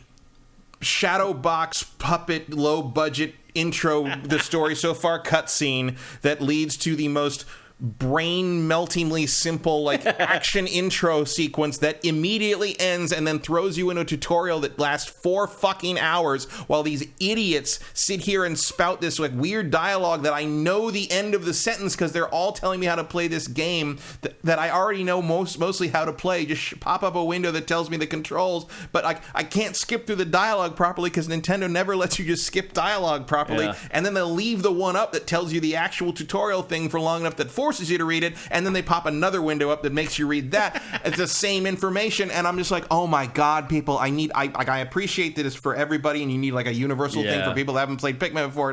S2: shadow box puppet low budget intro the story so far cutscene that leads to the most brain-meltingly simple like action intro sequence that immediately ends and then throws you into a tutorial that lasts 4 fucking hours while these idiots sit here and spout this like weird dialogue that I know the end of the sentence because they're all telling me how to play this game that I already know mostly how to play. Just pop up a window that tells me the controls, but I can't skip through the dialogue properly because Nintendo never lets you just skip dialogue properly. Yeah. And then they'll leave the one up that tells you the actual tutorial thing for long enough that forces you to read it, and then they pop another window up that makes you read that. It's the same information, and I'm just like, oh my god, people, I appreciate that it's for everybody, and you need like a universal thing for people that haven't played Pikmin before,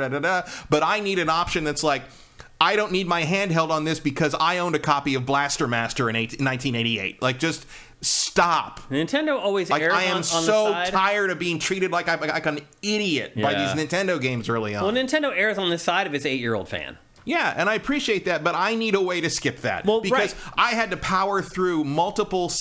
S2: but I need an option that's like, I don't need my handheld on this because I owned a copy of Blaster Master in 1988. Like, just stop.
S1: Nintendo always errs
S2: I am
S1: on
S2: so
S1: the side.
S2: tired of being treated like an idiot by these Nintendo games early on.
S1: Well, Nintendo errs on the side of its 8-year-old fan.
S2: Yeah, and I appreciate that, but I need a way to skip that.
S1: Well,
S2: because
S1: right.
S2: I had to power through multiple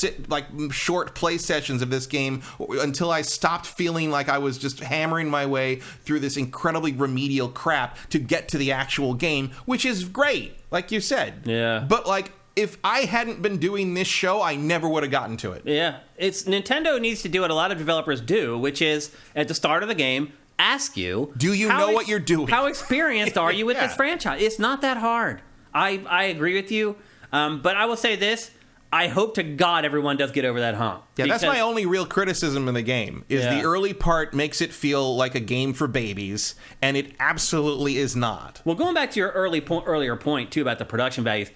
S2: short play sessions of this game until I stopped feeling like I was just hammering my way through this incredibly remedial crap to get to the actual game, which is great, like you said.
S1: Yeah.
S2: But, like, if I hadn't been doing this show, I never would have gotten to it.
S1: Yeah. Nintendo needs to do what a lot of developers do, which is, at the start of the game, ask you,
S2: do you know what you're doing?
S1: How experienced are you with this franchise? It's not that hard. I agree with you. But I will say this. I hope to God everyone does get over that hump.
S2: Yeah, that's my only real criticism in the game, is the early part makes it feel like a game for babies, and it absolutely is not.
S1: Well, going back to your earlier point, too, about the production values,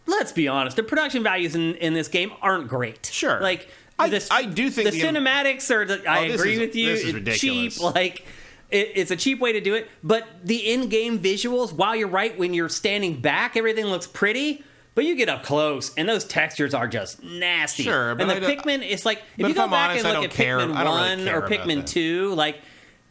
S1: let's be honest. The production values in this game aren't great.
S2: Sure.
S1: Like,
S2: I do think
S1: the cinematics are. I agree with you.
S2: This is ridiculous.
S1: Cheap. Like, it's a cheap way to do it. But the in-game visuals, while you're right, when you're standing back, everything looks pretty. But you get up close, and those textures are just nasty.
S2: Sure, but
S1: and the Pikmin, it's like if you go back and look at Pikmin 1 or Pikmin 2, like,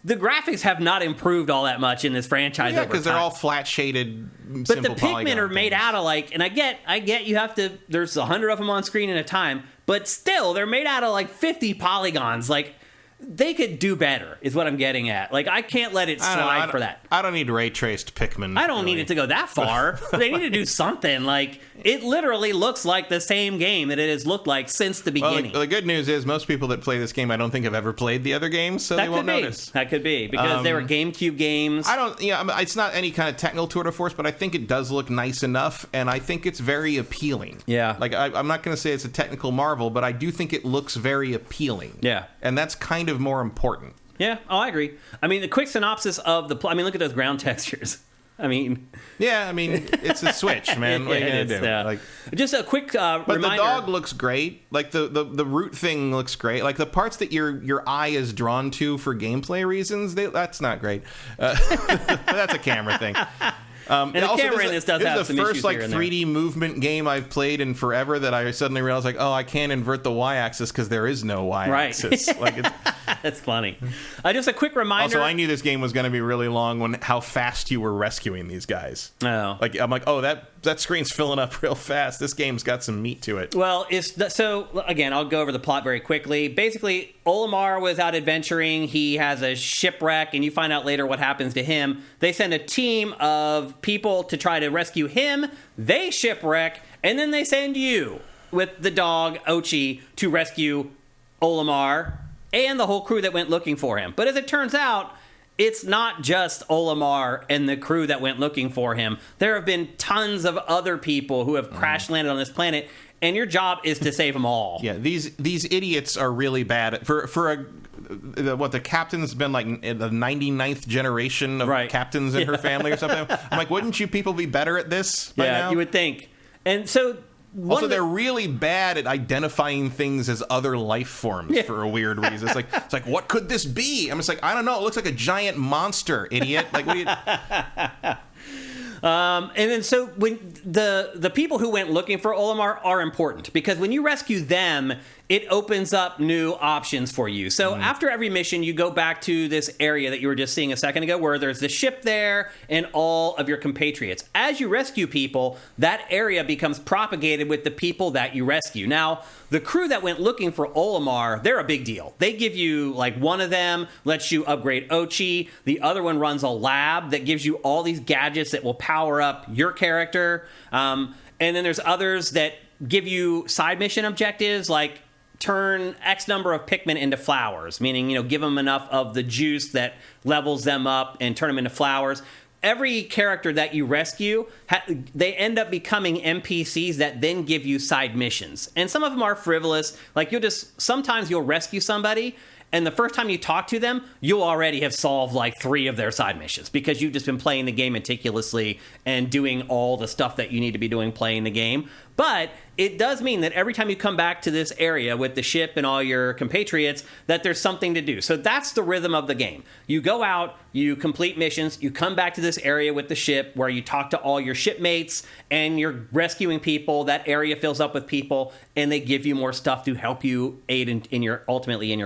S1: the graphics have not improved all that much in this franchise.
S2: Yeah, because they're all flat shaded.
S1: But the Pikmin are made out of, like, and I get you have to. There's 100 of them on screen at a time, but still they're made out of like 50 polygons. Like, they could do better, is what I'm getting at. Like, I can't let it slide for that.
S2: I don't need ray traced Pikmin.
S1: I don't need it to go that far. They need to do something. Like, it literally looks like the same game that it has looked like since the beginning.
S2: Well, the good news is most people that play this game I don't think have ever played the other games, so they won't notice.
S1: That could be, because they were GameCube games.
S2: It's not any kind of technical tour de force, but I think it does look nice enough, and I think it's very appealing.
S1: Yeah.
S2: Like, I'm not going to say it's a technical marvel, but I do think it looks very appealing.
S1: Yeah.
S2: And that's kind of more important.
S1: Yeah, I agree. I mean, the quick synopsis of look at those ground textures.
S2: It's a Switch, man. What are you going to do? Like,
S1: just a quick reminder.
S2: But the dog looks great. Like, the root thing looks great. Like, the parts that your eye is drawn to for gameplay reasons, that's not great. That's a camera thing.
S1: And the camera in this does have some issues.
S2: This is the first 3D movement game I've played in forever that I suddenly realized, like, I can't invert the Y-axis because there is no Y-axis.
S1: Right.
S2: Like,
S1: that's funny. Just a quick reminder.
S2: Also, I knew this game was going to be really long when how fast you were rescuing these guys.
S1: Oh.
S2: Like, I'm like, that screen's filling up real fast. This game's got some meat to it.
S1: Well, so again, I'll go over the plot very quickly. Basically, Olimar was out adventuring. He has a shipwreck, and you find out later what happens to him. They send a team of people to try to rescue him. They shipwreck, and then they send you with the dog, Ochi, to rescue Olimar and the whole crew that went looking for him. But as it turns out, it's not just Olimar and the crew that went looking for him. There have been tons of other people who have crash landed on this planet, and your job is to save them all.
S2: Yeah, these idiots are really bad. The captain's been like the 99th generation of captains in her family or something. I'm like, wouldn't you people be better at this by now?
S1: You would think. And so...
S2: Also, they're really bad at identifying things as other life forms for a weird reason. It's like, what could this be? I'm just like, I don't know. It looks like a giant monster, idiot. Like, what do you...
S1: And then so when the people who went looking for Olimar are important, because when you rescue them, it opens up new options for you. So after every mission, you go back to this area that you were just seeing a second ago, where there's the ship there and all of your compatriots. As you rescue people, that area becomes propagated with the people that you rescue. Now, the crew that went looking for Olimar, they're a big deal. They give you, like, one of them lets you upgrade Ochi. The other one runs a lab that gives you all these gadgets that will power up your character. And then there's others that give you side mission objectives, like turn X number of Pikmin into flowers, meaning, give them enough of the juice that levels them up and turn them into flowers. Every character that you rescue, they end up becoming NPCs that then give you side missions. And some of them are frivolous. Like, sometimes you'll rescue somebody, and the first time you talk to them, you'll already have solved like 3 of their side missions, because you've just been playing the game meticulously and doing all the stuff that you need to be doing playing the game. But it does mean that every time you come back to this area with the ship and all your compatriots, that there's something to do. So that's the rhythm of the game. You go out, you complete missions, you come back to this area with the ship where you talk to all your shipmates and you're rescuing people. That area fills up with people, and they give you more stuff to help you aid in your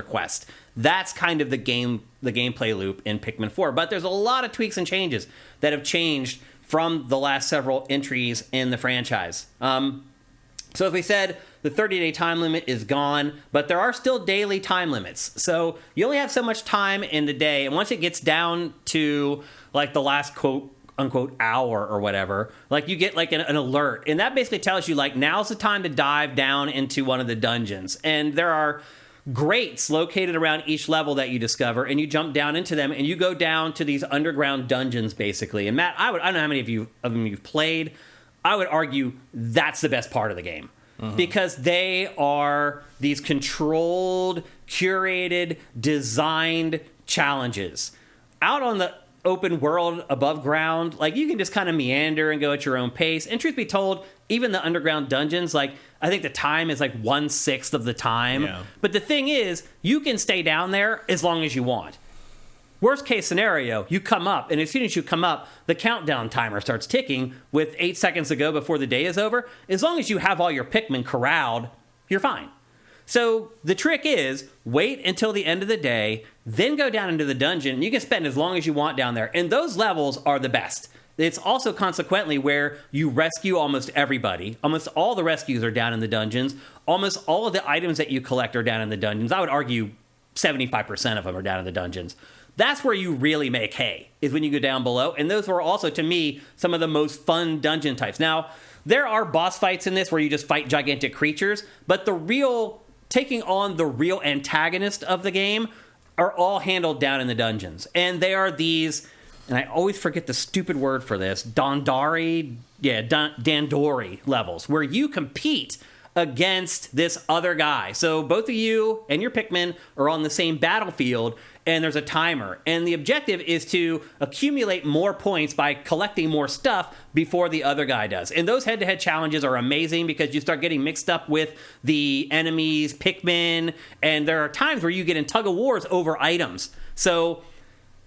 S1: quest. That's kind of the gameplay loop in Pikmin 4. But there's a lot of tweaks and changes that have changed from the last several entries in the franchise. So as we said, the 30-day time limit is gone, but there are still daily time limits. So you only have so much time in the day, and once it gets down to like the last quote unquote hour or whatever, like you get like an alert, and that basically tells you like now's the time to dive down into one of the dungeons. And there are grates located around each level that you discover, and you jump down into them, and you go down to these underground dungeons basically. And Matt, I don't know how many of them you've played. I would argue that's the best part of the game. Because they are these controlled, curated, designed challenges. Out on the open world above ground, like you can just kind of meander and go at your own pace. And truth be told, even the underground dungeons, like I think the time is like 1/6 of the time. Yeah. But the thing is, you can stay down there as long as you want. Worst case scenario, you come up, and as soon as you come up, the countdown timer starts ticking with 8 seconds to go before the day is over. As long as you have all your Pikmin corralled, you're fine. So the trick is, wait until the end of the day, then go down into the dungeon. You can spend as long as you want down there, and those levels are the best. It's also consequently where you rescue almost everybody. Almost all the rescues are down in the dungeons. Almost all of the items that you collect are down in the dungeons. I would argue 75% of them are down in the dungeons. That's where you really make hay, is when you go down below. And those were also, to me, some of the most fun dungeon types. Now, there are boss fights in this where you just fight gigantic creatures, but taking on the real antagonist of the game are all handled down in the dungeons. And they are these, and I always forget the stupid word for this, Dandori levels, where you compete against this other guy. So both of you and your Pikmin are on the same battlefield, and there's a timer. And the objective is to accumulate more points by collecting more stuff before the other guy does. And those head-to-head challenges are amazing because you start getting mixed up with the enemies, Pikmin, and there are times where you get in tug-of-wars over items. So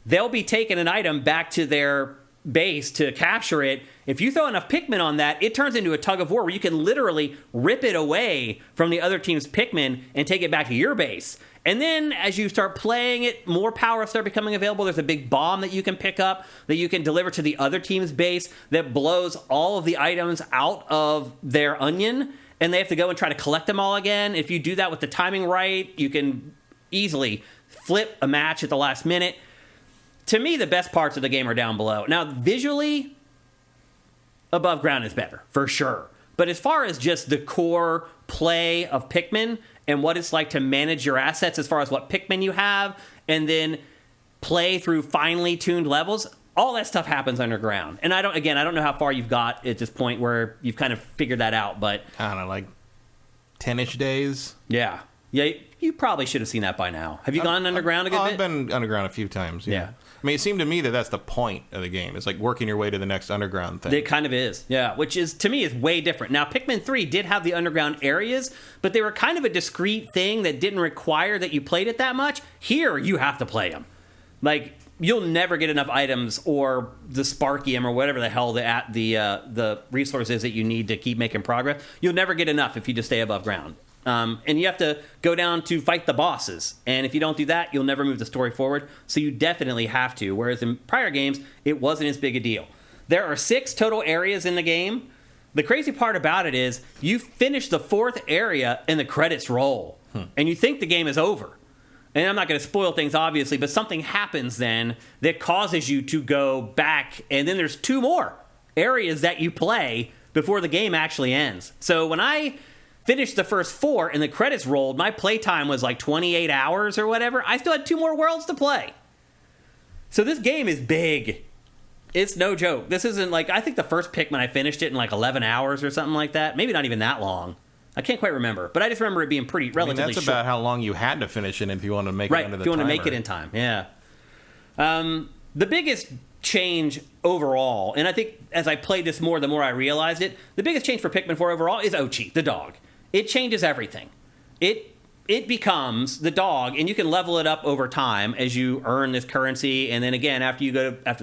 S1: they'll be taking an item back to their base to capture it. If you throw enough Pikmin on that, it turns into a tug-of-war where you can literally rip it away from the other team's Pikmin and take it back to your base. And then as you start playing it, more power start becoming available. There's a big bomb that you can pick up that you can deliver to the other team's base that blows all of the items out of their onion, and they have to go and try to collect them all again. If you do that with the timing right, you can easily flip a match at the last minute. To me, the best parts of the game are down below. Now, visually, above ground is better, for sure. But as far as just the core play of Pikmin and what it's like to manage your assets as far as what Pikmin you have, and then play through finely tuned levels, all that stuff happens underground. And I don't know how far you've got at this point where you've kind of figured that out, but
S2: I don't know, like 10-ish days.
S1: Yeah, you probably should have seen that by now. Have you gone underground a good bit?
S2: I've been underground a few times, yeah. I mean, it seemed to me that that's the point of the game. It's like working your way to the next underground thing.
S1: It kind of is, yeah, which is, to me, is way different. Now, Pikmin 3 did have the underground areas, but they were kind of a discrete thing that didn't require that you played it that much. Here, you have to play them. Like, you'll never get enough items or the Sparkium or whatever the hell the resources that you need to keep making progress. You'll never get enough if you just stay above ground. And you have to go down to fight the bosses. And if you don't do that, you'll never move the story forward. So you definitely have to. Whereas in prior games, it wasn't as big a deal. There are 6 total areas in the game. The crazy part about it is you finish the 4th area and the credits roll. And you think the game is over. And I'm not going to spoil things, obviously, but something happens then that causes you to go back. And then there's 2 more areas that you play before the game actually ends. So when I finished the first 4 and the credits rolled, my playtime was like 28 hours or whatever. I still had 2 more worlds to play. So this game is big. It's no joke. This isn't like, I think the first Pikmin I finished it in like 11 hours or something like that. Maybe not even that long. I can't quite remember, but I just remember it being pretty relatively
S2: that's
S1: short.
S2: About how long you had to finish it if you want to make it under the timer.
S1: Right, if you want to make it in time, yeah. The biggest change overall, and I think as I played this more, the more I realized it, the biggest change for Pikmin 4 overall is Ochi, the dog. It changes everything. It becomes the dog, and you can level it up over time as you earn this currency. And then again, after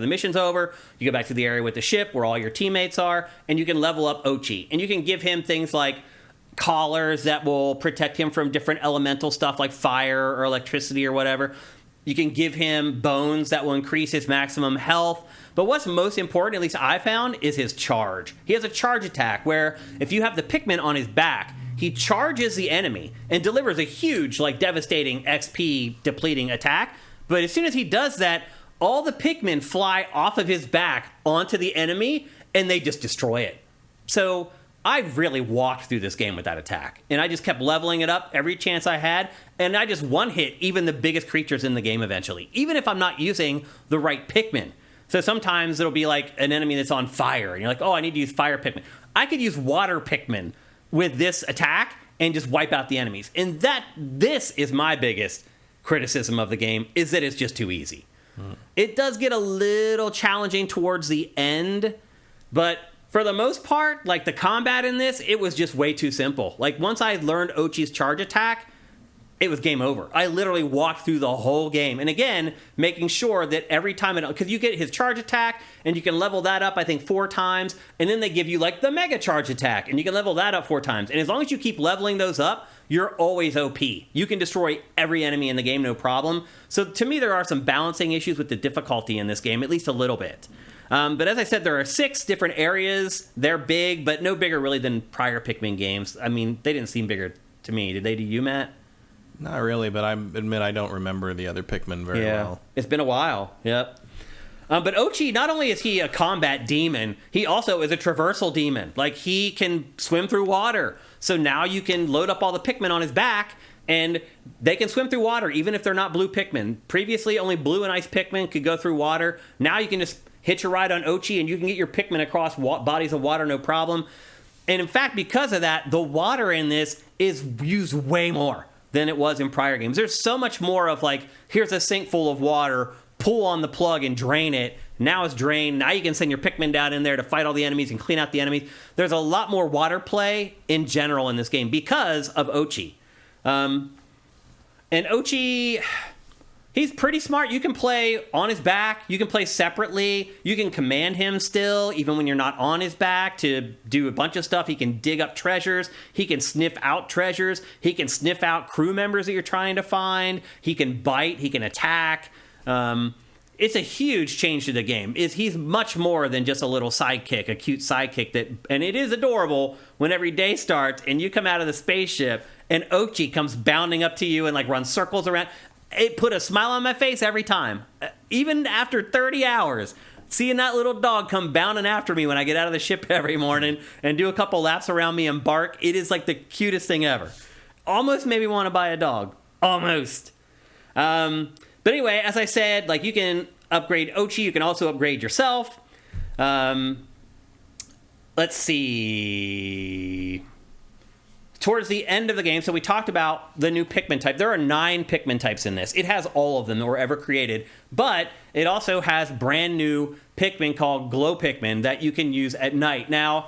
S1: the mission's over, you go back to the area with the ship where all your teammates are, and you can level up Ochi. And you can give him things like collars that will protect him from different elemental stuff like fire or electricity or whatever. You can give him bones that will increase his maximum health. But what's most important, at least I found, is his charge. He has a charge attack where if you have the Pikmin on his back, he charges the enemy and delivers a huge, like, devastating XP depleting attack. But as soon as he does that, all the Pikmin fly off of his back onto the enemy and they just destroy it. So I really walked through this game with that attack. And I just kept leveling it up every chance I had. And I just one-hit even the biggest creatures in the game eventually, even if I'm not using the right Pikmin. So sometimes it'll be like an enemy that's on fire, and you're like, oh, I need to use fire Pikmin. I could use water Pikmin with this attack and just wipe out the enemies. And this is my biggest criticism of the game, is that it's just too easy. It does get a little challenging towards the end, but for the most part, like, the combat in this, it was just way too simple. Like, once I learned Ochi's charge attack, it was game over. I literally walked through the whole game. And again, making sure that every time, because you get his charge attack, and you can level that up, I think, 4 times, and then they give you, like, the mega charge attack, and you can level that up 4 times. And as long as you keep leveling those up, you're always OP. You can destroy every enemy in the game, no problem. So to me, there are some balancing issues with the difficulty in this game, at least a little bit. But as I said, there are 6 different areas. They're big, but no bigger really than prior Pikmin games. I mean, they didn't seem bigger to me. Did they to you, Matt?
S2: Not really, but I admit I don't remember the other Pikmin very well.
S1: It's been a while. Yep. But Ochi, not only is he a combat demon, he also is a traversal demon. Like, he can swim through water. So now you can load up all the Pikmin on his back, and they can swim through water, even if they're not blue Pikmin. Previously, only blue and ice Pikmin could go through water. Now you can just hitch a ride on Ochi, and you can get your Pikmin across bodies of water, no problem. And in fact, because of that, the water in this is used way more than it was in prior games. There's so much more of, like, here's a sink full of water, pull on the plug and drain it. Now it's drained. Now you can send your Pikmin down in there to fight all the enemies and clean out the enemies. There's a lot more water play in general in this game because of Ochi. And Ochi, he's pretty smart. You can play on his back. You can play separately. You can command him still, even when you're not on his back, to do a bunch of stuff. He can dig up treasures. He can sniff out treasures. He can sniff out crew members that you're trying to find. He can bite. He can attack. It's a huge change to the game. He's much more than just a little sidekick, a cute sidekick and it is adorable when every day starts and you come out of the spaceship and Ochi comes bounding up to you and, like, runs circles around. It put a smile on my face every time. Even after 30 hours, seeing that little dog come bounding after me when I get out of the ship every morning and do a couple laps around me and bark, it is like the cutest thing ever. Almost made me want to buy a dog. Almost. But anyway, as I said, like, you can upgrade Ochi. You can also upgrade yourself. Let's see. Towards the end of the game, so we talked about the new Pikmin type. There are 9 Pikmin types in this. It has all of them that were ever created, but it also has brand new Pikmin called Glow Pikmin that you can use at night. Now,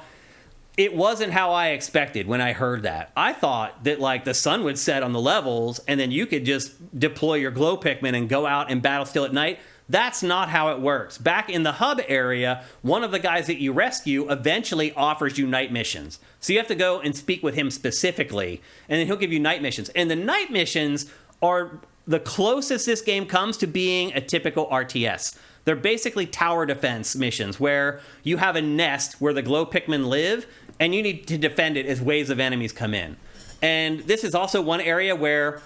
S1: it wasn't how I expected when I heard that. I thought that, like, the sun would set on the levels and then you could just deploy your Glow Pikmin and go out and battle still at night. That's not how it works. Back in the hub area, one of the guys that you rescue eventually offers you night missions. So you have to go and speak with him specifically, and then he'll give you night missions. And the night missions are the closest this game comes to being a typical RTS. They're basically tower defense missions where you have a nest where the Glow Pikmin live, and you need to defend it as waves of enemies come in. And this is also one area where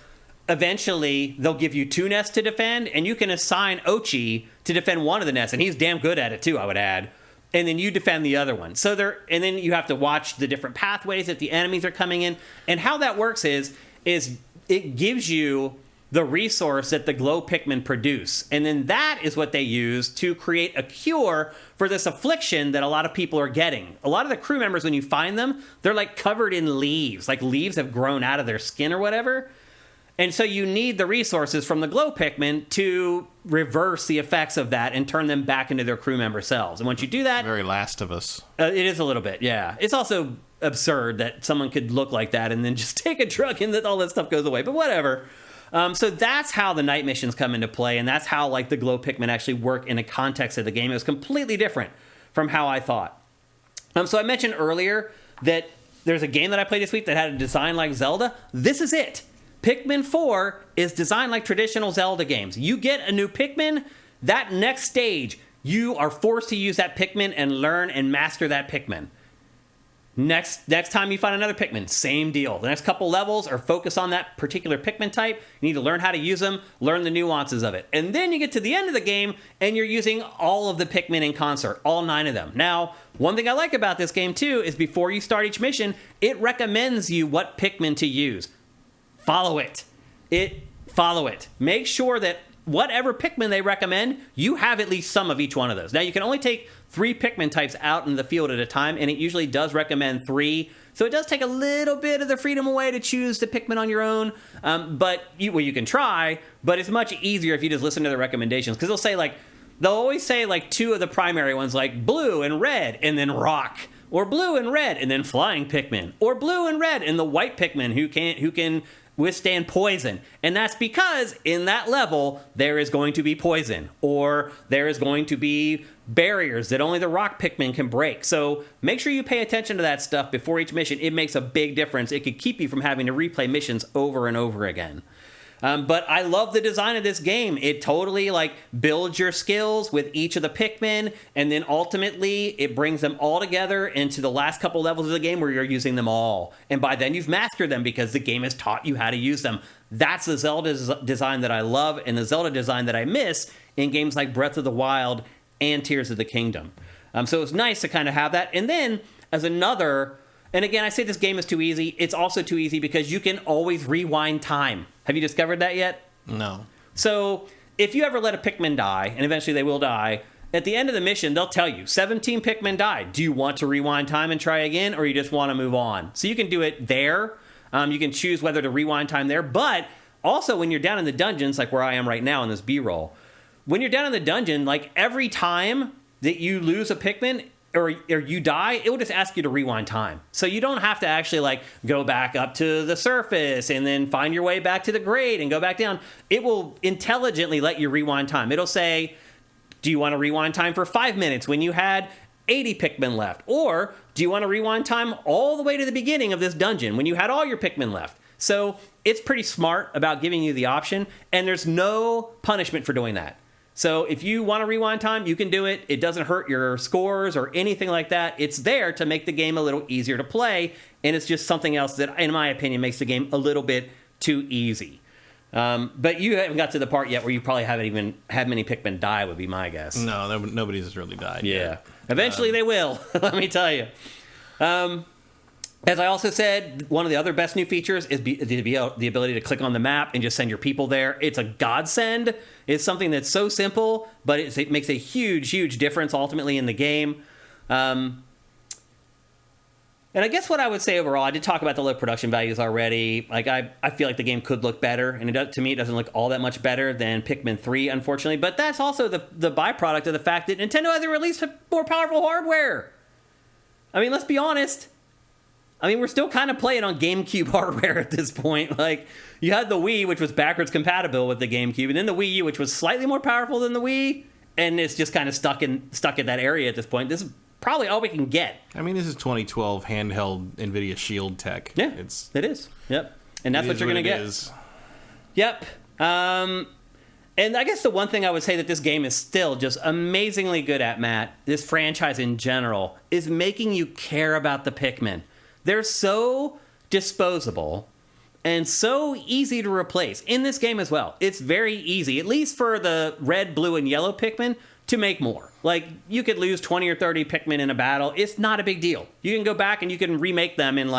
S1: eventually they'll give you 2 nests to defend, and you can assign Ochi to defend one of the nests, and he's damn good at it too, I would add. And then you defend the other one. And then you have to watch the different pathways that the enemies are coming in. And how that works is it gives you the resource that the Glow Pikmin produce. And then that is what they use to create a cure for this affliction that a lot of people are getting. A lot of the crew members, when you find them, they're, like, covered in leaves. Like, leaves have grown out of their skin or whatever. And so you need the resources from the Glow Pikmin to reverse the effects of that and turn them back into their crew member selves. And once you do that...
S2: Very Last of Us.
S1: It is a little bit, yeah. It's also absurd that someone could look like that and then just take a drug and that all that stuff goes away. But whatever. So that's how the night missions come into play, and that's how, like, the Glow Pikmin actually work in the context of the game. It was completely different from how I thought. So I mentioned earlier that there's a game that I played this week that had a design like Zelda. This is it. Pikmin 4 is designed like traditional Zelda games. You get a new Pikmin, that next stage, you are forced to use that Pikmin and learn and master that Pikmin. Next time you find another Pikmin, same deal. The next couple levels are focused on that particular Pikmin type. You need to learn how to use them, learn the nuances of it. And then you get to the end of the game, and you're using all of the Pikmin in concert, all 9 of them. Now, one thing I like about this game, too, is before you start each mission, it recommends you what Pikmin to use. Follow it. Follow it. Make sure that whatever Pikmin they recommend, you have at least some of each one of those. Now, you can only take 3 Pikmin types out in the field at a time, and it usually does recommend 3. So it does take a little bit of the freedom away to choose the Pikmin on your own. But you can try, but it's much easier if you just listen to the recommendations. Because they'll always say 2 of the primary ones, like blue and red, and then rock. Or blue and red, and then flying Pikmin. Or blue and red, and the white Pikmin who can withstand poison. And that's because in that level, there is going to be poison, or there is going to be barriers that only the rock Pikmin can break. So make sure you pay attention to that stuff before each mission. It makes a big difference. It could keep you from having to replay missions over and over again. But I love the design of this game. It totally builds your skills with each of the Pikmin, and then ultimately it brings them all together into the last couple levels of the game where you're using them all. And by then you've mastered them because the game has taught you how to use them. That's the Zelda design that I love, and the Zelda design that I miss in games like Breath of the Wild and Tears of the Kingdom. So it's nice to kind of have that. And then as another... And again, I say this game is too easy. It's also too easy because you can always rewind time. Have you discovered that yet?
S2: No.
S1: So if you ever let a Pikmin die, and eventually they will die, at the end of the mission, they'll tell you, 17 Pikmin died. Do you want to rewind time and try again, or you just want to move on? So you can do it there. You can choose whether to rewind time there. But also when you're down in the dungeons, like where I am right now in this B-roll, when you're down in the dungeon, every time that you lose a Pikmin... Or you die, it will just ask you to rewind time. So you don't have to actually go back up to the surface and then find your way back to the grade and go back down. It will intelligently let you rewind time. It'll say, do you want to rewind time for 5 minutes when you had 80 Pikmin left? Or do you want to rewind time all the way to the beginning of this dungeon when you had all your Pikmin left? So it's pretty smart about giving you the option, and there's no punishment for doing that. So if you want to rewind time, you can do it. It doesn't hurt your scores or anything like that. It's there to make the game a little easier to play, and it's just something else that, in my opinion, makes the game a little bit too easy. But you haven't got to the part yet where you probably haven't even had many Pikmin die, would be my guess.
S2: No, nobody's really died yet.
S1: Eventually they will, let me tell you. As I also said, one of the other best new features is the ability to click on the map and just send your people there. It's a godsend. It's something that's so simple, but it makes a huge, huge difference ultimately in the game. And I guess what I would say overall, I did talk about the low production values already. I feel like the game could look better, and to me it doesn't look all that much better than Pikmin 3, unfortunately. But that's also the byproduct of the fact that Nintendo hasn't released more powerful hardware. I mean, let's be honest. We're still kind of playing on GameCube hardware at this point. You had the Wii, which was backwards compatible with the GameCube, and then the Wii U, which was slightly more powerful than the Wii, and it's just kind of stuck in that area at this point. This is probably all we can get.
S2: This is 2012 handheld NVIDIA Shield tech.
S1: Yeah, it is. Yep. And that's what you're going to get. Is. Yep. And I guess the one thing I would say that this game is still just amazingly good at, Matt, this franchise in general, is making you care about the Pikmin. They're so disposable and so easy to replace in this game as well. It's very easy, at least for the red, blue, and yellow Pikmin, to make more. You could lose 20 or 30 Pikmin in a battle. It's not a big deal. You can go back and you can remake them in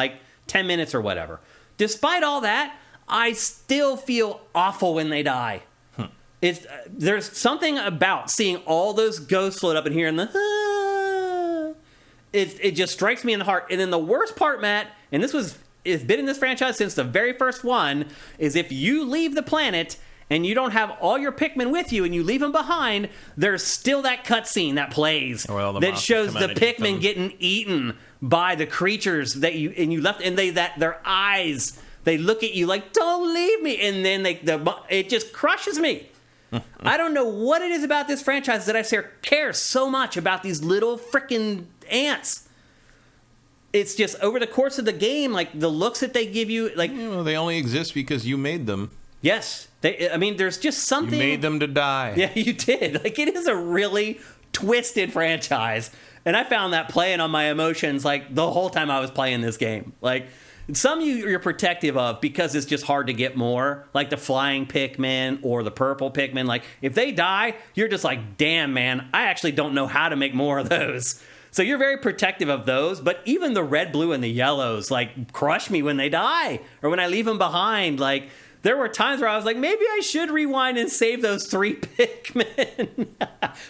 S1: 10 minutes or whatever. Despite all that, I still feel awful when they die. There's something about seeing all those ghosts float up in here and it just strikes me in the heart. And then the worst part, Matt, and it's been in this franchise since the very first one, is if you leave the planet and you don't have all your Pikmin with you and you leave them behind, there's still that cutscene that plays that shows the Pikmin getting eaten by the creatures that you left, and their eyes, they look at you like, don't leave me, and then it just crushes me. I don't know what it is about this franchise that I care so much about these little freaking ants. it's just over the course of the game, like the looks that they give you, like
S2: they only exist because you made them.
S1: Yes, there's just something.
S2: You made them to die.
S1: Yeah, you did. Like, it is a really twisted franchise, and I found that playing on my emotions like the whole time I was playing this game. Like, some you're protective of because it's just hard to get more, like the flying Pikmin or the purple Pikmin. Like, if they die, you're just like, damn, man, I actually don't know how to make more of those. So you're very protective of those, but even the red, blue, and the yellows, like, crush me when they die or when I leave them behind. Like, there were times where I was like, maybe I should rewind and save those 3 Pikmin,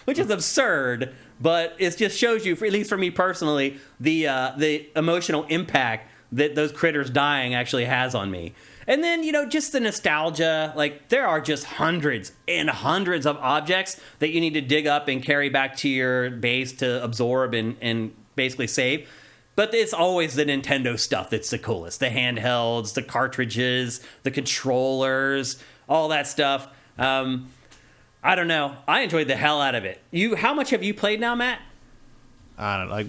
S1: which is absurd, but it just shows you, at least for me personally, the emotional impact that those critters dying actually has on me. And then, just the nostalgia. Like, there are just hundreds and hundreds of objects that you need to dig up and carry back to your base to absorb and basically save. But it's always the Nintendo stuff that's the coolest. The handhelds, the cartridges, the controllers, all that stuff. I don't know. I enjoyed the hell out of it. How much have you played now, Matt?
S2: I don't know, like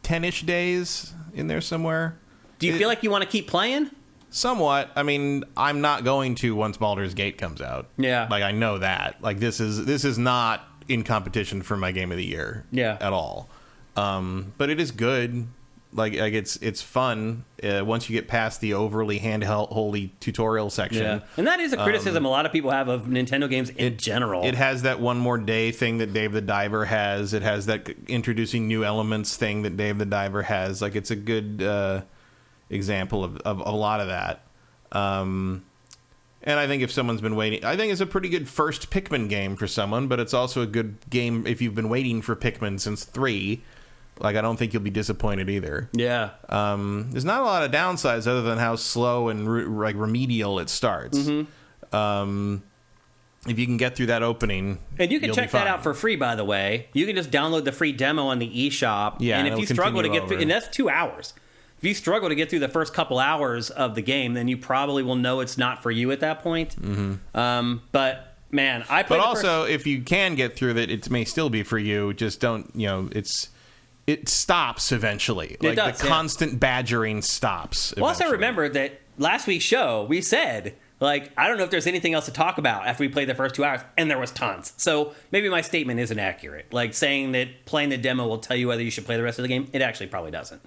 S2: 10-ish days in there somewhere.
S1: Do you feel like you want to keep playing?
S2: Somewhat. I mean, I'm not going to once Baldur's Gate comes out.
S1: Yeah.
S2: Like, I know that. Like, this is not in competition for my game of the year.
S1: Yeah.
S2: At all. But it is good. Like it's fun once you get past the overly handholdy tutorial section.
S1: Yeah. And that is a criticism a lot of people have of Nintendo games in general.
S2: It has that one more day thing that Dave the Diver has. It has that introducing new elements thing that Dave the Diver has. Like, it's a good example of a lot of that. And I think if someone's been waiting, I think it's a pretty good first Pikmin game for someone, but it's also a good game if you've been waiting for Pikmin since 3. Like, I don't think you'll be disappointed either.
S1: Yeah.
S2: There's not a lot of downsides other than how slow and remedial it starts. Mm-hmm. If you can get through that opening,
S1: and you can check that out for free, by the way. You can just download the free demo on the eShop.
S2: Yeah,
S1: and if you struggle to get through, and that's 2 hours. If you struggle to get through the first couple hours of the game, then you probably will know it's not for you at that point. Mm-hmm. But man, I played.
S2: But also, if you can get through it may still be for you. Just don't, it stops eventually. Like,
S1: does,
S2: the constant badgering stops.
S1: Well, also remember that last week's show, we said, like, I don't know if there's anything else to talk about after we played the first 2 hours, and there was tons. So maybe my statement isn't accurate. Like, saying that playing the demo will tell you whether you should play the rest of the game, it actually probably doesn't.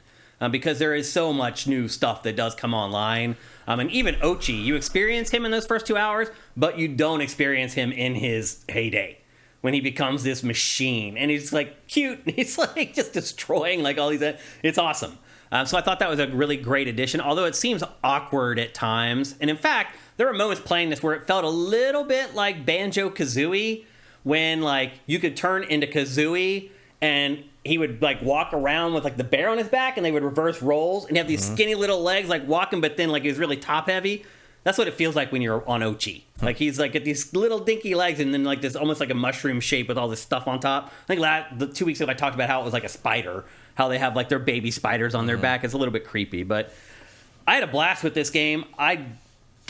S1: Because there is so much new stuff that does come online. And even Ochi, you experience him in those first 2 hours, but you don't experience him in his heyday, when he becomes this machine. And he's, like, cute. He's, like, just destroying, like, all these... It's awesome. So I thought that was a really great addition, although it seems awkward at times. And in fact, there were moments playing this where it felt a little bit like Banjo-Kazooie, when, like, you could turn into Kazooie and he would, like, walk around with, like, the bear on his back, and they would reverse rolls, and have these skinny little legs, like, walking, but then, like, he was really top-heavy. That's what it feels like when you're on Ochi. Like, he's, like, got these little dinky legs, and then, like, this almost like a mushroom shape with all this stuff on top. I think 2 weeks ago I talked about how it was like a spider, how they have, like, their baby spiders on their back. It's a little bit creepy, but I had a blast with this game. I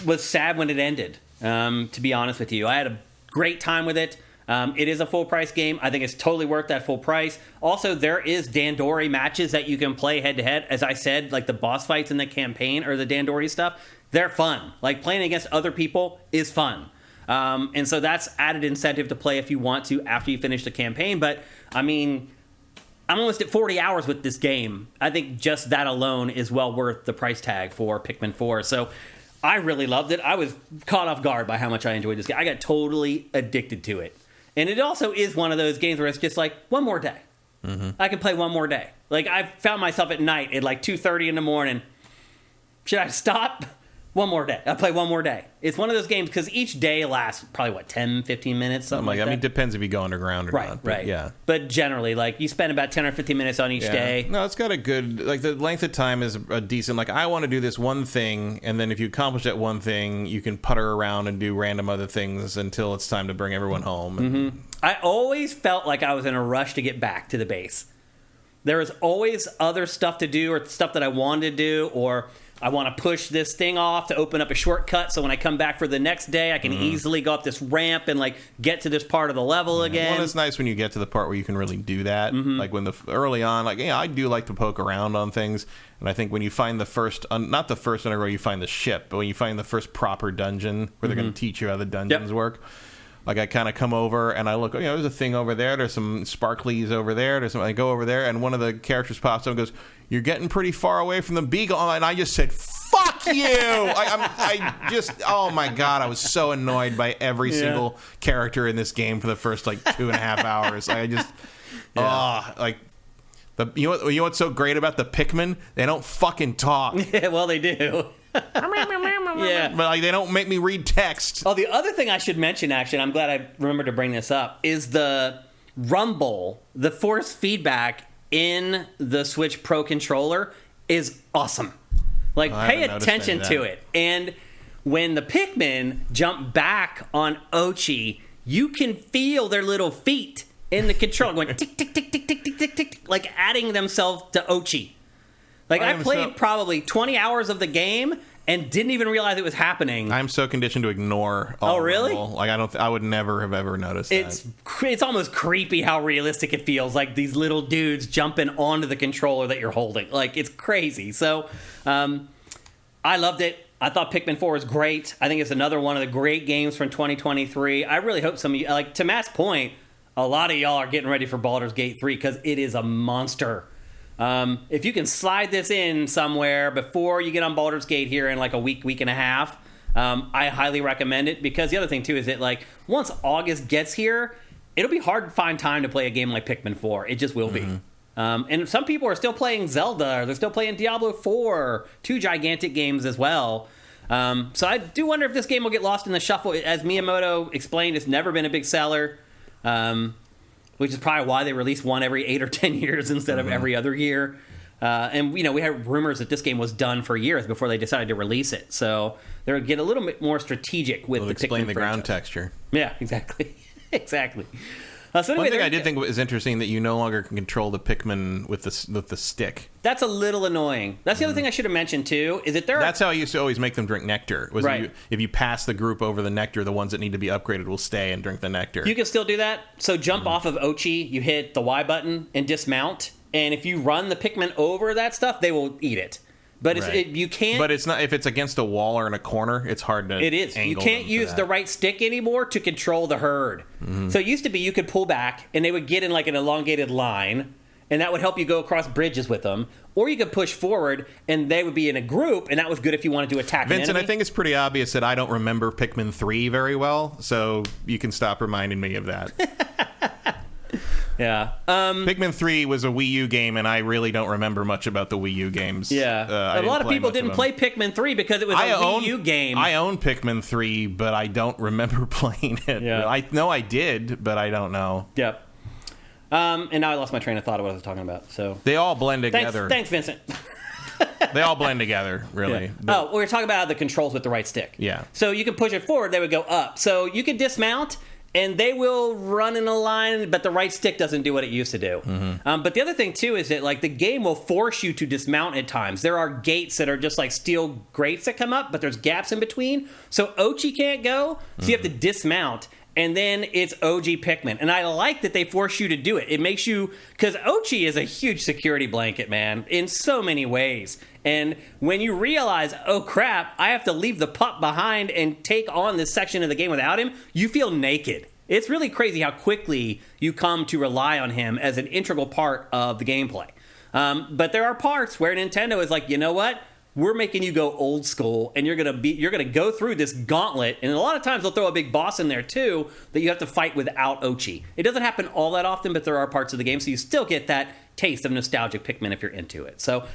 S1: was sad when it ended, to be honest with you. I had a great time with it. It is a full-price game. I think it's totally worth that full price. Also, there is Dandori matches that you can play head-to-head. As I said, like, the boss fights in the campaign or the Dandori stuff, they're fun. Like, playing against other people is fun. And so that's added incentive to play if you want to after you finish the campaign. But, I mean, I'm almost at 40 hours with this game. I think just that alone is well worth the price tag for Pikmin 4. So I really loved it. I was caught off guard by how much I enjoyed this game. I got totally addicted to it. And it also is one of those games where it's just like, one more day. Mm-hmm. I can play one more day. Like, I found myself at night at like 2:30 in the morning. Should I stop? One more day. I'll play one more day. It's one of those games because each day lasts probably, 10, 15 minutes, something like that.
S2: I mean, it depends if you go underground or not.
S1: Right.
S2: Yeah.
S1: But generally, like, you spend about 10 or 15 minutes on each day.
S2: No, it's got a good, like, the length of time is a decent, like, I want to do this one thing, and then if you accomplish that one thing, you can putter around and do random other things until it's time to bring everyone home.
S1: Mm-hmm. I always felt like I was in a rush to get back to the base. There was always other stuff to do or stuff that I wanted to do, or I want to push this thing off to open up a shortcut so when I come back for the next day, I can easily go up this ramp and like get to this part of the level again.
S2: Well, it's nice when you get to the part where you can really do that. Like when early on, like, I do like to poke around on things. And I think when you find the first, not the first underground, you find the ship, but when you find the first proper dungeon where they're going to teach you how the dungeons work, like I kind of come over and I look, there's a thing over there. There's some sparklies over there. I go over there and one of the characters pops up and goes, "You're getting pretty far away from the beagle." And I just said, "Fuck you!" Oh my God, I was so annoyed by every single character in this game for the first like 2.5 hours. You know what's so great about the Pikmin? They don't fucking talk.
S1: Yeah, well, they do.
S2: Yeah, but like, they don't make me read text.
S1: Oh, the other thing I should mention, actually, and I'm glad I remembered to bring this up, is the rumble, the force feedback in the Switch Pro controller is awesome. Like, pay attention to it. And when the Pikmin jump back on Ochi, you can feel their little feet in the controller going tick, tick, tick, tick, tick, tick, tick, tick, like adding themselves to Ochi. Like, I played probably 20 hours of the game and didn't even realize it was happening.
S2: I'm so conditioned to ignore all
S1: really?
S2: Like, I would never have ever noticed that.
S1: It's almost creepy how realistic it feels, like these little dudes jumping onto the controller that you're holding. Like, it's crazy. So, I loved it. I thought Pikmin 4 was great. I think it's another one of the great games from 2023. I really hope some of you, like, to Matt's point, a lot of y'all are getting ready for Baldur's Gate 3 because it is a monster. If you can slide this in somewhere before you get on Baldur's Gate here in like a week and a half, I highly recommend it, because the other thing too is that like once August gets here, it'll be hard to find time to play a game like Pikmin 4. It just will be. And some people are still playing Zelda, or they're still playing Diablo 4, two gigantic games as well. So I do wonder if this game will get lost in the shuffle. As Miyamoto explained, it's never been a big seller. Which is probably why they release one every 8 or 10 years instead of every other year. And, we had rumors that this game was done for years before they decided to release it. So they'll get a little bit more strategic with the Pikmin
S2: explain the
S1: franchise.
S2: ground texture.
S1: Yeah, exactly. Exactly. So anyway,
S2: one thing I did think was interesting, that you no longer can control the Pikmin with the stick.
S1: That's a little annoying. That's the other thing I should have mentioned too, is that
S2: That's how I used to always make them drink nectar. Was
S1: right.
S2: If you pass the group over the nectar, the ones that need to be upgraded will stay and drink the nectar.
S1: You can still do that. So jump off of Ochi, you hit the Y button and dismount. And if you run the Pikmin over that stuff, they will eat it. But you can't.
S2: But it's not, if it's against a wall or in a corner, it's hard to.
S1: It is. You can't use the right stick anymore to control the herd. So it used to be you could pull back and they would get in like an elongated line, and that would help you go across bridges with them. Or you could push forward and they would be in a group, and that was good if you wanted to attack
S2: Vincent,
S1: an enemy.
S2: I think it's pretty obvious that I don't remember Pikmin 3 very well, so you can stop reminding me of that.
S1: Yeah.
S2: Pikmin 3 was a Wii U game, and I really don't remember much about the Wii U games.
S1: Yeah. A lot of people didn't play Pikmin 3 because it was a Wii U game.
S2: I own Pikmin 3, but I don't remember playing it.
S1: Yeah.
S2: I know I did, but I don't know.
S1: Yep. And now I lost my train of thought of what I was talking about. So
S2: they all blend together.
S1: Thanks, Vincent.
S2: They all blend together, really.
S1: Yeah. We were talking about the controls with the right stick.
S2: Yeah.
S1: So you can push it forward, they would go up. So you can dismount, and they will run in a line, but the right stick doesn't do what it used to do. But the other thing, too, is that like the game will force you to dismount at times. There are gates that are just like steel grates that come up, but there's gaps in between. So Ochi can't go, so you have to dismount. And then it's OG Pikmin. And I like that they force you to do it. It makes you... Because Ochi is a huge security blanket, man, in so many ways. And when you realize, oh, crap, I have to leave the pup behind and take on this section of the game without him, you feel naked. It's really crazy how quickly you come to rely on him as an integral part of the gameplay. But there are parts where Nintendo is like, you know what? We're making you go old school, and you're gonna go through this gauntlet, and a lot of times they'll throw a big boss in there too that you have to fight without Ochi. It doesn't happen all that often, but there are parts of the game, so you still get that taste of nostalgic Pikmin if you're into it. So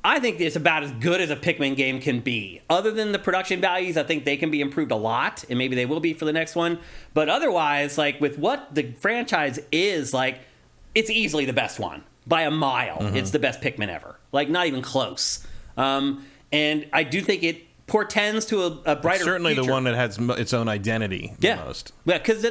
S1: I think it's about as good as a Pikmin game can be. Other than the production values, I think they can be improved a lot, and maybe they will be for the next one. But otherwise, like with what the franchise is, like it's easily the best one by a mile. It's the best Pikmin ever, like not even close. And I do think it portends to a brighter
S2: certainly
S1: future.
S2: The one that has its own identity the most.
S1: Yeah, because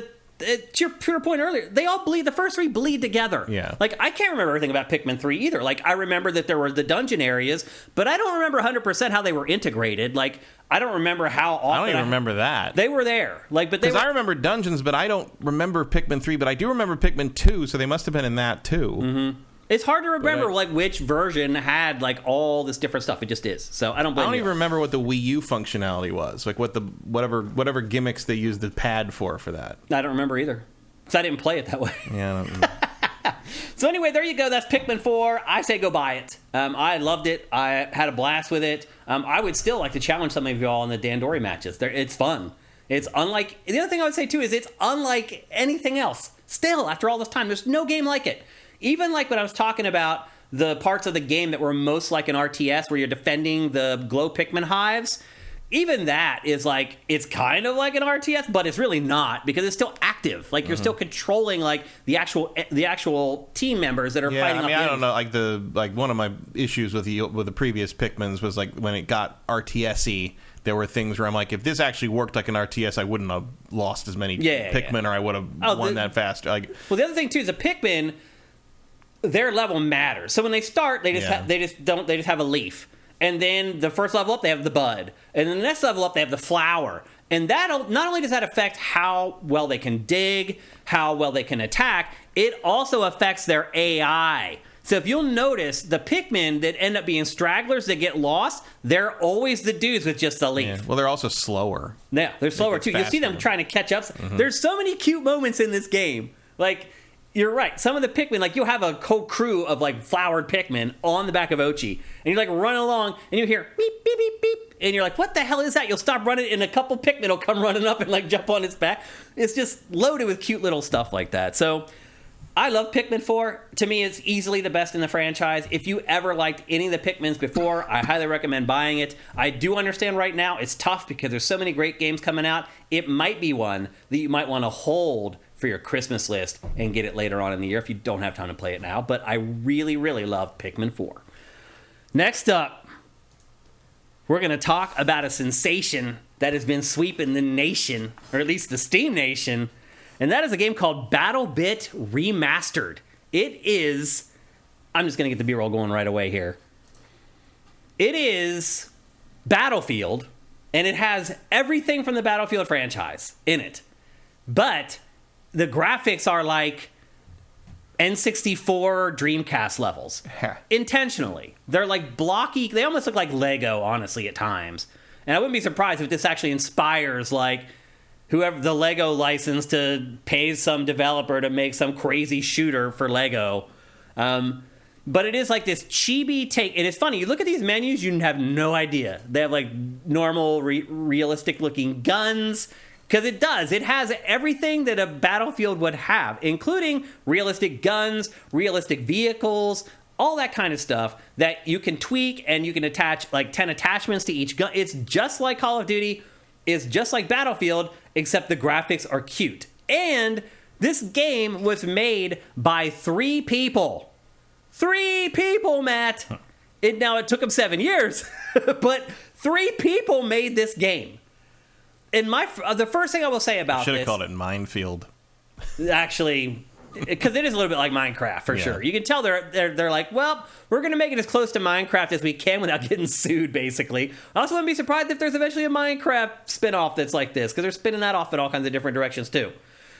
S1: to your point earlier, they all bleed. The first three bleed together.
S2: Yeah.
S1: Like, I can't remember everything about Pikmin 3 either. Like, I remember that there were the dungeon areas, but I don't remember 100% how they were integrated. Like, I don't remember how often.
S2: I don't even remember that.
S1: They were there. Like, but they
S2: Because I remember dungeons, but I don't remember Pikmin 3, but I do remember Pikmin 2, so they must have been in that too.
S1: Mm-hmm. It's hard to remember like which version had like all this different stuff. It just is. So I don't blame you.
S2: I don't even remember what the Wii U functionality was. Like what the whatever gimmicks they used the pad for that.
S1: I don't remember either. Because I didn't play it that way.
S2: Yeah, I don't know.
S1: So anyway, there you go. That's Pikmin 4. I say go buy it. I loved it. I had a blast with it. I would still like to challenge some of you all in the Dandori matches. It's fun. It's unlike... The other thing I would say, too, is it's unlike anything else. Still, after all this time, there's no game like it. Even like when I was talking about the parts of the game that were most like an RTS, where you're defending the glow Pikmin hives... Even that is like, it's kind of like an RTS, but it's really not, because it's still active. Like, you're still controlling like the actual team members that are fighting.
S2: I mean, I don't know. Like one of my issues with the previous Pikmins was like when it got RTS-y, there were things where I'm like, if this actually worked like an RTS, I wouldn't have lost as many Pikmin, or I would have won that faster. Like,
S1: well, the other thing too is a Pikmin, their level matters. So when they start, they just have a leaf. And then the first level up, they have the bud. And then the next level up, they have the flower. And that not only does that affect how well they can dig, how well they can attack, it also affects their AI. So if you'll notice, the Pikmin that end up being stragglers that get lost, they're always the dudes with just the leaf.
S2: Yeah. Well, they're also slower.
S1: Yeah, they're slower too. You'll see them trying to catch up. There's so many cute moments in this game. Like... You're right. Some of the Pikmin, like, you'll have a whole crew of, like, flowered Pikmin on the back of Ochi. And you like, run along, and you hear beep, beep, beep, beep. And you're like, what the hell is that? You'll stop running, and a couple Pikmin will come running up and, like, jump on its back. It's just loaded with cute little stuff like that. So, I love Pikmin 4. To me, it's easily the best in the franchise. If you ever liked any of the Pikmins before, I highly recommend buying it. I do understand right now it's tough because there's so many great games coming out. It might be one that you might want to hold for your Christmas list and get it later on in the year if you don't have time to play it now. But I really, really love Pikmin 4. Next up, we're going to talk about a sensation that has been sweeping the nation, or at least the Steam nation, and that is a game called Battlebit Remastered. It is... I'm just going to get the B-roll going right away here. It is Battlefield, and it has everything from the Battlefield franchise in it. But... the graphics are like N64 Dreamcast levels. Intentionally. They're like blocky. They almost look like Lego, honestly, at times. And I wouldn't be surprised if this actually inspires, like, whoever the Lego license to pay some developer to make some crazy shooter for Lego. But it is like this chibi take. And it's funny. You look at these menus, you have no idea. They have, like, normal, realistic-looking guns. Because it does. It has everything that a Battlefield would have, including realistic guns, realistic vehicles, all that kind of stuff that you can tweak, and you can attach like 10 attachments to each gun. It's just like Call of Duty. It's just like Battlefield, except the graphics are cute. And this game was made by 3 people. 3 people, Matt! It took them 7 years, but 3 people made this game. And the first thing I will say about this...
S2: should have called it Minefield.
S1: Actually, because it is a little bit like Minecraft, for sure. You can tell they're like, well, we're going to make it as close to Minecraft as we can without getting sued, basically. I also wouldn't be surprised if there's eventually a Minecraft spin-off that's like this, because they're spinning that off in all kinds of different directions, too.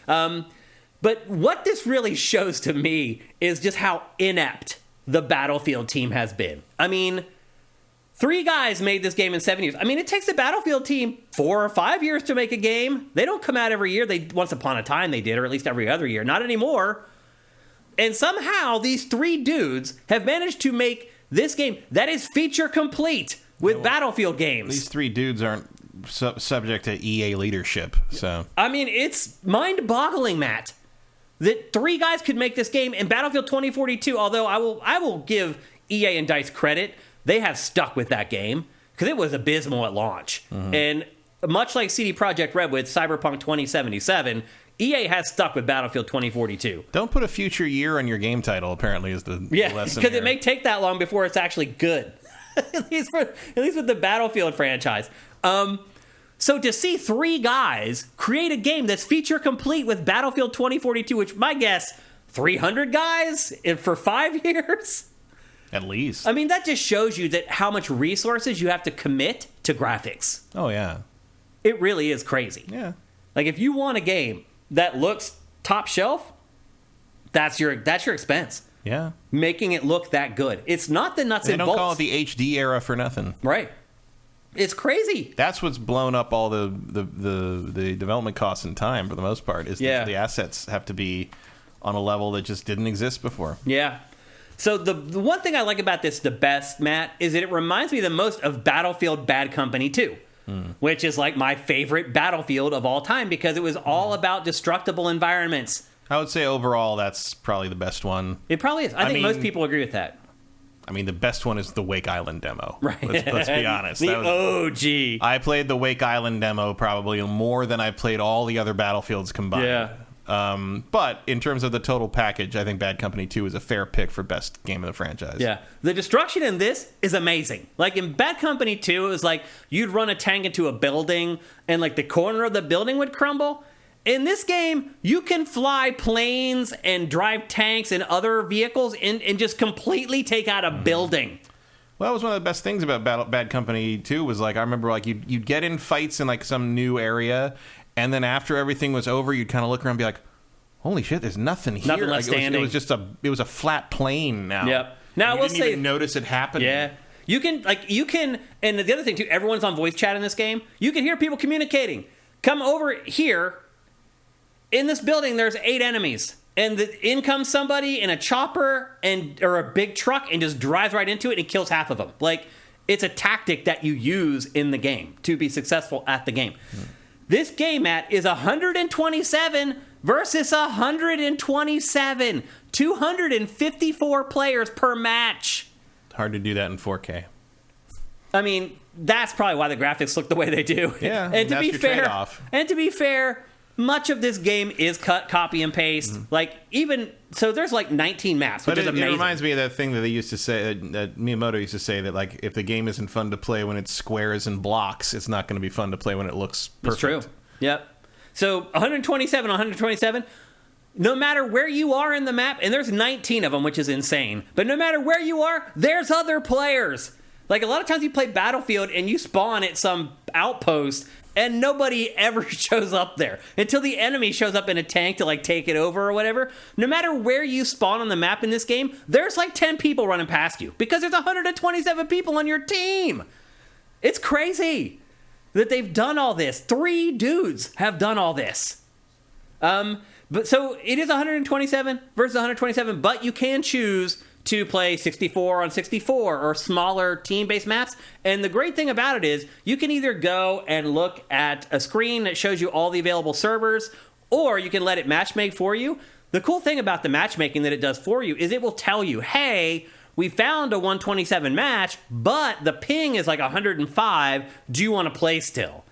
S1: But what this really shows to me is just how inept the Battlefield team has been. I mean... 3 guys made this game in 7 years. I mean, it takes the Battlefield team 4 or 5 years to make a game. They don't come out every year. Once upon a time they did, or at least every other year. Not anymore. And somehow these 3 dudes have managed to make this game that is feature complete with Battlefield games.
S2: These 3 dudes aren't subject to EA leadership, so...
S1: I mean, it's mind-boggling, Matt, that 3 guys could make this game in Battlefield 2042, although I will give EA and DICE credit. They have stuck with that game because it was abysmal at launch. And much like CD Projekt Red with Cyberpunk 2077, EA has stuck with Battlefield 2042.
S2: Don't put a future year on your game title, apparently, is the lesson
S1: because it may take that long before it's actually good. at least with the Battlefield franchise. So So to see 3 guys create a game that's feature complete with Battlefield 2042, which my guess, 300 guys for 5 years?
S2: At least.
S1: I mean, that just shows you that how much resources you have to commit to graphics.
S2: Oh, yeah.
S1: It really is crazy.
S2: Yeah.
S1: Like, if you want a game that looks top shelf, that's your expense.
S2: Yeah.
S1: Making it look that good. It's not the nuts and bolts.
S2: They don't call it the HD era for nothing.
S1: Right. It's crazy.
S2: That's what's blown up all the development costs and time for the most part. Is that the assets have to be on a level that just didn't exist before.
S1: Yeah. So the one thing I like about this the best, Matt, is that it reminds me the most of Battlefield Bad Company 2, which is like my favorite Battlefield of all time because it was all about destructible environments.
S2: I would say overall that's probably the best one.
S1: It probably is. I think most people agree with that.
S2: I mean, the best one is the Wake Island demo.
S1: Right.
S2: Let's be honest.
S1: The OG.
S2: I played the Wake Island demo probably more than I played all the other Battlefields combined.
S1: Yeah.
S2: But in terms of the total package, I think Bad Company 2 is a fair pick for best game of the franchise.
S1: Yeah. The destruction in this is amazing. Like in Bad Company 2, it was like you'd run a tank into a building and like the corner of the building would crumble. In this game, you can fly planes and drive tanks and other vehicles and just completely take out a building.
S2: Well, that was one of the best things about Bad Company 2 was like, I remember like you'd get in fights in like some new area, and then after everything was over, you'd kind of look around and be like, holy shit, there's nothing here.
S1: Nothing left standing.
S2: It was a flat plane now.
S1: Yep. Now
S2: I will say, even notice it happening.
S1: Yeah. You can, and the other thing too, everyone's on voice chat in this game. You can hear people communicating. Come over here. In this building, there's 8 enemies. And in comes somebody in a chopper or a big truck and just drives right into it and kills half of them. Like, it's a tactic that you use in the game to be successful at the game. This game, Matt, is 127 versus 127. 254 players per match.
S2: Hard to do that in 4K.
S1: I mean, that's probably why the graphics look the way they do.
S2: Yeah,
S1: and to
S2: that's
S1: be
S2: your
S1: fair,
S2: trade-off.
S1: And to be fair, much of this game is cut, copy, and paste. Like, even so, there's like 19 maps, which is amazing.
S2: It reminds me of that thing that they used to say, that Miyamoto used to say, that like if the game isn't fun to play when it's squares and blocks, it's not going to be fun to play when it looks perfect.
S1: It's true. Yep. So 127, 127. No matter where you are in the map, and there's 19 of them, which is insane. But no matter where you are, there's other players. Like, a lot of times you play Battlefield and you spawn at some outpost and nobody ever shows up there until the enemy shows up in a tank to like take it over or whatever. No matter where you spawn on the map in this game, there's like 10 people running past you because there's 127 people on your team. It's crazy that they've done all this. 3 dudes have done all this. But so it is 127 versus 127, but you can choose to play 64 on 64 or smaller team-based maps. And the great thing about it is you can either go and look at a screen that shows you all the available servers, or you can let it matchmake for you. The cool thing about the matchmaking that it does for you is it will tell you, hey, we found a 127 match, but the ping is like 105. Do you want to play still?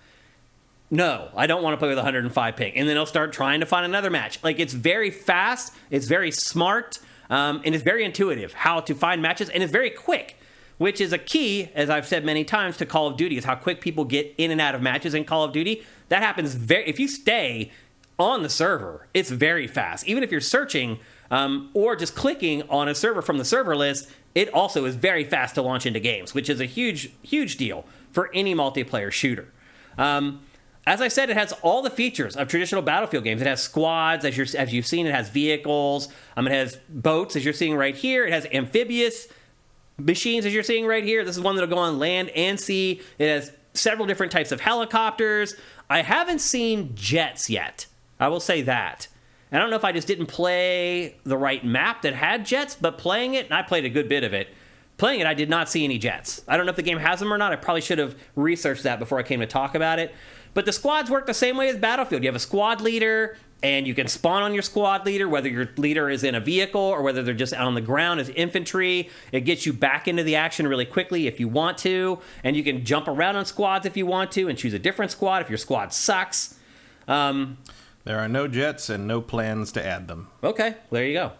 S1: No, I don't want to play with 105 ping. And then it'll start trying to find another match. Like, it's very fast, it's very smart, and it's very intuitive how to find matches, and it's very quick, which is a key, as I've said many times, to Call of Duty, is how quick people get in and out of matches in Call of Duty. That happens if you stay on the server, it's very fast. Even if you're searching or just clicking on a server from the server list, it also is very fast to launch into games, which is a huge, huge deal for any multiplayer shooter. As I said, it has all the features of traditional Battlefield games. It has squads, as you've seen. It has vehicles. It has boats, as you're seeing right here. It has amphibious machines, as you're seeing right here. This is one that'll go on land and sea. It has several different types of helicopters. I haven't seen jets yet. I will say that. I don't know if I just didn't play the right map that had jets, but playing it, and I played a good bit of it, playing it, I did not see any jets. I don't know if the game has them or not. I probably should have researched that before I came to talk about it. But the squads work the same way as Battlefield. You have a squad leader, and you can spawn on your squad leader, whether your leader is in a vehicle or whether they're just out on the ground as infantry. It gets you back into the action really quickly if you want to, and you can jump around on squads if you want to and choose a different squad if your squad sucks.
S2: There are no jets and no plans to add them.
S1: Okay, there you go.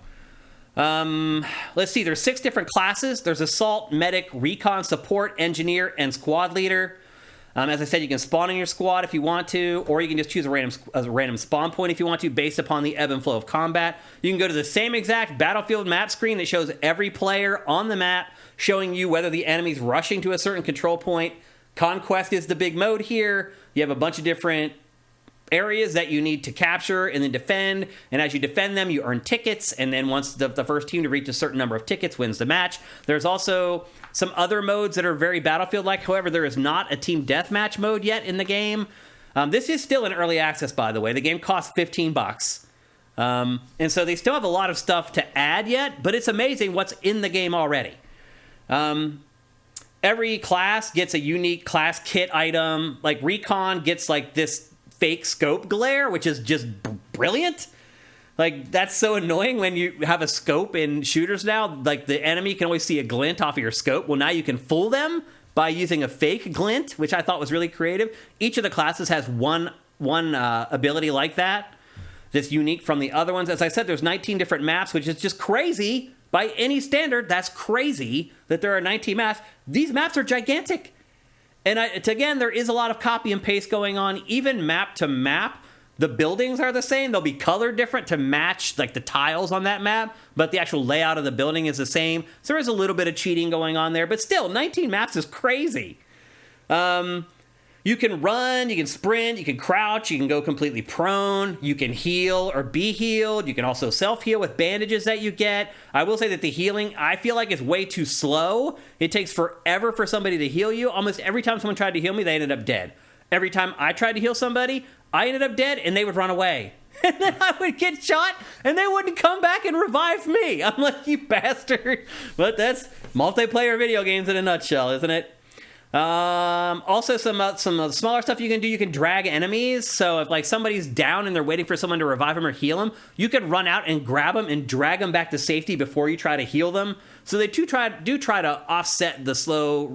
S1: Let's see, there's 6 different classes. There's Assault, Medic, Recon, Support, Engineer, and Squad Leader. As I said, you can spawn in your squad if you want to, or you can just choose a random spawn point if you want to, based upon the ebb and flow of combat. You can go to the same exact Battlefield map screen that shows every player on the map, showing you whether the enemy's rushing to a certain control point. Conquest is the big mode here. You have a bunch of different areas that you need to capture and then defend, and as you defend them, you earn tickets, and then once the first team to reach a certain number of tickets wins the match. There's also some other modes that are very Battlefield-like. However, there is not a team deathmatch mode yet in the game. This is still in early access, by the way. The game costs $15. And so they still have a lot of stuff to add yet, but it's amazing what's in the game already. Every class gets a unique class kit item. Like Recon gets like this fake scope glare, which is just brilliant. Like, that's so annoying when you have a scope in shooters now. Like, the enemy can always see a glint off of your scope. Well, now you can fool them by using a fake glint, which I thought was really creative. Each of the classes has one ability like that that's unique from the other ones. As I said, there's 19 different maps, which is just crazy. By any standard, that's crazy that there are 19 maps. These maps are gigantic. And again, there is a lot of copy and paste going on. Even map to map, the buildings are the same. They'll be colored different to match like the tiles on that map, but the actual layout of the building is the same. So there is a little bit of cheating going on there, but still, 19 maps is crazy. You can run, you can sprint, you can crouch, you can go completely prone, you can heal or be healed. You can also self-heal with bandages that you get. I will say that the healing, I feel like, is way too slow. It takes forever for somebody to heal you. Almost every time someone tried to heal me, they ended up dead. Every time I tried to heal somebody, I ended up dead, and they would run away. And then I would get shot, and they wouldn't come back and revive me. I'm like, you bastard. But that's multiplayer video games in a nutshell, isn't it? Also, some smaller stuff you can do. You can drag enemies. So if like somebody's down and they're waiting for someone to revive them or heal them, you can run out and grab them and drag them back to safety before you try to heal them. So they do try to offset the slow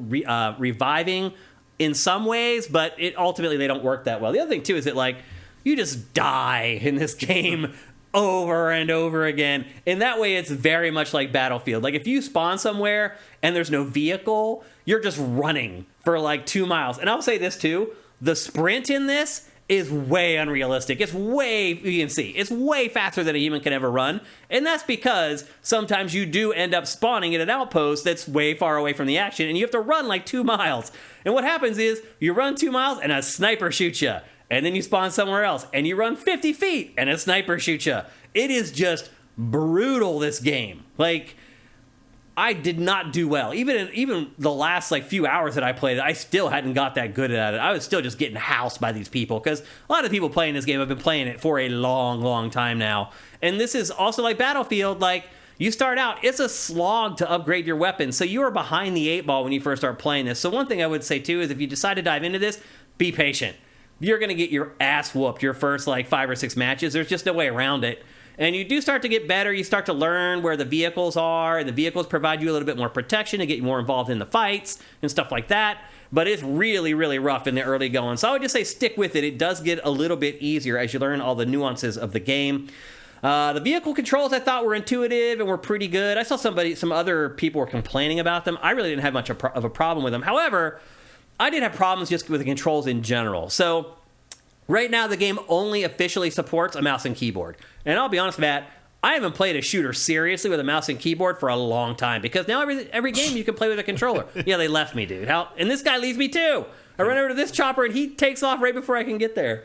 S1: reviving in some ways, but ultimately they don't work that well. The other thing too is that like you just die in this game over and over again. In that way, it's very much like Battlefield. Like if you spawn somewhere and there's no vehicle, you're just running for like 2 miles. And I'll say this too, the sprint in this is way unrealistic. It's way, you can see, it's way faster than a human can ever run. And that's because sometimes you do end up spawning at an outpost that's way far away from the action, and you have to run like 2 miles. And what happens is you run 2 miles and a sniper shoots you. And then you spawn somewhere else, and you run 50 feet, and a sniper shoots you. It is just brutal, this game. Like, I did not do well. Even the last like few hours that I played it, I still hadn't got that good at it. I was still just getting housed by these people, because a lot of people playing this game have been playing it for a long, long time now. And this is also like Battlefield. Like, you start out, it's a slog to upgrade your weapons, so you are behind the 8 ball when you first start playing this. So one thing I would say, too, is if you decide to dive into this, be patient. You're going to get your ass whooped your first like 5 or 6 matches. There's just no way around it. And you do start to get better. You start to learn where the vehicles are, and the vehicles provide you a little bit more protection to get you more involved in the fights and stuff like that. But it's really, really rough in the early going. So I would just say stick with it. It does get a little bit easier as you learn all the nuances of the game. The vehicle controls I thought were intuitive and were pretty good. I saw some other people were complaining about them. I really didn't have much of a problem with them. However, I did have problems just with the controls in general. So right now, the game only officially supports a mouse and keyboard. And I'll be honest, Matt, I haven't played a shooter seriously with a mouse and keyboard for a long time, because now every game you can play with a controller. Yeah, they left me, dude. And this guy leaves me too. I run over to this chopper and he takes off right before I can get there.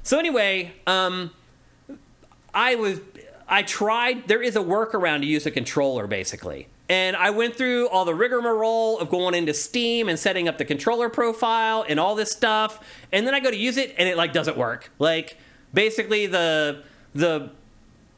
S1: So anyway, I tried. There is a workaround to use a controller, basically. And I went through all the rigmarole of going into Steam and setting up the controller profile and all this stuff. And then I go to use it, and it like doesn't work. Like, basically the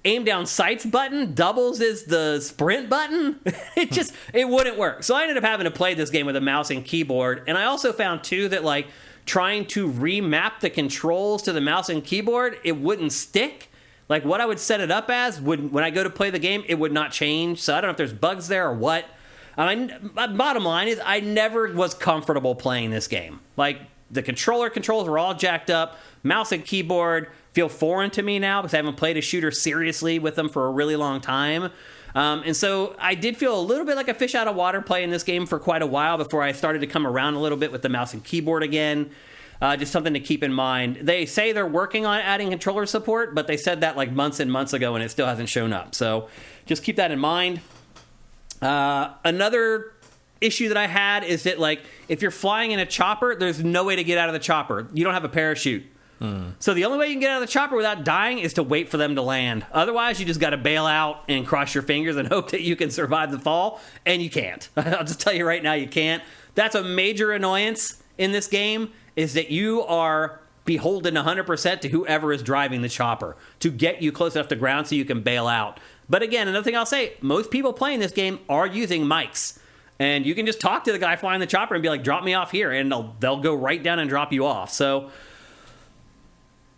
S1: aim down sights button doubles as the sprint button. It wouldn't work. So I ended up having to play this game with a mouse and keyboard. And I also found too that like trying to remap the controls to the mouse and keyboard, it wouldn't stick. Like, what I would set it up as, when I go to play the game, it would not change. So I don't know if there's bugs there or what. Bottom line is, I never was comfortable playing this game. Like, the controls were all jacked up. Mouse and keyboard feel foreign to me now, because I haven't played a shooter seriously with them for a really long time. And so I did feel a little bit like a fish out of water playing this game for quite a while before I started to come around a little bit with the mouse and keyboard again. Just something to keep in mind. They say they're working on adding controller support, but they said that like months and months ago, and it still hasn't shown up. So just keep that in mind. Another issue that I had is that, like, if you're flying in a chopper, there's no way to get out of the chopper. You don't have a parachute. So the only way you can get out of the chopper without dying is to wait for them to land. Otherwise, you just got to bail out and cross your fingers and hope that you can survive the fall, and you can't. I'll just tell you right now, you can't. That's a major annoyance in this game, is that you are beholden 100% to whoever is driving the chopper to get you close enough to ground so you can bail out. But again, another thing I'll say, most people playing this game are using mics. And you can just talk to the guy flying the chopper and be like, drop me off here, and they'll go right down and drop you off. So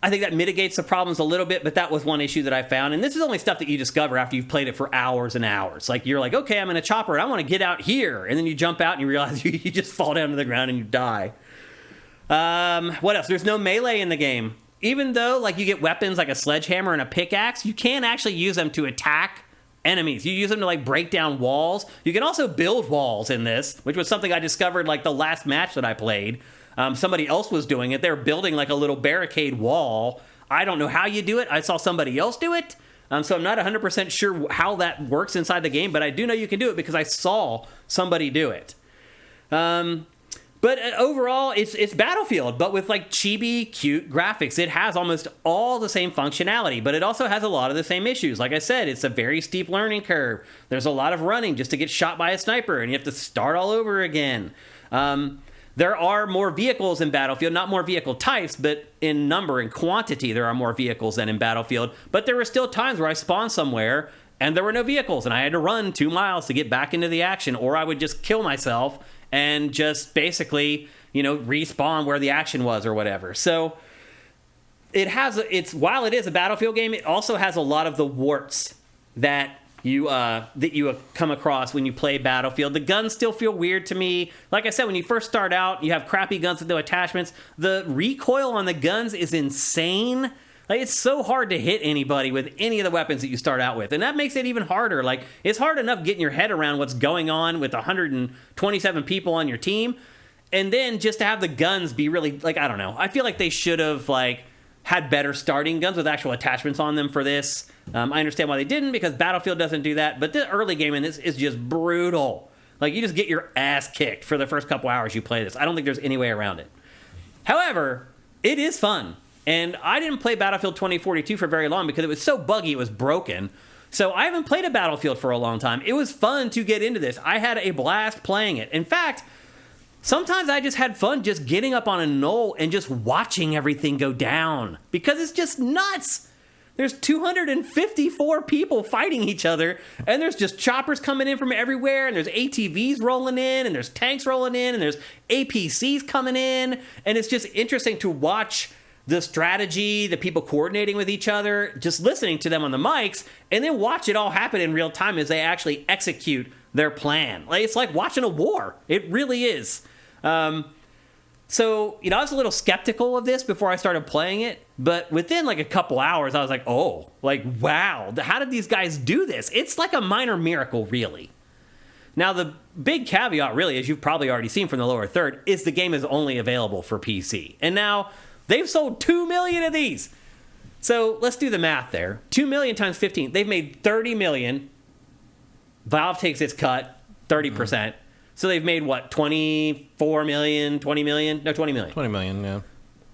S1: I think that mitigates the problems a little bit, but that was one issue that I found. And this is only stuff that you discover after you've played it for hours and hours. Like, you're like, okay, I'm in a chopper, and I want to get out here. And then you jump out and you realize you just fall down to the ground and you die. What else? There's no melee in the game. Even though, like, you get weapons like a sledgehammer and a pickaxe, you can't actually use them to attack enemies. You use them to, like, break down walls. You can also build walls in this, which was something I discovered, like, the last match that I played. Somebody else was doing it. They were building, like, a little barricade wall. I don't know how you do it. I saw somebody else do it. So I'm not 100% sure how that works inside the game, but I do know you can do it because I saw somebody do it. But overall, it's Battlefield, but with, like, chibi, cute graphics. It has almost all the same functionality, but it also has a lot of the same issues. Like I said, it's a very steep learning curve. There's a lot of running just to get shot by a sniper, and you have to start all over again. There are more vehicles in Battlefield, not more vehicle types, but in number and quantity, there are more vehicles than in Battlefield. But there were still times where I spawned somewhere, and there were no vehicles, and I had to run 2 miles to get back into the action, or I would just kill myself and just basically, respawn where the action was or whatever. So while it is a Battlefield game, it also has a lot of the warts that you come across when you play Battlefield. The guns still feel weird to me. Like I said, when you first start out, you have crappy guns with no attachments. The recoil on the guns is insane. Like, it's so hard to hit anybody with any of the weapons that you start out with. And that makes it even harder. Like, it's hard enough getting your head around what's going on with 127 people on your team. And then just to have the guns be really, like, I don't know. I feel like they should have, like, had better starting guns with actual attachments on them for this. I understand why they didn't, because Battlefield doesn't do that. But the early game in this is just brutal. Like, you just get your ass kicked for the first couple hours you play this. I don't think there's any way around it. However, it is fun. And I didn't play Battlefield 2042 for very long because it was so buggy, it was broken. So I haven't played a Battlefield for a long time. It was fun to get into this. I had a blast playing it. In fact, sometimes I just had fun just getting up on a knoll and just watching everything go down. Because it's just nuts. There's 254 people fighting each other, and there's just choppers coming in from everywhere, and there's ATVs rolling in, and there's tanks rolling in, and there's APCs coming in. And it's just interesting to watch the strategy, the people coordinating with each other, just listening to them on the mics, and then watch it all happen in real time as they actually execute their plan. Like, it's like watching a war. It really is. So, I was a little skeptical of this before I started playing it, but within like a couple hours, I was like, oh, like, wow, how did these guys do this? It's like a minor miracle, really. Now, the big caveat, really, as you've probably already seen from the lower third, is the game is only available for PC. And now they've sold 2 million of these. So let's do the math there. 2 million times 15. They've made 30 million. Valve takes its cut, 30%. So they've made, what, 24 million, 20 million? No, 20 million.
S2: 20 million, yeah.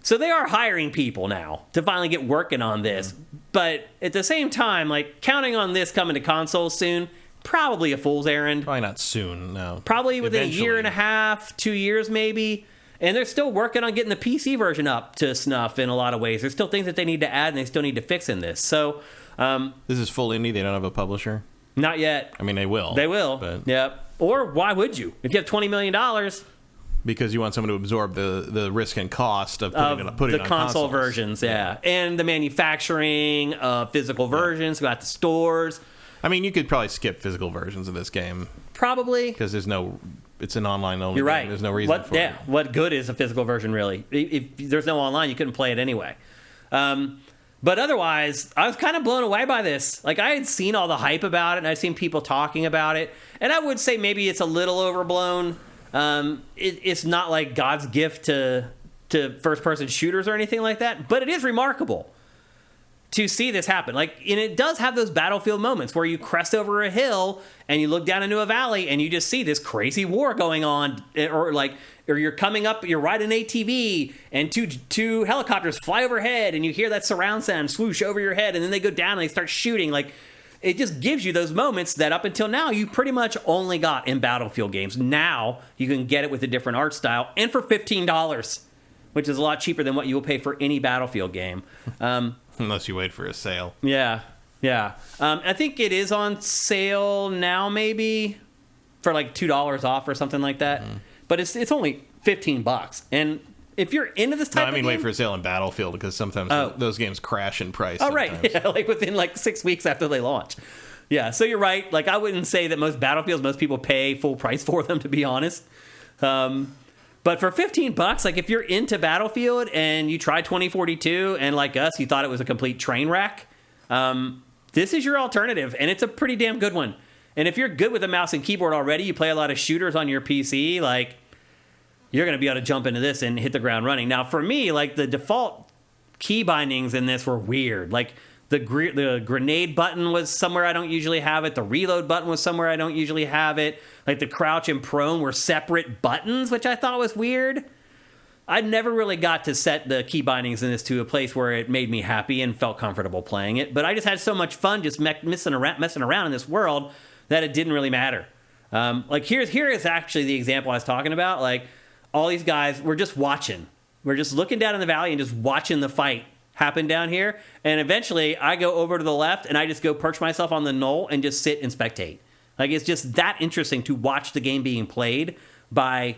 S1: So they are hiring people now to finally get working on this. But at the same time, like, counting on this coming to consoles soon, probably a fool's errand.
S2: Probably not soon, no.
S1: Probably within a year and a half, 2 years maybe. And they're still working on getting the PC version up to snuff in a lot of ways. There's still things that they need to add and they still need to fix in this. So
S2: this is full indie. They don't have a publisher?
S1: Not yet.
S2: I mean, they will.
S1: They will.
S2: But
S1: Yep. Or why would you? If you have $20 million...
S2: Because you want someone to absorb the risk and cost of putting it on
S1: console
S2: consoles.
S1: versions, yeah. And the manufacturing of physical versions, got the stores.
S2: I mean, you could probably skip physical versions of this game.
S1: Probably.
S2: Because it's an online only
S1: You're right.
S2: game. There's no reason for it.
S1: What good is a physical version, really? If there's no online, you couldn't play it anyway. But otherwise, I was kind of blown away by this. Like, I had seen all the hype about it, and I'd seen people talking about it. And I would say maybe it's a little overblown. It's not like God's gift to first-person shooters or anything like that. But it is remarkable to see this happen. Like, and it does have those Battlefield moments where you crest over a hill and you look down into a valley and you just see this crazy war going on, or you're coming up, you're riding an ATV and two helicopters fly overhead and you hear that surround sound swoosh over your head, and then they go down and they start shooting. Like, it just gives you those moments that up until now you pretty much only got in Battlefield games. Now you can get it with a different art style and for $15, which is a lot cheaper than what you will pay for any Battlefield game.
S2: Unless you wait for a sale.
S1: Yeah. I think it is on sale now, maybe for like $2 off or something like that. But it's only $15, and if you're into this type,
S2: wait for a sale in Battlefield, because sometimes those games crash in price.
S1: Oh, right, yeah, like within like 6 weeks after they launch. Yeah, so you're right. Like, I wouldn't say that most Battlefields, most people pay full price for them, to be honest. But for $15, like, if you're into Battlefield and you tried 2042 and like us, you thought it was a complete train wreck, this is your alternative, and it's a pretty damn good one. And if you're good with a mouse and keyboard already, you play a lot of shooters on your PC, like, you're going to be able to jump into this and hit the ground running. Now, for me, like, the default key bindings in this were weird. Like, the grenade button was somewhere I don't usually have it. The reload button was somewhere I don't usually have it. Like, the crouch and prone were separate buttons, which I thought was weird. I never really got to set the key bindings in this to a place where it made me happy and felt comfortable playing it. But I just had so much fun just messing around in this world that it didn't really matter. Like, here is actually the example I was talking about. Like, all these guys, we're just watching. We're just looking down in the valley and just watching the fight happen down here. And eventually, I go over to the left and I just go perch myself on the knoll and just sit and spectate. Like, it's just that interesting to watch the game being played by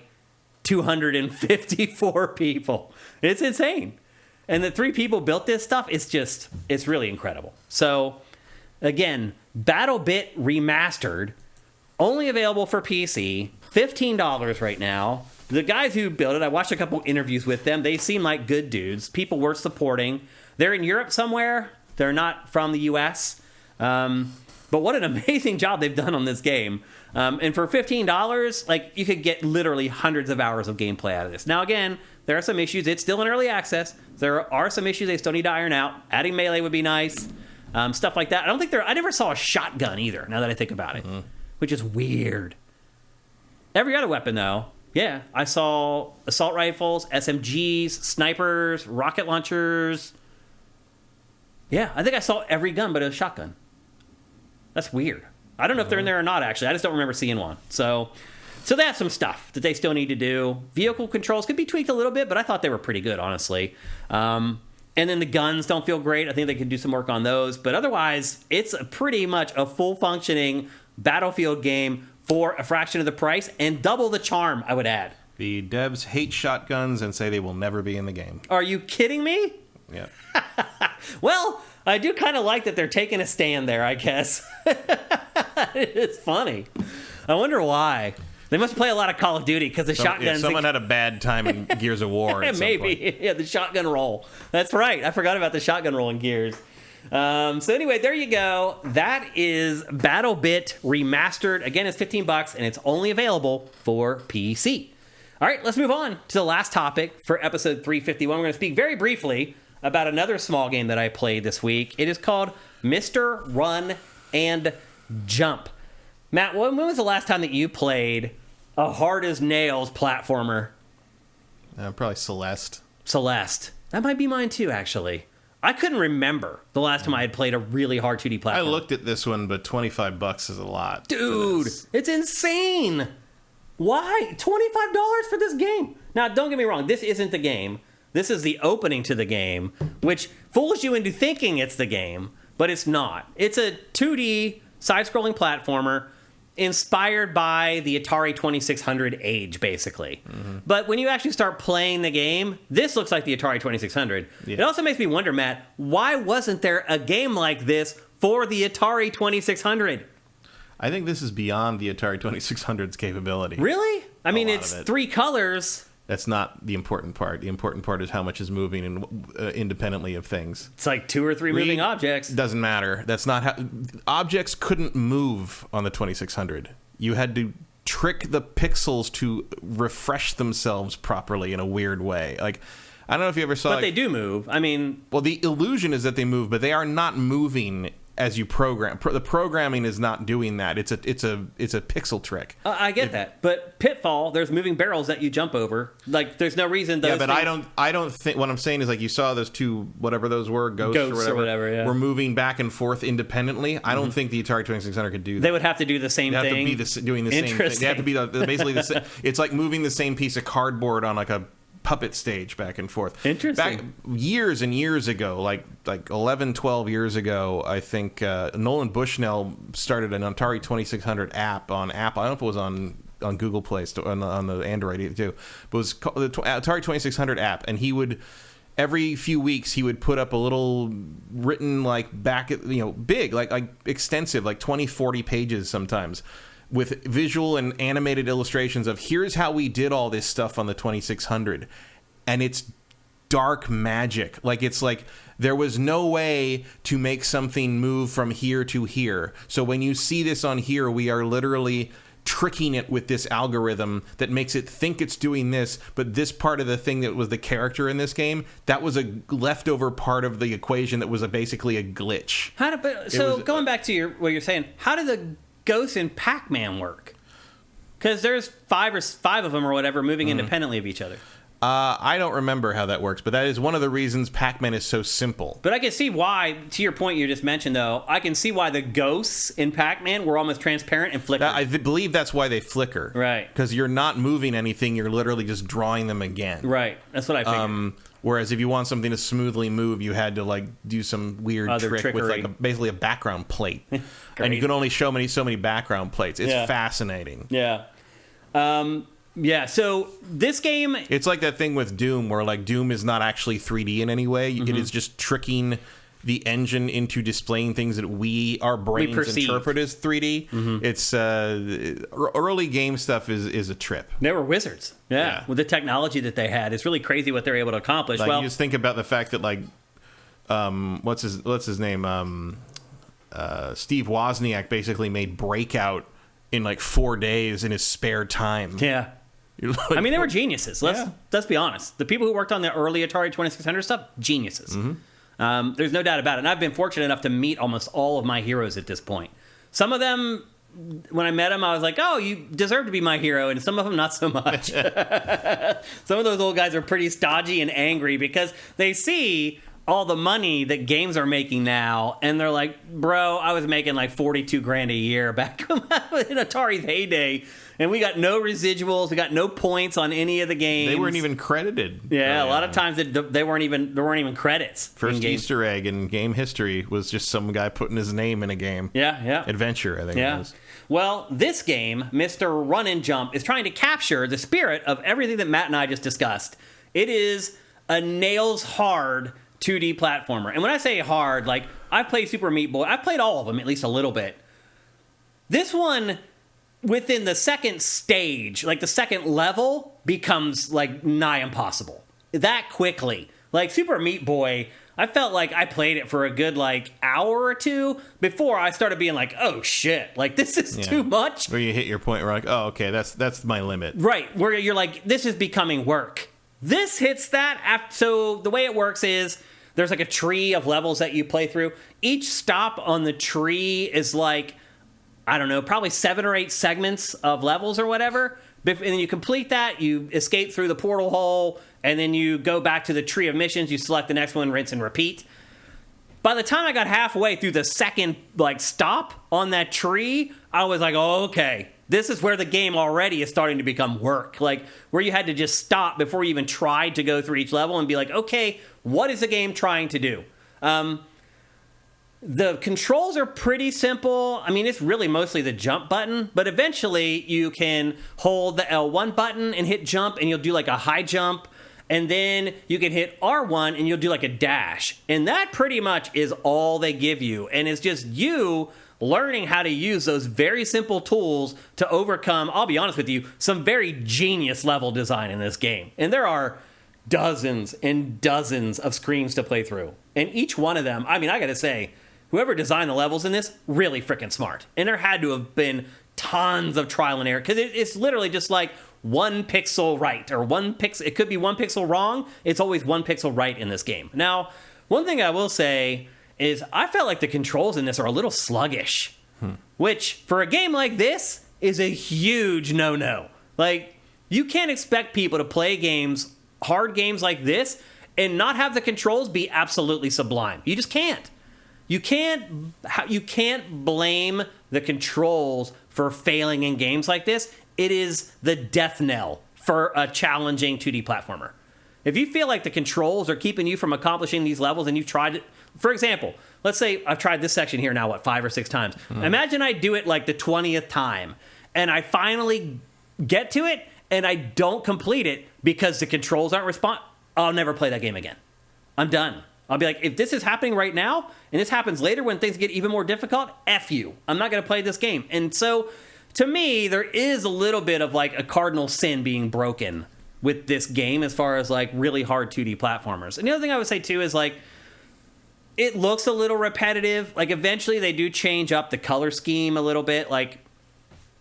S1: 254 people. It's insane. And the 3 people built this stuff. It's really incredible. So, again, Battlebit Remastered, only available for PC, $15 right now. The guys who built it, I watched a couple interviews with them. They seem like good dudes. People worth supporting. They're in Europe somewhere. They're not from the US. But what an amazing job they've done on this game. And for $15, like, you could get literally hundreds of hours of gameplay out of this. Now, again, there are some issues. It's still in early access. There are some issues they still need to iron out. Adding melee would be nice. Stuff like that. I never saw a shotgun either, now that I think about it, which is weird. Every other weapon, though, yeah, I saw assault rifles, SMGs, snipers, rocket launchers. Yeah, I think I saw every gun but a shotgun. That's weird. I don't know if they're in there or not, actually. I just don't remember seeing one. So they have some stuff that they still need to do. Vehicle controls could be tweaked a little bit, but I thought they were pretty good, honestly. And then the guns don't feel great. I think they could do some work on those. But otherwise, it's pretty much a full-functioning Battlefield game for a fraction of the price and double the charm, I would add.
S2: The devs hate shotguns and say they will never be in the game.
S1: Are you kidding me?
S2: Yeah.
S1: Well, I do kind of like that they're taking a stand there, I guess. It's funny. I wonder why. They must play a lot of Call of Duty because the shotguns...
S2: someone had a bad time in Gears of War at some
S1: maybe.
S2: point.
S1: Yeah, the shotgun roll. That's right. I forgot about the shotgun roll in Gears. So anyway, there you go. That is BattleBit Remastered. Again, it's $15, and it's only available for PC. All right, let's move on to the last topic for episode 351. We're going to speak very briefly about another small game that I played this week. It is called Mr. Run and Jump. Matt, when was the last time that you played a hard-as-nails platformer?
S2: Probably Celeste.
S1: Celeste. That might be mine too, actually. I couldn't remember the last time I had played a really hard 2D platform.
S2: I looked at this one, but $25 is a lot.
S1: Dude, it's insane. Why? $25 for this game. Now, don't get me wrong. This isn't the game. This is the opening to the game, which fools you into thinking it's the game, but it's not. It's a 2D side-scrolling platformer inspired by the Atari 2600 age, basically. Mm-hmm. But when you actually start playing the game, this looks like the Atari 2600. Yeah. It also makes me wonder, Matt, why wasn't there a game like this for the Atari 2600?
S2: I think this is beyond the Atari 2600's capability.
S1: Really? I mean, it's 3 colors.
S2: That's not the important part. The important part is how much is moving and independently of things.
S1: It's like 2 or 3 moving objects.
S2: Doesn't matter. That's not how... Objects couldn't move on the 2600. You had to trick the pixels to refresh themselves properly in a weird way. Like, I don't know if you ever saw...
S1: But they do move. I mean...
S2: Well, the illusion is that they move, but they are not moving as you program. The programming is not doing that. It's a pixel trick.
S1: I get that, but Pitfall, there's moving barrels that you jump over. Like, there's no reason. Those
S2: but I don't think. What I'm saying is, like, you saw those two, whatever those were, ghosts or whatever,
S1: yeah,
S2: were moving back and forth independently. I don't think the Atari 2600 could do that.
S1: They would have to do the same thing.
S2: They have to be doing the same thing. They have to be basically the same. It's like moving the same piece of cardboard on like a puppet stage back and forth.
S1: Interesting.
S2: Back years and years ago, like 11, 12 years ago, I think Nolan Bushnell started an Atari 2600 app on Apple. I don't know if it was on Google Play Store, on the Android too. But it was called the Atari 2600 app, and he would every few weeks he would put up a little written big like extensive, like 20, 40 pages sometimes, with visual and animated illustrations of here's how we did all this stuff on the 2600. And it's dark magic. Like, it's like there was no way to make something move from here to here. So when you see this on here, we are literally tricking it with this algorithm that makes it think it's doing this, but this part of the thing that was the character in this game, that was a leftover part of the equation that was basically a glitch.
S1: Going back to what you're saying, how did the ghosts in Pac-Man work? Because there's five of them or whatever moving independently of each other.
S2: I don't remember how that works, but that is one of the reasons Pac-Man is so simple.
S1: But I can see why, to your point you just mentioned, though, I can see why the ghosts in Pac-Man were almost transparent and flickered.
S2: I believe that's why they flicker.
S1: Right.
S2: Because you're not moving anything, you're literally just drawing them again.
S1: Right. That's what I figured.
S2: Whereas if you want something to smoothly move, you had to like do some weird trick with like basically a background plate. And you can only show so many background plates. It's fascinating.
S1: Yeah. Yeah, so this game...
S2: It's like that thing with Doom, where like Doom is not actually 3D in any way. It is just tricking the engine into displaying things that our brains interpret as 3D. It's early game stuff is a trip.
S1: They were wizards. Yeah. With the technology that they had, it's really crazy what they're able to accomplish.
S2: Like, you just think about the fact that like what's his name? Steve Wozniak basically made Breakout in like 4 days in his spare time.
S1: Yeah. Like, I mean, they were geniuses. Let's be honest. The people who worked on the early Atari 2600 stuff, geniuses. There's no doubt about it. And I've been fortunate enough to meet almost all of my heroes at this point. Some of them, when I met them, I was like, oh, you deserve to be my hero. And some of them, not so much. Some of those old guys are pretty stodgy and angry because they see all the money that games are making now, and they're like, bro, I was making like $42,000 a year back in Atari's heyday, and we got no residuals, we got no points on any of the games.
S2: They weren't even credited.
S1: Yeah, a lot of times there weren't even credits.
S2: First Easter egg in game history was just some guy putting his name in a game.
S1: Yeah.
S2: Adventure, I think it was.
S1: Well, this game, Mr. Run and Jump, is trying to capture the spirit of everything that Matt and I just discussed. It is a nails-hard 2D platformer. And when I say hard, like, I've played Super Meat Boy. I've played all of them, at least a little bit. This one, within the second stage, like the second level, becomes, like, nigh impossible. That quickly. Like, Super Meat Boy, I felt like I played it for a good, like, hour or two before I started being like, oh, shit. Like, this is too much.
S2: Where you hit your point where, like, oh, okay, that's my limit.
S1: Right. Where you're like, this is becoming work. This hits that. So the way it works is there's like a tree of levels that you play through. Each stop on the tree is like, I don't know, probably 7 or 8 segments of levels or whatever. And then you complete that, you escape through the portal hole, and then you go back to the tree of missions, you select the next one, rinse and repeat. By the time I got halfway through the second like stop on that tree, I was like, oh, okay. This is where the game already is starting to become work. Like, where you had to just stop before you even tried to go through each level and be like, okay, what is the game trying to do? The controls are pretty simple. I mean, it's really mostly the jump button, but eventually you can hold the L1 button and hit jump, and you'll do like a high jump, and then you can hit R1 and you'll do like a dash. And that pretty much is all they give you. And it's just you learning how to use those very simple tools to overcome, I'll be honest with you, some very genius level design in this game. And there are dozens and dozens of screens to play through. And each one of them, I mean, I gotta say, whoever designed the levels in this, really freaking smart. And there had to have been tons of trial and error, because it's literally just like 1 pixel right, or 1 pixel, it could be 1 pixel wrong, it's always 1 pixel right in this game. Now, one thing I will say is I felt like the controls in this are a little sluggish, which, for a game like this, is a huge no-no. Like, you can't expect people to play games, hard games like this, and not have the controls be absolutely sublime. You just can't. You can't blame the controls for failing in games like this. It is the death knell for a challenging 2D platformer. If you feel like the controls are keeping you from accomplishing these levels and you've tried it, for example, let's say I've tried this section here now, 5 or 6 times. Imagine I do it like the 20th time and I finally get to it and I don't complete it because the controls aren't I'll never play that game again. I'm done. I'll be like, if this is happening right now and this happens later when things get even more difficult, F you. I'm not going to play this game. And so, to me, there is a little bit of like a cardinal sin being broken with this game as far as like really hard 2D platformers. And the other thing I would say too is like, it looks a little repetitive. Like eventually they do change up the color scheme a little bit. Like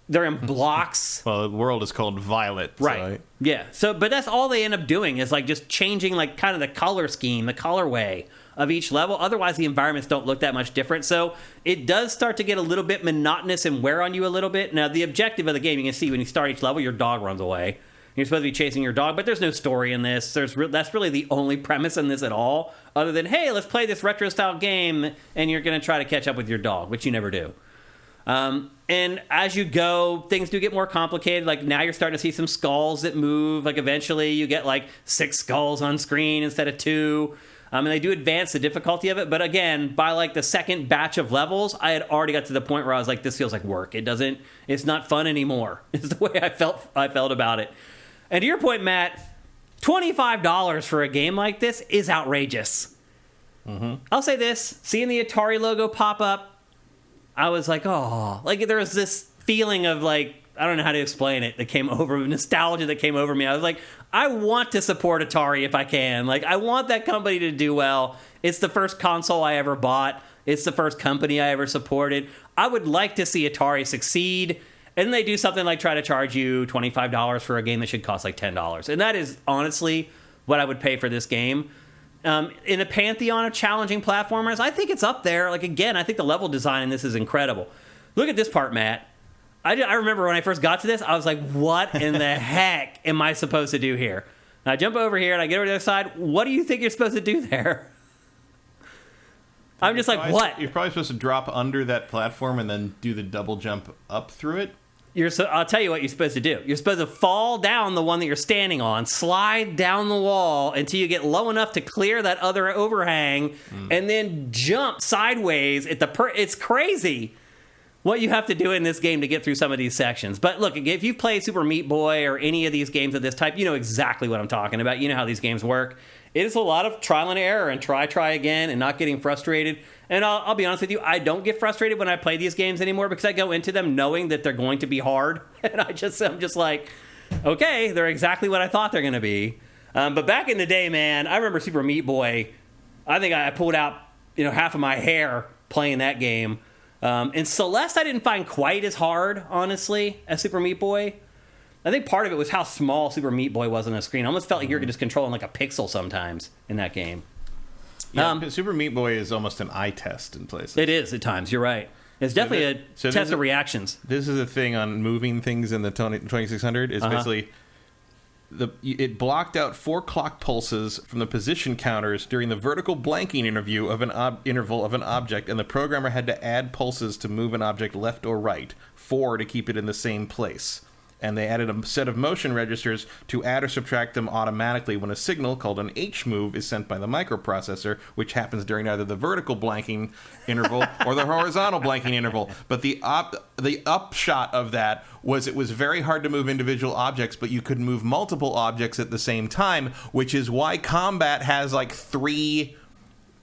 S1: they're in blocks.
S2: Well, the world is called Violet.
S1: Right. Yeah. So, but that's all they end up doing is like just changing like kind of the color scheme, the colorway of each level. Otherwise, the environments don't look that much different. So it does start to get a little bit monotonous and wear on you a little bit. Now, the objective of the game, you can see when you start each level, your dog runs away. You're supposed to be chasing your dog, but there's no story in this. That's really the only premise in this at all, other than, hey, let's play this retro-style game, and you're going to try to catch up with your dog, which you never do. And as you go, things do get more complicated. Like, now you're starting to see some skulls that move. Like, eventually you get, like, 6 skulls on screen instead of 2. And they do advance the difficulty of it. But again, by, like, the second batch of levels, I had already got to the point where I was like, this feels like work. It's not fun anymore, is the way I felt about it. And to your point, Matt, $25 for a game like this is outrageous. I'll say this. Seeing the Atari logo pop up, I was like, oh. Like, there was this feeling of, like, I don't know how to explain it, that came over, nostalgia that came over me. I was like, I want to support Atari if I can. Like, I want that company to do well. It's the first console I ever bought. It's the first company I ever supported. I would like to see Atari succeed. And they do something like try to charge you $25 for a game that should cost like $10. And that is honestly what I would pay for this game. In a pantheon of challenging platformers, I think it's up there. Like, again, I think the level design in this is incredible. Look at this part, Matt. I remember when I first got to this, I was like, what in the heck am I supposed to do here? And I jump over here and I get over to the other side. What do you think you're supposed to do there? I'm just like, what?
S2: You're probably supposed to drop under that platform and then do the double jump up through it.
S1: I'll tell you what you're supposed to do. You're supposed to fall down the one that you're standing on, slide down the wall until you get low enough to clear that other overhang, and then jump sideways at it's crazy what you have to do in this game to get through some of these sections. But look, if you've played Super Meat Boy or any of these games of this type, you know exactly what I'm talking about. You know how these games work. It is a lot of trial and error and try again and not getting frustrated. And I'll be honest with you, I don't get frustrated when I play these games anymore because I go into them knowing that they're going to be hard. And I'm just like, okay, they're exactly what I thought they're going to be. But back in the day, man, I remember Super Meat Boy. I think I pulled out half of my hair playing that game. And Celeste I didn't find quite as hard, honestly, as Super Meat Boy. I think part of it was how small Super Meat Boy was on the screen. I almost felt like you were just controlling like a pixel sometimes in that game.
S2: Yeah, Super Meat Boy is almost an eye test in places.
S1: It is at times, you're right. It's definitely a test of reactions.
S2: This is a thing on moving things in the 2600. It's basically... it blocked out 4 clock pulses from the position counters during the vertical blanking interval of an object, and the programmer had to add pulses to move an object left or right, 4 to keep it in the same place. And they added a set of motion registers to add or subtract them automatically when a signal called an H move is sent by the microprocessor, which happens during either the vertical blanking interval or the horizontal blanking interval. But the upshot of that was it was very hard to move individual objects, but you could move multiple objects at the same time, which is why combat has like 3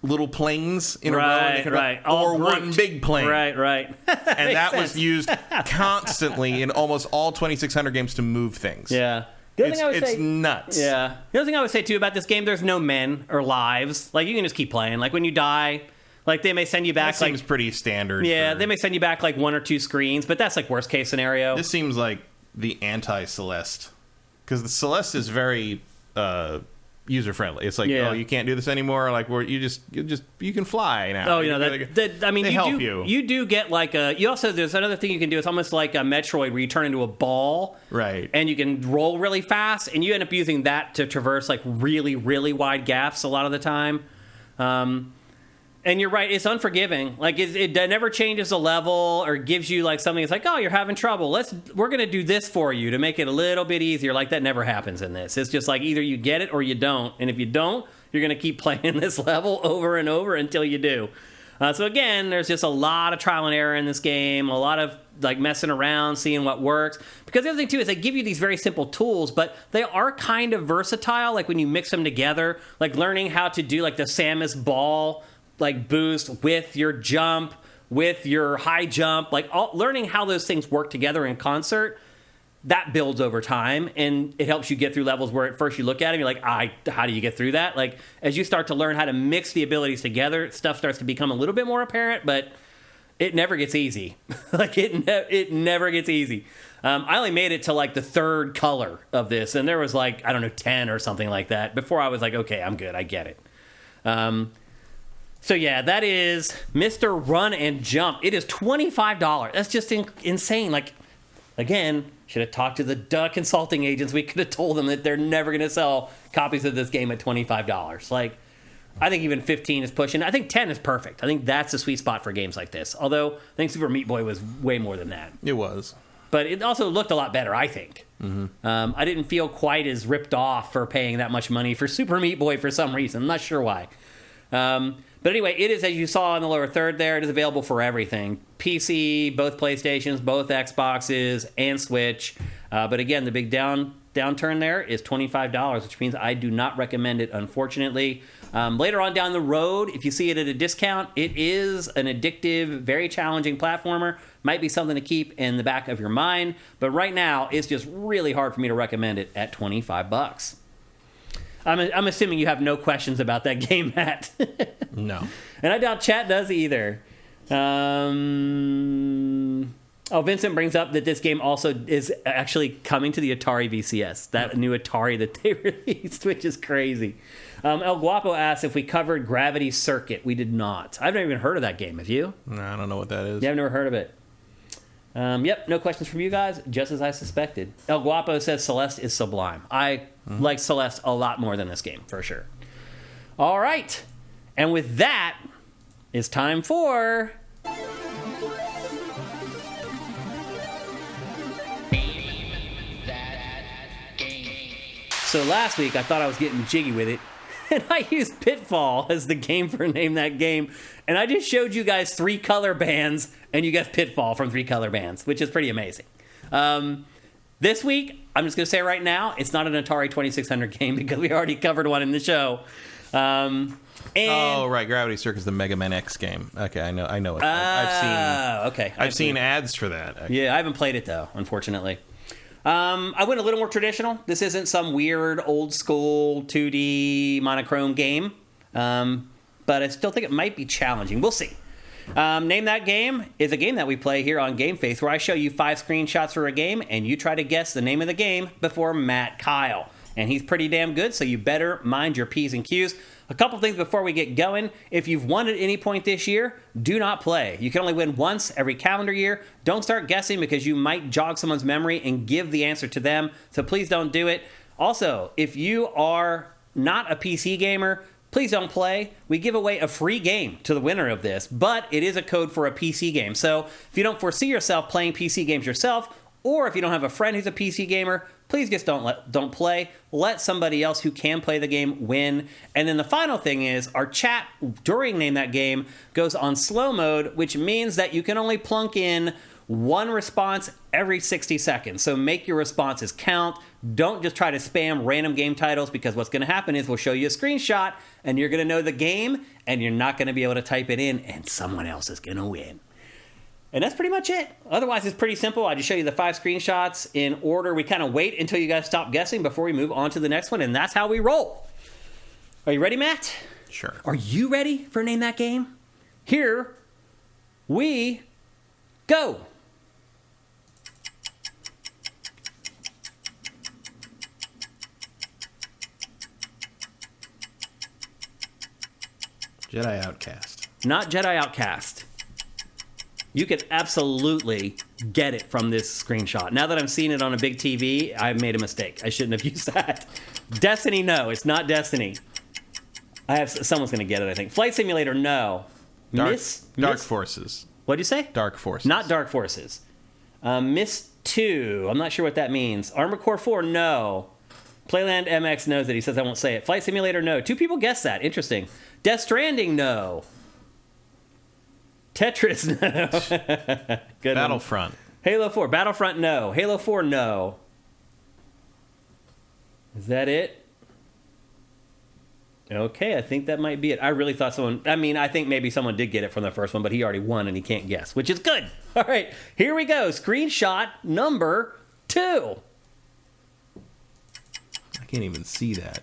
S2: little planes in a row, and they could
S1: right.
S2: or one big plane.
S1: Right.
S2: And that was used constantly in almost all 2600 games to move things.
S1: Yeah. The other thing I would
S2: It's
S1: say,
S2: nuts.
S1: Yeah. The other thing I would say, too, about this game, there's no men or lives. Like, you can just keep playing. Like, when you die, like, they may send you back,
S2: That seems pretty standard.
S1: Yeah, they may send you back, like, 1 or 2 screens, but that's, like, worst-case scenario.
S2: This seems like the anti-Celeste. Because the Celeste is very user friendly. It's like,
S1: Yeah.
S2: oh, you can't do this anymore. Like, you can fly now.
S1: Oh, you know, I mean,
S2: they help you.
S1: You do get like there's another thing you can do. It's almost like a Metroid where you turn into a ball.
S2: Right.
S1: And you can roll really fast, and you end up using that to traverse like really, really wide gaps a lot of the time. And you're right, it's unforgiving. Like, it never changes the level or gives you like something. It's like, oh, you're having trouble. We're going to do this for you to make it a little bit easier. Like, that never happens in this. It's just like either you get it or you don't. And if you don't, you're going to keep playing this level over and over until you do. So again, there's just a lot of trial and error in this game, a lot of like messing around, seeing what works. Because the other thing too is they give you these very simple tools, but they are kind of versatile. Like when you mix them together, like learning how to do like the Samus ball like boost with your jump, with your high jump, like learning how those things work together in concert. That builds over time, and it helps you get through levels where at first you look at it and you're like, how do you get through that? Like, as you start to learn how to mix the abilities together, stuff starts to become a little bit more apparent, but it never gets easy. Like, it never gets easy. I only made it to, like, the 3rd color of this, and there was, like, I don't know, 10 or something like that, before I was like, okay, I'm good, I get it. So, yeah, that is Mr. Run and Jump. It is $25. That's just insane. Like, again, should have talked to the consulting agents. We could have told them that they're never going to sell copies of this game at $25. Like, I think even 15 is pushing. I think 10 is perfect. I think that's the sweet spot for games like this. Although, I think Super Meat Boy was way more than that.
S2: It was.
S1: But it also looked a lot better, I think. Mm-hmm. I didn't feel quite as ripped off for paying that much money for Super Meat Boy for some reason. I'm not sure why. But anyway, it is, as you saw in the lower third there, it is available for everything. PC, both PlayStations, both Xboxes, and Switch. But again, the big downturn there is $25, which means I do not recommend it, unfortunately. Later on down the road, if you see it at a discount, it is an addictive, very challenging platformer. Might be something to keep in the back of your mind. But right now, it's just really hard for me to recommend it at $25. I'm assuming you have no questions about that game, Matt.
S2: No.
S1: And I doubt chat does either. Vincent brings up that this game also is actually coming to the Atari VCS, that new Atari that they released, which is crazy. El Guapo asks if we covered Gravity Circuit. We did not. I've never even heard of that game. Have you?
S2: No, I don't know what that is.
S1: Yeah, I've never heard of it. Yep, no questions from you guys, just as I suspected. El Guapo says Celeste is sublime. I like Celeste a lot more than this game, for sure. All right. And with that, it's time for... So last week, I thought I was getting jiggy with it, and I used Pitfall as the game for Name That Game. And I just showed you guys 3 color bands, and you got Pitfall from 3 color bands, which is pretty amazing. This week, I'm just going to say right now, it's not an Atari 2600 game because we already covered one in the show.
S2: Oh, right, Gravity Circuit is the Mega Man X game. Okay, I know it. I've seen ads for that. Actually.
S1: Yeah, I haven't played it though, unfortunately. I went a little more traditional. This isn't some weird old school 2D monochrome game, but I still think it might be challenging. We'll see. Name That Game is a game that we play here on GameFace, where I show you 5 screenshots for a game, and you try to guess the name of the game before Matt Kyle. And he's pretty damn good, so you better mind your P's and Q's. A couple things before we get going. If you've won at any point this year, do not play. You can only win once every calendar year. Don't start guessing because you might jog someone's memory and give the answer to them, so please don't do it. Also, if you are not a PC gamer, please don't play. We give away a free game to the winner of this, but it is a code for a PC game. So if you don't foresee yourself playing PC games yourself, or if you don't have a friend who's a PC gamer, please just don't play. Let somebody else who can play the game win. And then the final thing is our chat during Name That Game goes on slow mode, which means that you can only plunk in one response every 60 seconds. So make your responses count. Don't just try to spam random game titles, because what's going to happen is we'll show you a screenshot and you're going to know the game and you're not going to be able to type it in, and someone else is going to win. And that's pretty much it. Otherwise, it's pretty simple. I just show you the 5 screenshots in order. We kind of wait until you guys stop guessing before we move on to the next one, and that's how we roll. Are you ready, Matt?
S2: Sure.
S1: Are you ready for Name That Game? Here we go.
S2: Jedi Outcast.
S1: Not Jedi Outcast. You could absolutely get it from this screenshot. Now that I'm seeing it on a big TV, I made a mistake. I shouldn't have used that. Destiny, no. It's not Destiny. Someone's going to get it, I think. Flight Simulator, no.
S2: Dark Forces.
S1: What'd you say?
S2: Dark Forces.
S1: Not Dark Forces. Myst 2. I'm not sure what that means. Armored Core 4, no. Playland MX knows it. He says I won't say it. Flight Simulator, no. 2 people guessed that. Interesting. Death Stranding, no. Tetris, no. Good
S2: Battlefront.
S1: One. Halo 4. Battlefront, no. Halo 4, no. Is that it? Okay, I think that might be it. I really thought I think maybe someone did get it from the first one, but he already won and he can't guess, which is good. All right, here we go. Screenshot number 2.
S2: I can't even see that.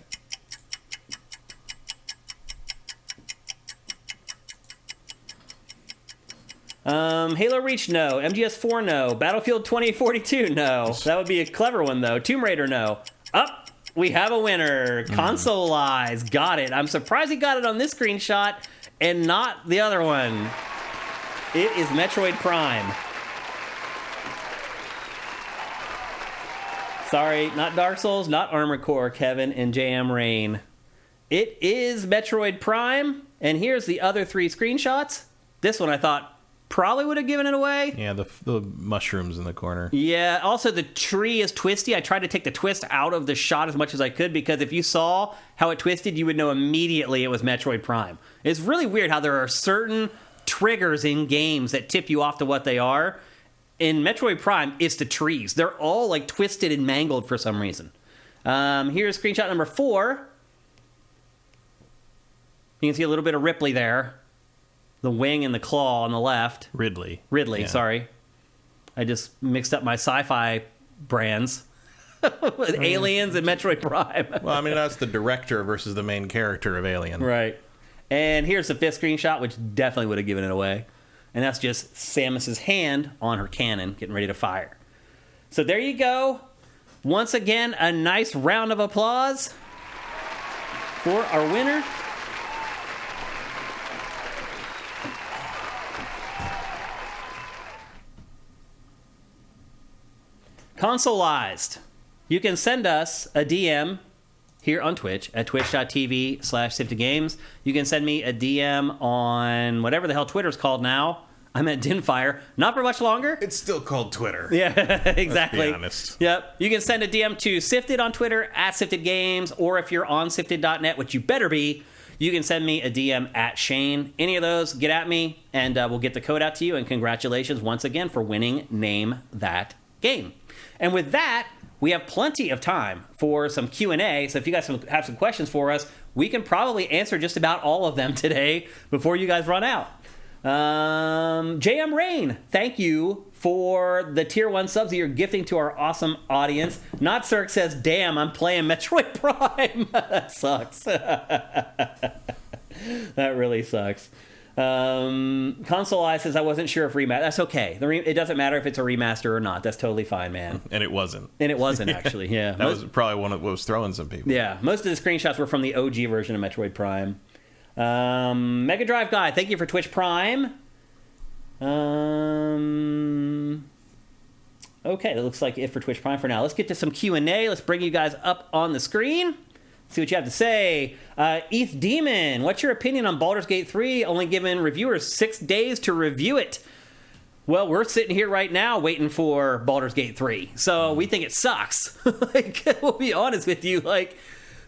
S1: Halo Reach, no. MGS4, no. Battlefield 2042, no. That would be a clever one, though. Tomb Raider, no. Up, we have a winner. Console Eyes got it. I'm surprised he got it on this screenshot and not the other one. It is Metroid Prime. Sorry, not Dark Souls, not Armored Core, Kevin and JM Rain. It is Metroid Prime, and here's the other 3 screenshots. This one I thought probably would have given it away.
S2: Yeah, the mushrooms in the corner.
S1: Yeah, also the tree is twisty. I tried to take the twist out of the shot as much as I could, because if you saw how it twisted, you would know immediately it was Metroid Prime. It's really weird how there are certain triggers in games that tip you off to what they are. In Metroid Prime, it's the trees. They're all like twisted and mangled for some reason. Here's screenshot number 4. You can see a little bit of Ripley there. The wing and the claw on the left.
S2: Ridley,
S1: yeah. Sorry. I just mixed up my sci-fi brands with Aliens and Metroid Prime.
S2: Well, I mean, that's the director versus the main character of Alien.
S1: Right. And here's the 5th screenshot, which definitely would have given it away. And that's just Samus's hand on her cannon getting ready to fire. So there you go. Once again, a nice round of applause for our winner. Consoleized. You can send us a DM here on Twitch at twitch.tv/SiftedGames. You can send me a DM on whatever the hell Twitter's called now. I'm at Dinfire. Not for much longer.
S2: It's still called Twitter.
S1: Yeah, exactly.
S2: Let's be honest.
S1: Yep. You can send a DM to Sifted on Twitter at SiftedGames, or if you're on Sifted.net, which you better be, you can send me a DM at Shane. Any of those, get at me, and we'll get the code out to you. And congratulations once again for winning Name That Game. And with that, we have plenty of time for some Q&A. So if you guys have some questions for us, we can probably answer just about all of them today before you guys run out. JM Rain, thank you for the tier 1 subs that you're gifting to our awesome audience. Not Cirque says, damn, I'm playing Metroid Prime. That sucks. That really sucks. Console Eye says, I wasn't sure if remaster. That's okay. It doesn't matter if it's a remaster or not. That's totally fine, man.
S2: And it wasn't.
S1: Actually, yeah.
S2: That was probably one of what was throwing some people.
S1: Yeah, most of the screenshots were from the OG version of Metroid Prime. Mega Drive Guy, thank you for Twitch Prime. Okay, that looks like it for Twitch Prime for now. Let's get to some Q&A. Let's bring you guys up on the screen. See what you have to say. ETH Demon, what's your opinion on Baldur's Gate 3? Only giving reviewers 6 days to review it. Well, we're sitting here right now waiting for Baldur's Gate 3, so we think it sucks. Like, we'll be honest with you, like,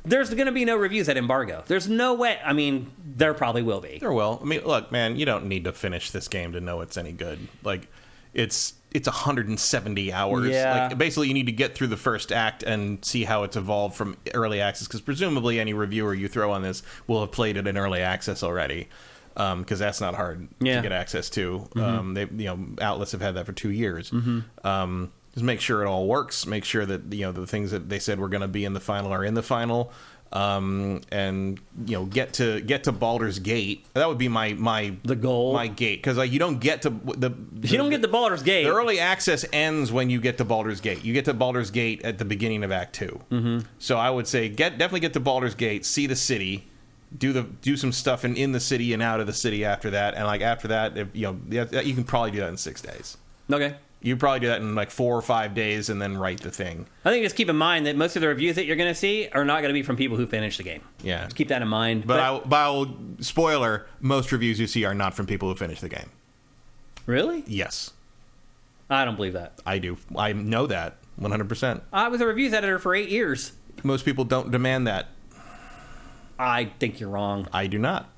S1: there's going to be no reviews at embargo. There's no way. I mean, there probably will be.
S2: There will. I mean, look, man, you don't need to finish this game to know it's any good. Like, it's 170 hours.
S1: Yeah.
S2: Like, basically, you need to get through the first act and see how it's evolved from early access, because presumably any reviewer you throw on this will have played it in early access already. Because that's not hard to get access to. Outlets have had that for 2 years. Just make sure it all works. Make sure that the things that they said were going to be in the final are in the final. And get to Baldur's Gate. That would be the
S1: goal,
S2: my gate, because like you don't get to
S1: Baldur's Gate.
S2: The early access ends when you get to Baldur's Gate. You get to Baldur's Gate at the beginning of Act 2. So I would say definitely get to Baldur's Gate, see the city. Do some stuff in the city and out of the city after that, and like after that, you can probably do that in 6 days.
S1: Okay,
S2: you probably do that in like 4 or 5 days, and then write the thing.
S1: I think just keep in mind that most of the reviews that you're going to see are not going to be from people who finished the game.
S2: Yeah,
S1: just keep that in mind.
S2: But I'll spoiler: most reviews you see are not from people who finished the game.
S1: Really?
S2: Yes.
S1: I don't believe that.
S2: I do. I know that 100%.
S1: I was a reviews editor for 8 years.
S2: Most people don't demand that.
S1: I think you're wrong.
S2: I do not.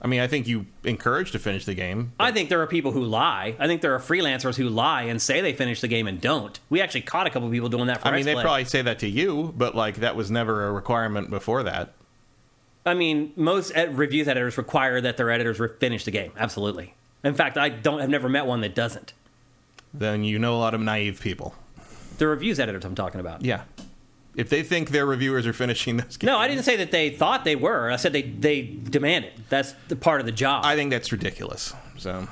S2: I mean, I think you encourage to finish the game.
S1: I think there are people who lie. I think there are freelancers who lie and say they finished the game and don't. We actually caught a couple people doing that for
S2: I mean, they
S1: X-Play.
S2: probably say that to you, but like that was never a requirement before that.
S1: I mean, most reviews editors require that their editors finish the game. Absolutely. In fact, I've never met one that doesn't.
S2: Then you know a lot of naive people.
S1: The reviews editors I'm talking about.
S2: Yeah. If they think their reviewers are finishing this game.
S1: No, I didn't say that they thought they were. I said they demand it. That's the part of the job.
S2: I think that's ridiculous. So,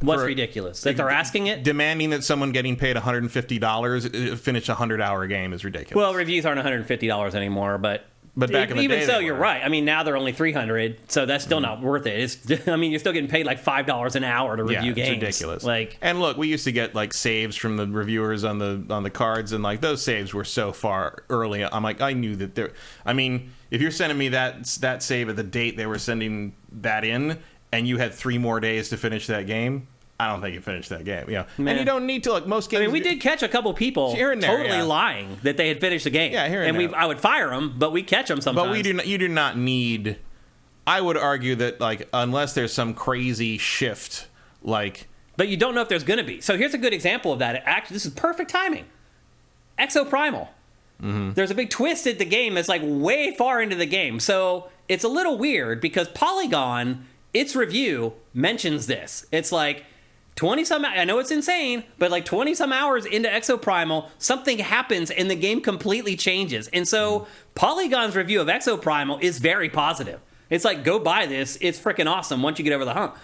S1: what's ridiculous? That they're asking it?
S2: Demanding that someone getting paid $150 finish a 100-hour game is ridiculous.
S1: Well, reviews aren't $150 anymore, but
S2: back in the day,
S1: even so, you're right. I mean, now they're only $300, so that's still not worth it. I mean, you're still getting paid like $5 an hour to review games.
S2: It's ridiculous.
S1: Like,
S2: and look, we used to get like saves from the reviewers on the cards, and like those saves were so far early. I'm like, I knew that there. I mean, if you're sending me that save at the date they were sending that in, and you had 3 more days to finish that game, I don't think you finished that game. Yeah, and you don't need to. Like most games,
S1: I mean, we did catch a couple people
S2: here and there,
S1: totally lying that they had finished the game.
S2: Yeah, here and there.
S1: I would fire them, but we catch them sometimes.
S2: But you do not need. I would argue that like unless there's some crazy shift, like.
S1: But you don't know if there's going to be. So here's a good example of that. Actually, this is perfect timing. Exoprimal. There's a big twist at the game that's like way far into the game, so it's a little weird because Polygon, its review mentions this. It's like. 20-some, I know it's insane, but like 20-some hours into Exoprimal, something happens and the game completely changes. And so Polygon's review of Exoprimal is very positive. It's like, go buy this. It's freaking awesome once you get over the hump.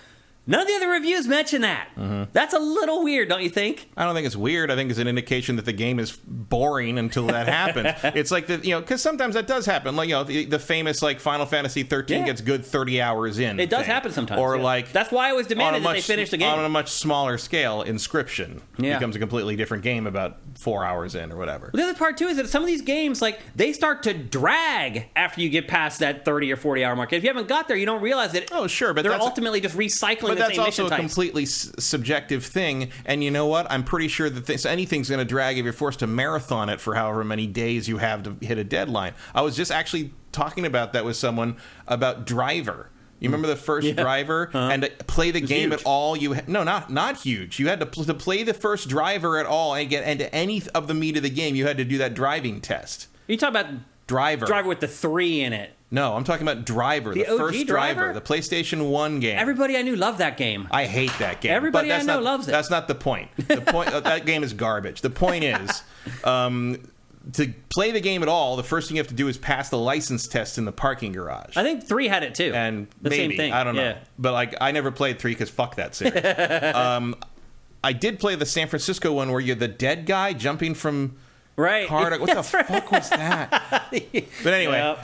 S1: None of the other reviews mention that. That's a little weird, don't you think?
S2: I don't think it's weird. I think it's an indication that the game is boring until that happens. It's like because sometimes that does happen. Like the famous like Final Fantasy 13 gets good 30 hours in.
S1: It does happen sometimes.
S2: Or like
S1: that's why I was demanding that they finish the game
S2: on a much smaller scale. Inscription becomes a completely different game about 4 hours in or whatever.
S1: The other part too is that some of these games like they start to drag after you get past that 30 or 40 hour mark. If you haven't got there, you don't realize that.
S2: Oh, sure, but
S1: they're ultimately just recycling.
S2: But that's also a completely subjective thing, and you know what? I'm pretty sure that anything's going to drag if you're forced to marathon it for however many days you have to hit a deadline. I was just actually talking about that with someone about Driver. You remember the first Driver? And to play the game
S1: huge.
S2: at all, not huge. You had to play the first Driver at all and get into any of the meat of the game, you had to do that driving test.
S1: Are you talking about Driver with the 3 in it?
S2: No, I'm talking about Driver, the
S1: OG
S2: first Driver, the PlayStation 1 game.
S1: Everybody I knew loved that game.
S2: I hate that game.
S1: Everybody I know loves it.
S2: That's not the point. The point that game is garbage. The point is, to play the game at all, the first thing you have to do is pass the license test in the parking garage.
S1: I think 3 had it too.
S2: And
S1: the
S2: maybe,
S1: same thing.
S2: I don't know. But like, I never played 3 because fuck that series. I did play the San Francisco one where you're the dead guy jumping from...
S1: Right.
S2: What the fuck was that? But anyway,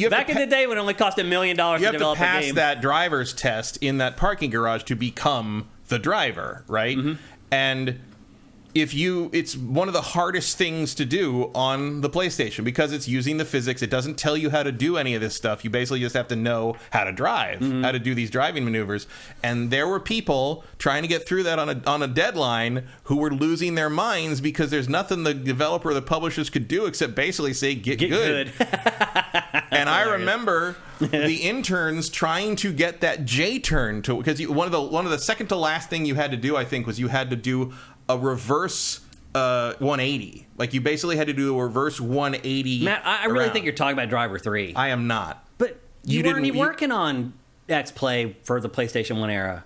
S1: back in the day when it only cost $1 million to develop a game.
S2: You have to pass that driver's test in that parking garage to become the driver, right? And it's one of the hardest things to do on the PlayStation because it's using the physics. It doesn't tell you how to do any of this stuff. You basically just have to know how to drive, how to do these driving maneuvers. And there were people trying to get through that on a deadline who were losing their minds because there's nothing the developer or the publishers could do except basically say, get good. And I remember the interns trying to get that J turn to, because one of the second to last thing you had to do, I think, was you had to do a reverse 180. Like, you basically had to do a reverse 180.
S1: Matt, I really think you're talking about Driver 3.
S2: I am not.
S1: But you weren't even working on X-Play for the PlayStation 1 era.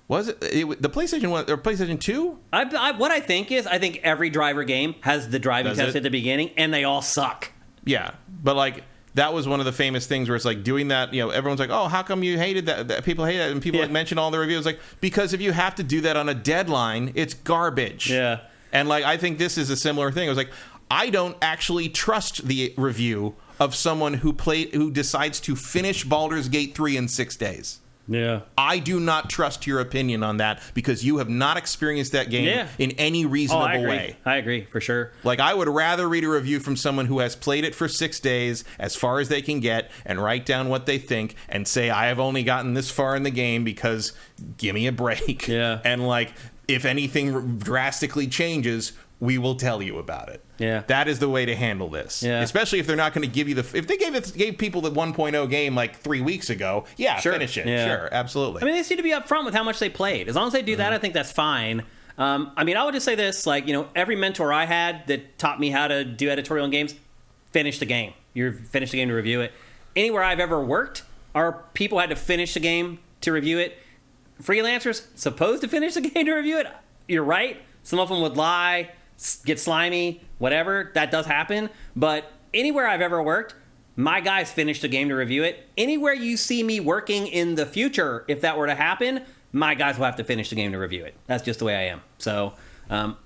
S2: Was it the PlayStation 1 or PlayStation 2?
S1: What I think is, I think every driver game has the driving test at the beginning, and they all suck.
S2: Yeah, but like, that was one of the famous things where it's like doing that, everyone's like, oh, how come you hated that? People hate that. And people mention all the reviews, like, because if you have to do that on a deadline, it's garbage.
S1: Yeah.
S2: And like, I think this is a similar thing. It was like, I don't actually trust the review of someone who decides to finish Baldur's Gate 3 in 6 days.
S1: Yeah.
S2: I do not trust your opinion on that because you have not experienced that game in any reasonable way.
S1: I agree, for sure.
S2: Like, I would rather read a review from someone who has played it for 6 days, as far as they can get, and write down what they think, and say, I have only gotten this far in the game because give me a break.
S1: Yeah.
S2: And, like, if anything drastically changes, we will tell you about it.
S1: Yeah.
S2: That is the way to handle this.
S1: Yeah.
S2: Especially if they're not going to give you if they gave people the 1.0 game like 3 weeks ago, finish it.
S1: Yeah.
S2: Sure, absolutely.
S1: I mean, they seem to be upfront with how much they played. As long as they do that, I think that's fine. I mean, I would just say this, like, every mentor I had that taught me how to do editorial in games, finish the game. You finish the game to review it. Anywhere I've ever worked, our people had to finish the game to review it. Freelancers supposed to finish the game to review it. You're right. Some of them would lie, get slimy, whatever. That does happen. But anywhere I've ever worked, my guys finish the game to review it. Anywhere you see me working in the future, if that were to happen, my guys will have to finish the game to review it. That's just the way I am. So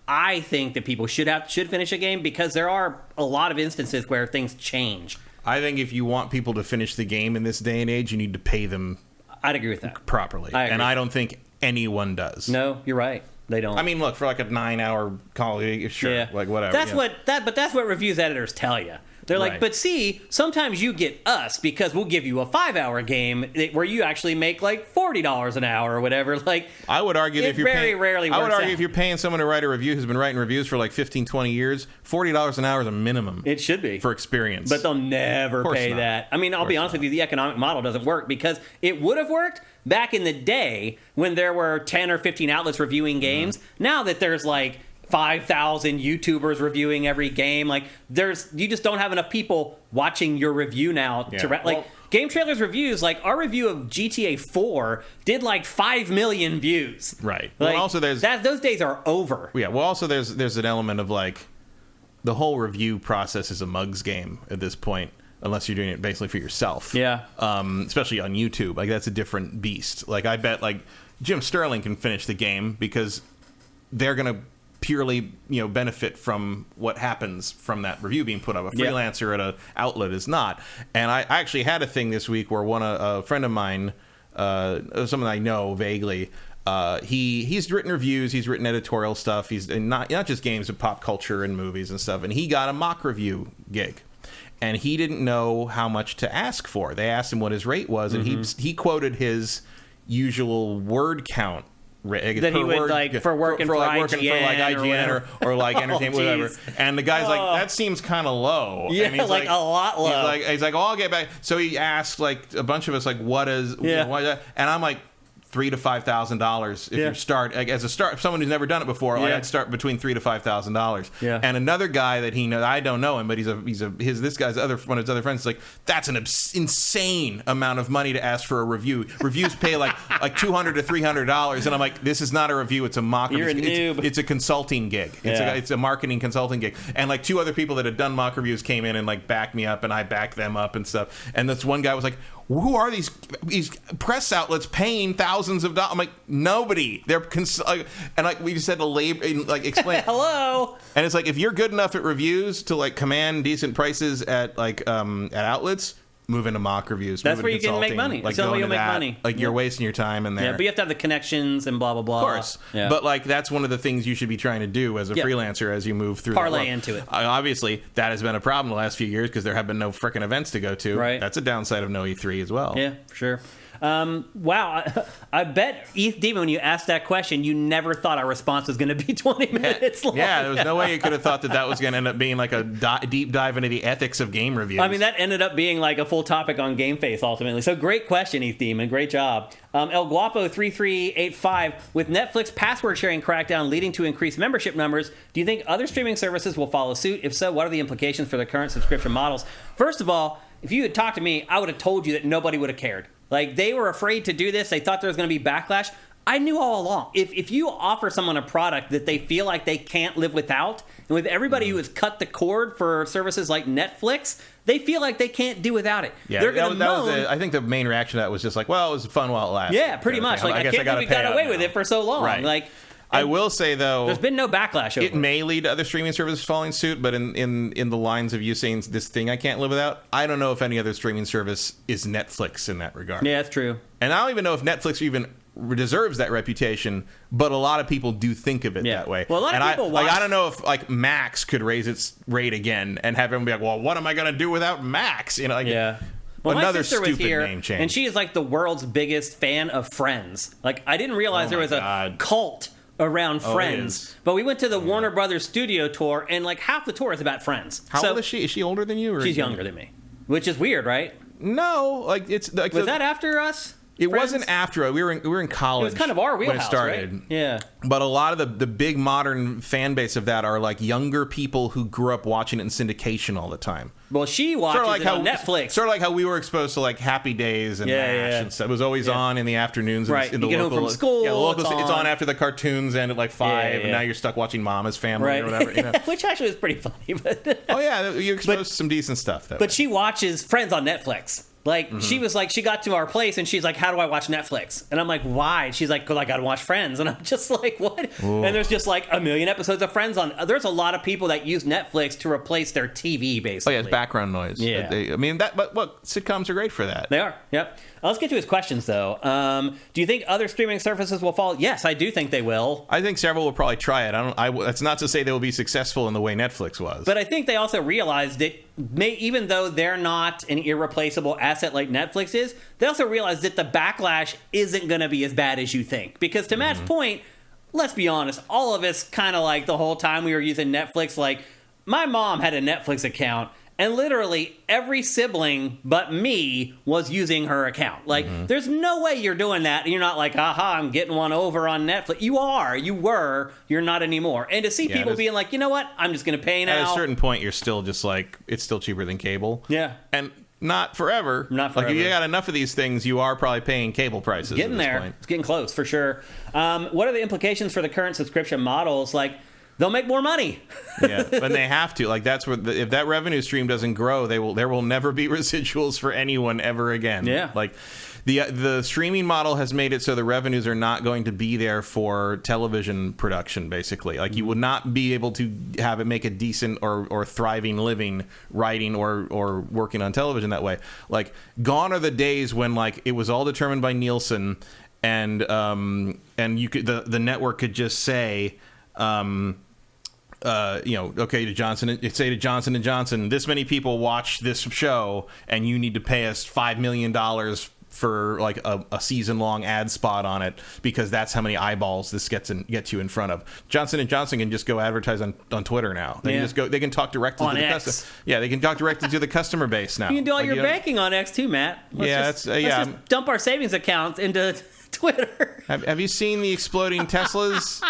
S1: I think that people should finish a game because there are a lot of instances where things change.
S2: I think if you want people to finish the game in this day and age, you need to pay them.
S1: I'd agree with that.
S2: Properly. And I don't think anyone does.
S1: No, you're right. They don't.
S2: I mean, look, for like a 9-hour call, sure, like whatever.
S1: But that's what reviews editors tell you. They're like, but see, sometimes you get us because we'll give you a 5-hour game where you actually make like $40 an hour or whatever. Like,
S2: I would argue that if you're
S1: rarely works out.
S2: if you're paying someone to write a review who's been writing reviews for like 15, 20 years, $40 an hour is a minimum.
S1: It should be
S2: for experience,
S1: but they'll never pay that. I mean, I'll be honest with you, the economic model doesn't work because it would have worked back in the day when there were 10 or 15 outlets reviewing games. Now that there's like 5,000 YouTubers reviewing every game, like you just don't have enough people watching your review now to Game Trailers reviews. Like, our review of GTA 4 did like 5 million views.
S2: Right.
S1: Like,
S2: well, also
S1: those days are over.
S2: Yeah. Well, also there's an element of like the whole review process is a mugs game at this point. Unless you're doing it basically for yourself.
S1: Yeah.
S2: Especially on YouTube. Like, that's a different beast. Like, I bet, like, Jim Sterling can finish the game because they're going to purely, benefit from what happens from that review being put up. A freelancer at an outlet is not. And I actually had a thing this week where a friend of mine, someone I know vaguely, he's written reviews, he's written editorial stuff. He's not just games, but pop culture and movies and stuff. And he got a mock review gig. And he didn't know how much to ask for. They asked him what his rate was, and he quoted his usual word count
S1: that he would like for working for IGN
S2: or like entertainment, whatever. And the guy's like, that seems kind of low.
S1: Yeah,
S2: and he's
S1: like a lot low.
S2: He's like, oh, I'll get back. So he asked like a bunch of us, like, what is? And I'm like, $3,000 to $5,000 if you start someone who's never done it before. I'd start between $3,000 to $5,000.
S1: Yeah.
S2: And another guy that he knows, I don't know him, but this guy's one of his other friends is like, that's an insane amount of money to ask for a review. Reviews pay like $200 to $300, and I'm like, this is not a review, it's a mock review.
S1: You're a noob.
S2: It's a consulting gig. It's a marketing consulting gig. And like 2 other people that had done mock reviews came in and like backed me up, and I backed them up and stuff. And this one guy was like, who are these press outlets paying thousands of dollars? I'm like, nobody. They're and like we just had to explain.
S1: Hello.
S2: And it's like, if you're good enough at reviews to like command decent prices at like at outlets, move into mock reviews.
S1: That's
S2: move
S1: where
S2: into
S1: you can make
S2: consulting,
S1: money.
S2: Like
S1: That's how
S2: going
S1: you'll
S2: to
S1: make
S2: that.
S1: money.
S2: Like you're wasting your time in there.
S1: Yeah, but you have to have the connections and blah, blah, blah.
S2: Of course.
S1: Yeah.
S2: But like that's one of the things you should be trying to do as a freelancer as you move through
S1: parlay
S2: that
S1: into it.
S2: Obviously, that has been a problem the last few years because there have been no frickin' events to go to.
S1: Right.
S2: That's a downside of no E3 as well.
S1: Yeah, for sure. Wow. I bet, Eth Demon, when you asked that question, you never thought our response was going to be 20 minutes long.
S2: Yeah, there was no way you could have thought that was going to end up being like a deep dive into the ethics of game reviews.
S1: I mean, that ended up being like a full topic on GameFace ultimately. So great question, Eth Demon. Great job. El Guapo 3385, with Netflix password sharing crackdown leading to increased membership numbers, do you think other streaming services will follow suit? If so, what are the implications for the current subscription models? First of all, if you had talked to me, I would have told you that nobody would have cared. Like, they were afraid to do this. They thought there was going to be backlash. I knew all along. If you offer someone a product that they feel like they can't live without, and with everybody who has cut the cord for services like Netflix, they feel like they can't do without it.
S2: Yeah,
S1: they're going to moan.
S2: I think the main reaction to that was just like, well, it was fun while it lasted.
S1: Yeah, pretty much. Like, I can't believe we got away with it for so long.
S2: Right.
S1: Like,
S2: I will say, though,
S1: there's been no backlash over
S2: it may lead to other streaming services following suit, but in the lines of you saying this thing I can't live without, I don't know if any other streaming service is Netflix in that regard.
S1: Yeah, that's true.
S2: And I don't even know if Netflix even deserves that reputation, but a lot of people do think of it that way.
S1: Well, a lot of people watch...
S2: I don't know if like Max could raise its rate again and have everyone be like, well, what am I going to do without Max? You know, like,
S1: yeah. Well,
S2: another
S1: my sister was
S2: stupid
S1: here,
S2: name change.
S1: and she is like the world's biggest fan of Friends. Like, I didn't realize there was a cult around Friends. But we went to the Warner Brothers studio tour, and like half the tour is about Friends.
S2: How old is she? Is she older than you? Or
S1: she's younger than me, which is weird, right?
S2: No, like it's like
S1: was that after us?
S2: It
S1: Friends?
S2: wasn't after. We were in college.
S1: It was kind of our wheelhouse,
S2: when it started.
S1: Right? Yeah.
S2: But a lot of the big modern fan base of that are like younger people who grew up watching it in syndication all the time.
S1: Well, she watches it on Netflix.
S2: Sort of like how we were exposed to like Happy Days and MASH and stuff. It was always on in the afternoons.
S1: Right.
S2: In the
S1: you get
S2: local,
S1: home from school.
S2: Yeah, the local, it's on after the cartoons end at like 5, and now you're stuck watching Mama's Family or whatever. You know?
S1: Which actually is pretty funny. But
S2: oh yeah, you're exposed to some decent stuff though.
S1: But she watches Friends on Netflix. Like, she was like, she got to our place and she's like, how do I watch Netflix? And I'm like, why? She's like, because I got to watch Friends. And I'm just like, what? Ooh. And there's just like a million episodes of Friends on. There's a lot of people that use Netflix to replace their TV, basically.
S2: Oh, yeah, it's background noise.
S1: Yeah.
S2: I mean, but sitcoms are great for that.
S1: They are, yep. Let's get to his questions, though. Do you think other streaming services will follow? Yes, I do think they will.
S2: I think several will probably try it. That's not to say they will be successful in the way Netflix was.
S1: But I think they also realized that even though they're not an irreplaceable asset like Netflix is, they also realize that the backlash isn't going to be as bad as you think. Because to Matt's point, let's be honest, all of us kind of like the whole time we were using Netflix, like my mom had a Netflix account. And literally every sibling but me was using her account. Like, there's no way you're doing that. And you're not like, aha, I'm getting one over on Netflix. You are. You were. You're not anymore. And to see people being like, you know what? I'm just going to pay now.
S2: At a certain point, you're still just like, it's still cheaper than cable.
S1: Yeah.
S2: And not forever.
S1: Not forever.
S2: Like, if you got enough of these things, you are probably paying cable prices.
S1: Getting
S2: at this
S1: there.
S2: point.
S1: It's getting close, for sure. What are the implications for the current subscription models? Like, they'll make more money.
S2: Yeah, but they have to. Like, that's where if that revenue stream doesn't grow, there will never be residuals for anyone ever again.
S1: Yeah.
S2: Like the streaming model has made it so the revenues are not going to be there for television production. Basically, like you would not be able to have it make a decent or thriving living writing or working on television that way. Like, gone are the days when like it was all determined by Nielsen, and you could the network could just say. Okay, to Johnson & Johnson, this many people watch this show, and you need to pay us $5 million for like a season-long ad spot on it, because that's how many eyeballs this gets you in front of. Johnson & Johnson can just go advertise on Twitter now. They can just go. They can talk directly to the customer. Yeah, they can talk directly to the customer base now.
S1: You can do all your banking on X too, Matt. Let's just dump our savings accounts into Twitter.
S2: Have you seen the exploding Teslas?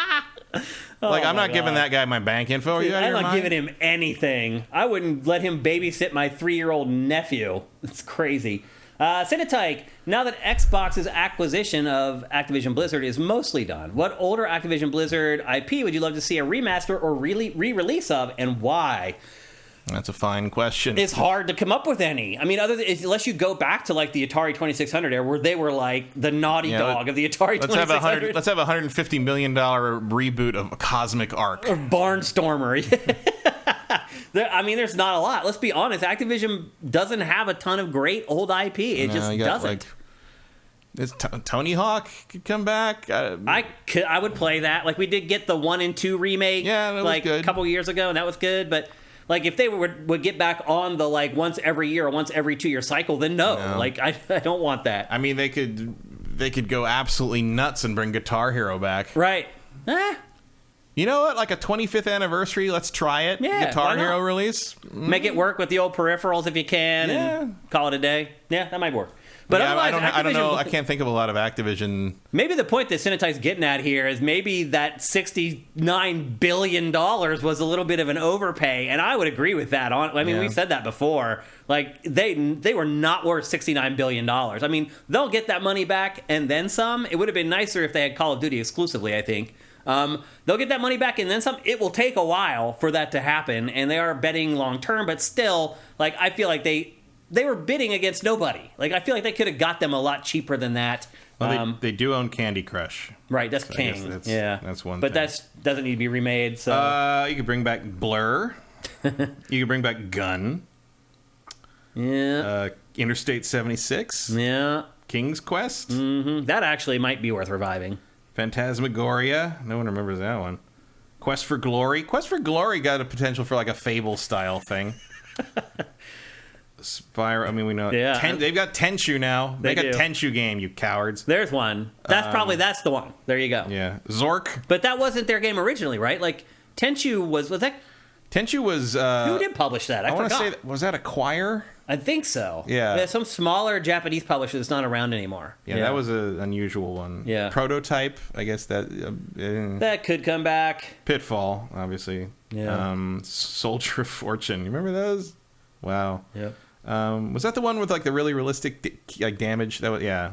S2: Like, I'm not giving that guy my bank info. Are you out of your mind?
S1: I'm not giving him anything. I wouldn't let him babysit my 3-year-old nephew. It's crazy. Cinetike, now that Xbox's acquisition of Activision Blizzard is mostly done, what older Activision Blizzard IP would you love to see a remaster or re-release of, and why?
S2: That's a fine question.
S1: It's hard to come up with any. I mean, unless you go back to like the Atari 2600 era, where they were like the naughty dog of the Atari 2600.
S2: Let's have a $150 million reboot of Cosmic Arc
S1: Or Barnstormer. There's not a lot. Let's be honest. Activision doesn't have a ton of great old IP. It just doesn't.
S2: Tony Hawk could come back.
S1: I would play that. Like, we did get the 1 and 2 remake.
S2: Yeah, that was good.
S1: A couple years ago, and that was good. But like, if they would get back on the like once every year or once every 2 year cycle, then no. Like, I don't want that.
S2: I mean, they could go absolutely nuts and bring Guitar Hero back.
S1: Right.
S2: You know what? Like a 25th anniversary, let's try it.
S1: Yeah,
S2: Guitar Hero release.
S1: Make it work with the old peripherals if you can, and call it a day. Yeah, that might work. But
S2: I don't know. I can't think of a lot of Activision. Maybe
S1: the point that Cinetite's getting at here is maybe that $69 billion was a little bit of an overpay, and I would agree with that. We've said that before. Like, they were not worth $69 billion. I mean, they'll get that money back and then some. It would have been nicer if they had Call of Duty exclusively, I think. They'll get that money back and then some. It will take a while for that to happen, and they are betting long term, but still, like, I feel like they were bidding against nobody. Like, I feel like they could have got them a lot cheaper than that.
S2: Well, they do own Candy Crush.
S1: Right, that's king.
S2: That's one
S1: but
S2: thing.
S1: That doesn't need to be remade. So
S2: you could bring back Blur. You could bring back Gun.
S1: Yeah.
S2: Interstate 76.
S1: Yeah.
S2: King's Quest.
S1: Mm-hmm. That actually might be worth reviving.
S2: Phantasmagoria. No one remembers that one. Quest for Glory. Quest for Glory got a potential for like a Fable-style thing. Spyro. I mean, we know.
S1: Yeah.
S2: They've got Tenchu now. Make a Tenchu game, you cowards.
S1: There's one. That's the one. There you go.
S2: Yeah. Zork.
S1: But that wasn't their game originally, right? Like, Tenchu was that?
S2: Tenchu was...
S1: who did publish that? I
S2: want
S1: forgot.
S2: to say, was that Acquire?
S1: I think so.
S2: Yeah.
S1: There's some smaller Japanese publisher that's not around anymore.
S2: Yeah, that was an unusual one.
S1: Yeah.
S2: Prototype, I guess that...
S1: that could come back.
S2: Pitfall, obviously.
S1: Yeah.
S2: Soldier of Fortune. You remember those? Wow.
S1: Yep.
S2: Was that the one with like the really realistic damage? That was, yeah.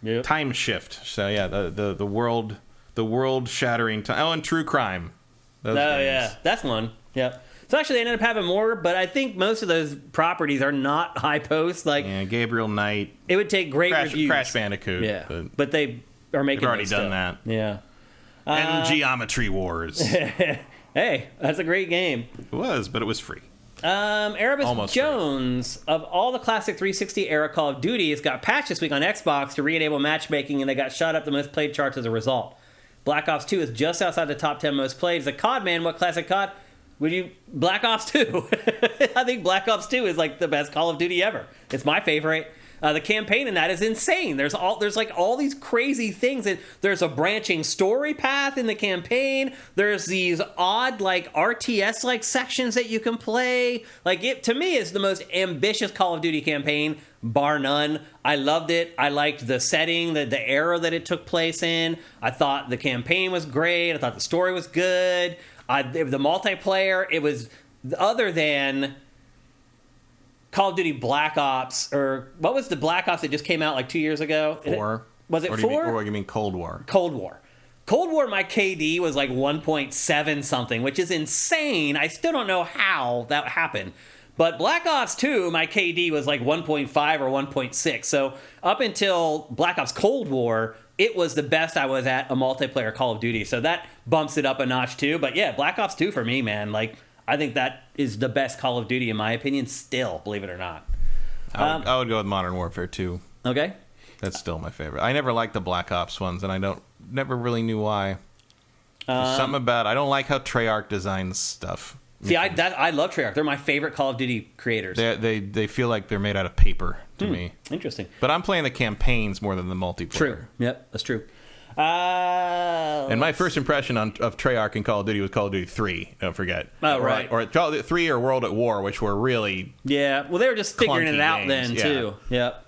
S1: Yep.
S2: Time Shift. So yeah, the world shattering time. Oh, and True Crime. Those games.
S1: Yeah, that's one. Yep. So actually, they ended up having more, but I think most of those properties are not high post. Like,
S2: Gabriel Knight.
S1: It would take great reviews.
S2: Crash Bandicoot.
S1: Yeah, but they are making.
S2: They've already done that.
S1: Yeah.
S2: And Geometry Wars.
S1: Hey, that's a great game.
S2: It was, but it was free.
S1: Erebus
S2: Almost
S1: Jones, free. Of all the classic 360 era Call of Duties, got patched this week on Xbox to re-enable matchmaking, and they got shot up the most played charts as a result. Black Ops 2 is just outside the top 10 most played. As a COD man, what classic COD would you... Black Ops 2. I think Black Ops 2 is like the best Call of Duty ever. It's my favorite. The campaign in that is insane. There's like all these crazy things. And there's a branching story path in the campaign. There's these odd like RTS like sections that you can play. Like, it to me is the most ambitious Call of Duty campaign, bar none. I loved it. I liked the setting, the era that it took place in. I thought the campaign was great. I thought the story was good. The multiplayer, it was other than Call of Duty Black Ops, or what was the Black Ops that just came out like 2 years ago?
S2: 4.
S1: Was it 4?
S2: Or you mean Cold War?
S1: Cold War. Cold War, my KD was like 1.7 something, which is insane. I still don't know how that happened. But Black Ops 2, my KD was like 1.5 or 1.6. So up until Black Ops Cold War, it was the best I was at a multiplayer Call of Duty. So that bumps it up a notch too. But yeah, Black Ops 2 for me, man. Like, I think that is the best Call of Duty in my opinion still, believe it or not.
S2: I would go with Modern Warfare 2.
S1: Okay.
S2: That's still my favorite. I never liked the Black Ops ones, and I never really knew why. There's something about it. I don't like how Treyarch designs stuff.
S1: See, I love Treyarch. They're my favorite Call of Duty creators.
S2: They feel like they're made out of paper to me.
S1: Interesting.
S2: But I'm playing the campaigns more than the multiplayer.
S1: True. Yep, that's true.
S2: And my first impression of Treyarch in Call of Duty was Call of Duty 3. Don't forget.
S1: Oh, right.
S2: Or Call of Duty 3 or World at War, which were really
S1: well, they were just figuring it out
S2: games.
S1: then too. Yep.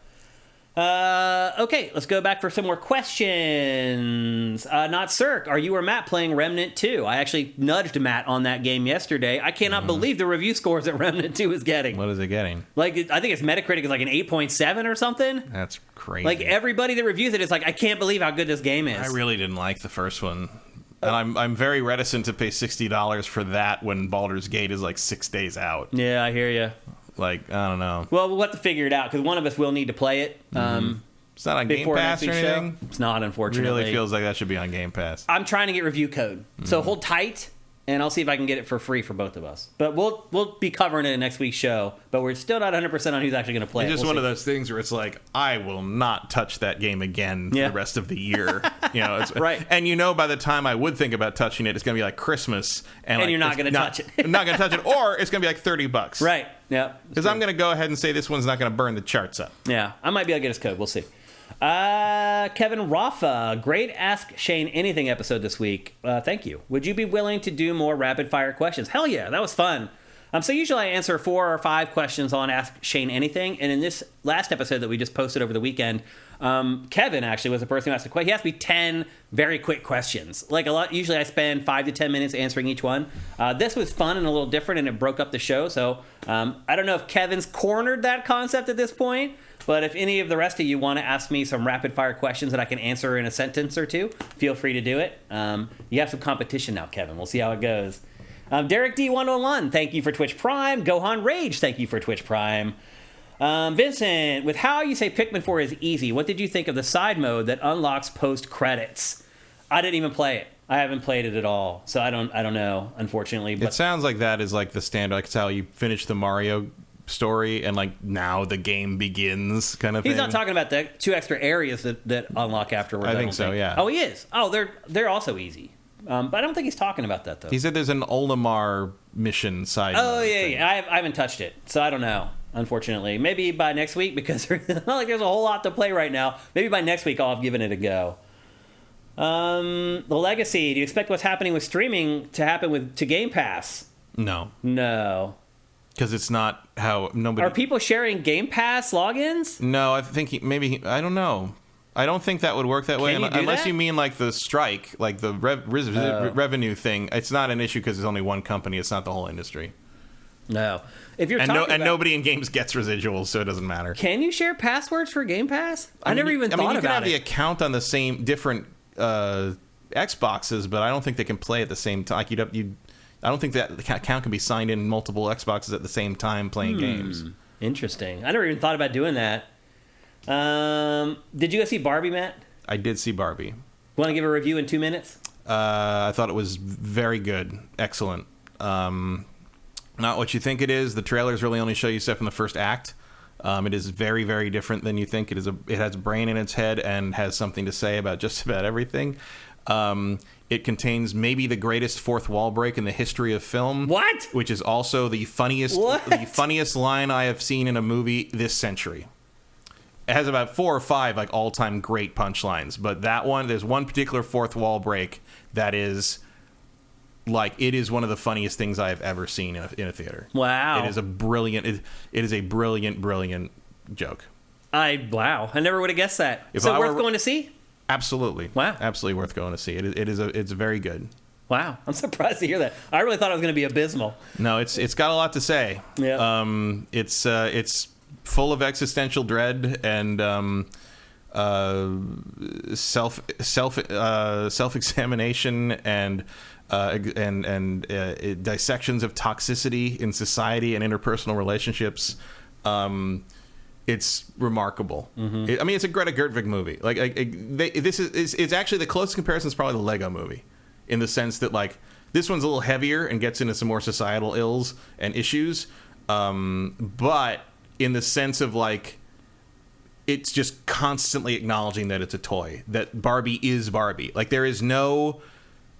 S1: Okay, let's go back for some more questions. Not Cirque, are you or Matt playing Remnant 2? I actually nudged Matt on that game yesterday. I cannot believe the review scores that Remnant 2 is getting.
S2: What is it getting?
S1: Like, I think its Metacritic is like an 8.7 or something.
S2: That's crazy.
S1: Like, everybody that reviews it is like, I can't believe how good this game is.
S2: I really didn't like the first one. And I'm very reticent to pay $60 for that when Baldur's Gate is like 6 days out.
S1: Yeah, I hear you.
S2: Like, I don't know.
S1: Well, we'll have to figure it out because one of us will need to play it.
S2: It's not on Game Pass or anything?
S1: It's not, unfortunately.
S2: It really feels like that should be on Game Pass.
S1: I'm trying to get review code. So hold tight, and I'll see if I can get it for free for both of us. But we'll be covering it in next week's show. But we're still not 100% on who's actually going to play it.
S2: It's just one of those things where it's like, I will not touch that game again the rest of the year. It's,
S1: right.
S2: And by the time I would think about touching it, it's going to be like Christmas, and like,
S1: you're not going to touch it.
S2: I'm not going to touch it, or it's going to be like $30.
S1: Right. Yeah.
S2: Because I'm going to go ahead and say this one's not going to burn the charts up.
S1: Yeah, I might be able to get his code. We'll see. Kevin Rafa, great Ask Shane Anything episode this week. Thank you. Would you be willing to do more rapid fire questions? Hell yeah, that was fun. So usually I answer 4 or 5 questions on Ask Shane Anything, and in this last episode that we just posted over the weekend, Kevin actually was the person who asked the question. He asked me 10 very quick questions. Like a lot, usually I spend 5 to 10 minutes answering each one. This was fun and a little different, and it broke up the show. So I don't know if Kevin's cornered that concept at this point, but if any of the rest of you want to ask me some rapid fire questions that I can answer in a sentence or two, feel free to do it. You have some competition now, Kevin. We'll see how it goes. Derek D101, thank you for Twitch Prime. Gohan Rage, thank you for Twitch Prime. Vincent, with how you say Pikmin 4 is easy, what did you think of the side mode that unlocks post credits? I didn't even play it. I haven't played it at all, so I don't know, unfortunately. But
S2: it sounds like that is like the standard. Like it's how you finish the Mario story, and like now the game begins, kind of thing.
S1: He's not talking about the 2 extra areas that unlock afterwards.
S2: I think so. Yeah.
S1: Oh, he is. Oh, they're also easy. But I don't think he's talking about that, though.
S2: He said there's an Olimar mission side.
S1: Oh, yeah. I haven't touched it, so I don't know, unfortunately. Maybe by next week, because it's not like there's a whole lot to play right now. Maybe by next week I'll have given it a go. The Legacy. Do you expect what's happening with streaming to happen to Game Pass?
S2: No.
S1: Because
S2: it's not how nobody...
S1: Are people sharing Game Pass logins?
S2: No, I think I don't know. I don't think that would work that way unless you mean like the strike, like the revenue thing. It's not an issue because it's only one company. It's not the whole industry.
S1: No. If you're
S2: nobody in games gets residuals, so it doesn't matter.
S1: Can you share passwords for Game Pass? I never even thought about it.
S2: You can have the account on the same different Xboxes, but I don't think they can play at the same time. I don't think that account can be signed in multiple Xboxes at the same time playing games.
S1: Interesting. I never even thought about doing that. Did you go see Barbie, Matt?
S2: I did see Barbie.
S1: Want to give a review in 2 minutes?
S2: I thought it was very good. Excellent. Not what you think it is. The trailers really only show you stuff in the first act. It is very, very different than you think. It has a brain in its head and has something to say about just about everything. It contains maybe the greatest fourth wall break in the history of film.
S1: What?
S2: Which is also the funniest line I have seen in a movie this century. It has about 4 or 5 like all-time great punchlines, but that one, there's one particular fourth wall break that is like, it is one of the funniest things I have ever seen in a theater.
S1: Wow.
S2: It is a brilliant joke.
S1: Wow. I never would have guessed that. So worth going to see?
S2: Absolutely.
S1: Wow.
S2: Absolutely worth going to see. It's very good.
S1: Wow. I'm surprised to hear that. I really thought it was going to be abysmal.
S2: No, it's got a lot to say.
S1: Yeah.
S2: It's full of existential dread and self-examination and dissections of toxicity in society and interpersonal relationships. It's remarkable. Mm-hmm. It's a Greta Gerwig movie. It's actually the closest comparison is probably the Lego movie, in the sense that like this one's a little heavier and gets into some more societal ills and issues, but in the sense of like it's just constantly acknowledging that it's a toy, that Barbie is Barbie. Like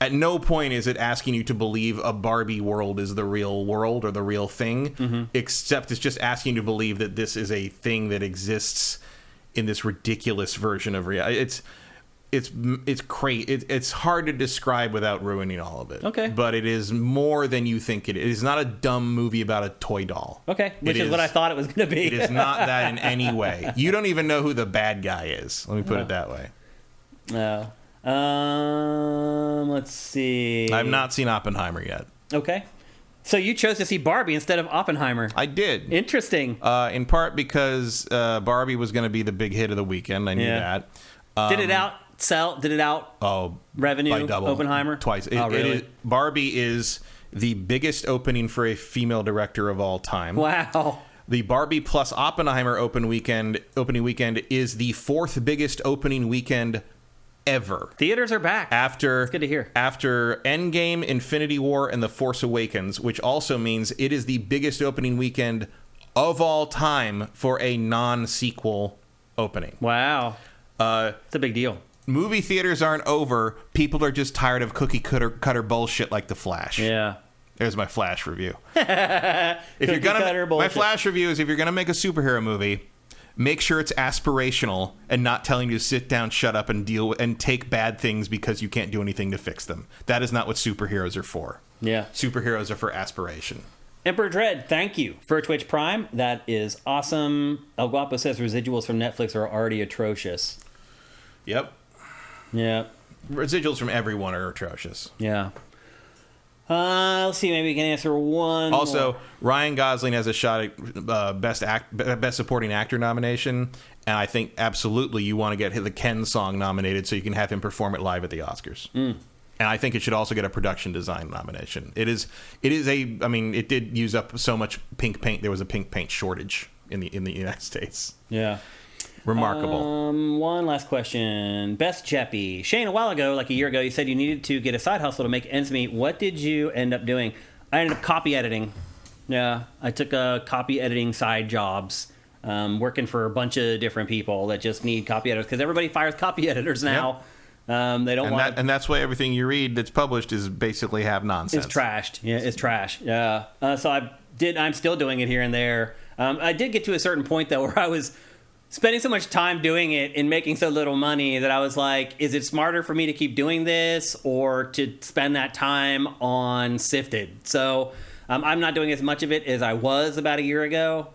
S2: at no point is it asking you to believe a Barbie world is the real world or the real thing, except it's just asking you to believe that this is a thing that exists in this ridiculous version of reality. It's crazy. It's hard to describe without ruining all of it.
S1: Okay.
S2: But it is more than you think it is. It is not a dumb movie about a toy doll.
S1: Okay, which is what I thought it was going to be.
S2: It is not that in any way. You don't even know who the bad guy is. Let me put it that way.
S1: No. Let's see.
S2: I've not seen Oppenheimer yet.
S1: Okay. So you chose to see Barbie instead of Oppenheimer.
S2: I did.
S1: Interesting.
S2: In part because Barbie was going to be the big hit of the weekend. I knew that.
S1: Did it out revenue?
S2: By double.
S1: Oppenheimer?
S2: Twice.
S1: Really?
S2: Barbie is the biggest opening for a female director of all time.
S1: Wow.
S2: The Barbie plus Oppenheimer opening weekend is the 4th biggest opening weekend ever.
S1: Theaters are back.
S2: It's
S1: good to hear.
S2: After Endgame, Infinity War, and The Force Awakens, which also means it is the biggest opening weekend of all time for a non-sequel opening.
S1: Wow. It's a big deal.
S2: Movie theaters aren't over. People are just tired of cookie cutter bullshit like The Flash.
S1: Yeah.
S2: There's my Flash review.
S1: My
S2: Flash review is if you're going to make a superhero movie, make sure it's aspirational and not telling you to sit down, shut up, and take bad things because you can't do anything to fix them. That is not what superheroes are for.
S1: Yeah.
S2: Superheroes are for aspiration.
S1: Emperor Dread, thank you for Twitch Prime. That is awesome. El Guapo says residuals from Netflix are already atrocious.
S2: Yep.
S1: Yeah.
S2: Residuals from everyone are atrocious.
S1: Yeah. Let's see. Maybe we can answer one.
S2: Also,
S1: more.
S2: Ryan Gosling has a shot at best supporting actor nomination, and I think absolutely you want to get the Ken song nominated so you can have him perform it live at the Oscars. And I think it should also get a production design nomination. It did use up so much pink paint. There was a pink paint shortage in the United States.
S1: Yeah.
S2: Remarkable.
S1: One last question. Best Jeppy. Shane, a while ago, like a year ago, you said you needed to get a side hustle to make ends meet. What did you end up doing? I ended up copy editing. Yeah, I took copy editing side jobs, working for a bunch of different people that just need copy editors because everybody fires copy editors now. Yep. They don't want,
S2: and that's why everything you read that's published is basically have nonsense.
S1: It's trashed. Yeah, it's trash. Yeah. So I'm still doing it here and there. I did get to a certain point though where I was spending so much time doing it and making so little money that I was like, is it smarter for me to keep doing this or to spend that time on Sifted? So I'm not doing as much of it as I was about a year ago.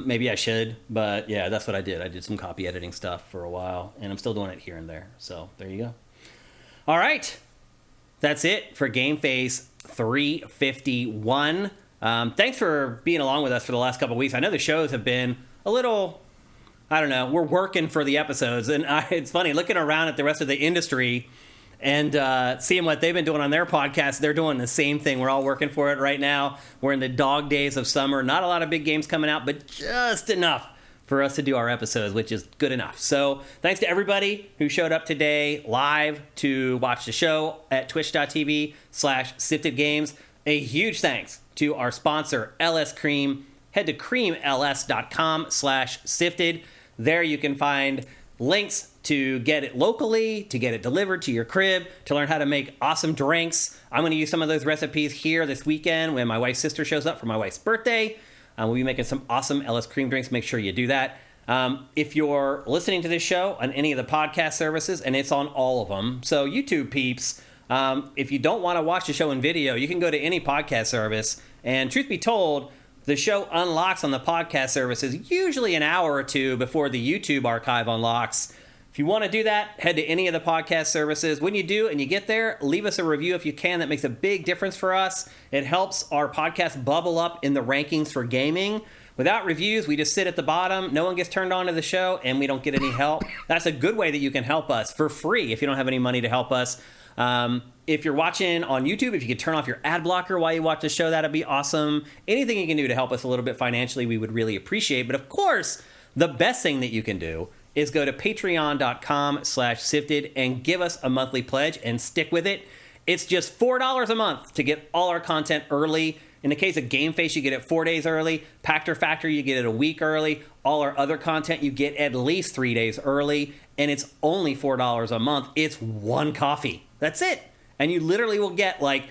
S1: Maybe I should, but yeah, that's what I did. I did some copy editing stuff for a while, and I'm still doing it here and there. So there you go. All right. That's it for GameFace 351. Thanks for being along with us for the last couple of weeks. I know the shows have been a little... I don't know. We're working for the episodes, and it's funny looking around at the rest of the industry and seeing what they've been doing on their podcasts. They're doing the same thing. We're all working for it right now. We're in the dog days of summer. Not a lot of big games coming out, but just enough for us to do our episodes, which is good enough. So thanks to everybody who showed up today live to watch the show at twitch.tv/siftedgames. A huge thanks to our sponsor, LS Cream. Head to creamls.com/sifted. There you can find links to get it locally, to get it delivered to your crib, to learn how to make awesome drinks. I'm going to use some of those recipes here this weekend when my wife's sister shows up for my wife's birthday. We'll be making some awesome LS Cream drinks. Make sure you do that. If you're listening to this show on any of the podcast services, and it's on all of them, so YouTube peeps, if you don't want to watch the show in video, you can go to any podcast service. And truth be told, the show unlocks on the podcast services usually an hour or two before the YouTube archive unlocks. If you want to do that, head to any of the podcast services. When you do and you get there, leave us a review if you can. That makes a big difference for us. It helps our podcast bubble up in the rankings for gaming. Without reviews, we just sit at the bottom. No one gets turned on to the show, and we don't get any help. That's a good way that you can help us for free if you don't have any money to help us. If you're watching on YouTube, if you could turn off your ad blocker while you watch the show, that'd be awesome. Anything you can do to help us a little bit financially, we would really appreciate. But of course, the best thing that you can do is go to patreon.com/sifted and give us a monthly pledge and stick with it. It's just $4 a month to get all our content early. In the case of GameFace, you get it 4 days early. Pactor Factor, you get it a week early. All our other content, you get at least 3 days early. And it's only $4 a month. It's one coffee. That's it. And you literally will get like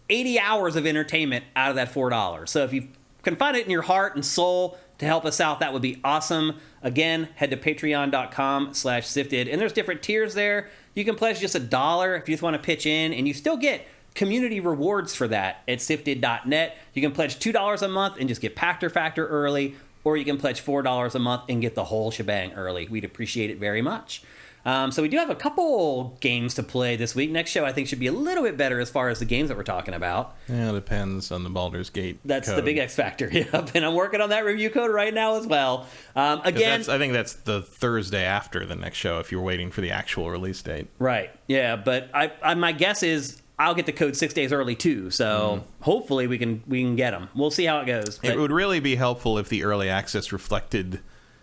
S1: 80 hours of entertainment out of that $4. So if you can find it in your heart and soul to help us out, that would be awesome. Again, head to patreon.com/sifted. And there's different tiers there. You can pledge just $1 if you just want to pitch in, and you still get community rewards for that at sifted.net. You can pledge $2 a month and just get Pactor Factor early, or you can pledge $4 a month and get the whole shebang early. We'd appreciate it very much. So we do have a couple games to play this week. Next show, I think, should be a little bit better as far as the games that we're talking about.
S2: Yeah, it depends on the Baldur's Gate
S1: That's
S2: code.
S1: the big X factor. Yep, and I'm working on that review code right now as well. Again,
S2: I think that's the Thursday after the next show if you're waiting for the actual release date.
S1: Right, yeah, but my guess is I'll get the code 6 days early too, so hopefully we can get them. We'll see how it goes.
S2: It would really be helpful if the early access reflected...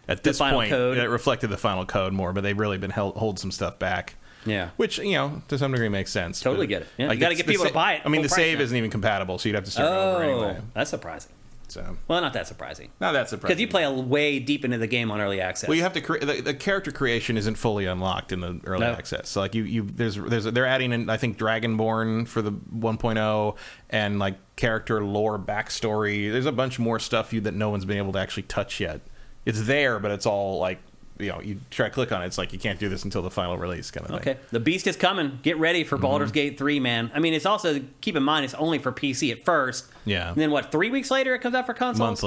S2: At this point,
S1: code.
S2: It reflected the final code more, but they've really been hold some stuff back.
S1: Yeah.
S2: Which, to some degree makes sense.
S1: Totally
S2: but,
S1: get it. Yeah, you got to get people to buy it.
S2: I mean, the
S1: full price
S2: save
S1: now.
S2: isn't even compatible, so you'd have to start over anyway.
S1: That's surprising.
S2: So,
S1: Well, not that surprising.
S2: not that surprising.
S1: Because you play way deep into the game on early access.
S2: Well, you have to the character creation isn't fully unlocked in the early access. So like they're adding in, I think, Dragonborn for the 1.0 and like character lore backstory. There's a bunch more stuff that no one's been able to actually touch yet. It's there, but it's all like, you try to click on it, it's like you can't do this until the final release kind of thing.
S1: Okay, the beast is coming. Get ready for Baldur's Gate 3, man. I mean, it's also, keep in mind, it's only for PC at first.
S2: Yeah.
S1: And then what, 3 weeks later it comes out for consoles?
S2: Month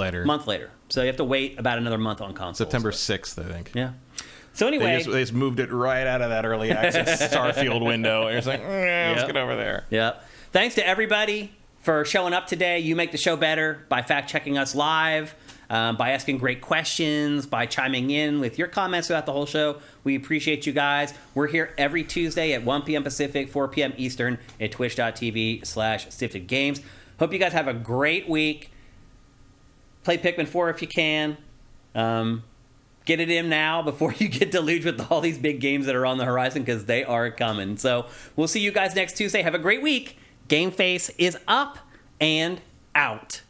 S2: later.
S1: So you have to wait about another month on consoles.
S2: September 6th, I think.
S1: Yeah. So anyway.
S2: They just moved it right out of that early access Starfield window. It's like, let's get over there.
S1: Yeah. Thanks to everybody for showing up today. You make the show better by fact-checking us live. By asking great questions, by chiming in with your comments throughout the whole show. We appreciate you guys. We're here every Tuesday at 1 p.m. Pacific, 4 p.m. Eastern at twitch.tv/SiftedGames. Hope you guys have a great week. Play Pikmin 4 if you can. Get it in now before you get deluged with all these big games that are on the horizon, because they are coming. So we'll see you guys next Tuesday. Have a great week. GameFace is up and out.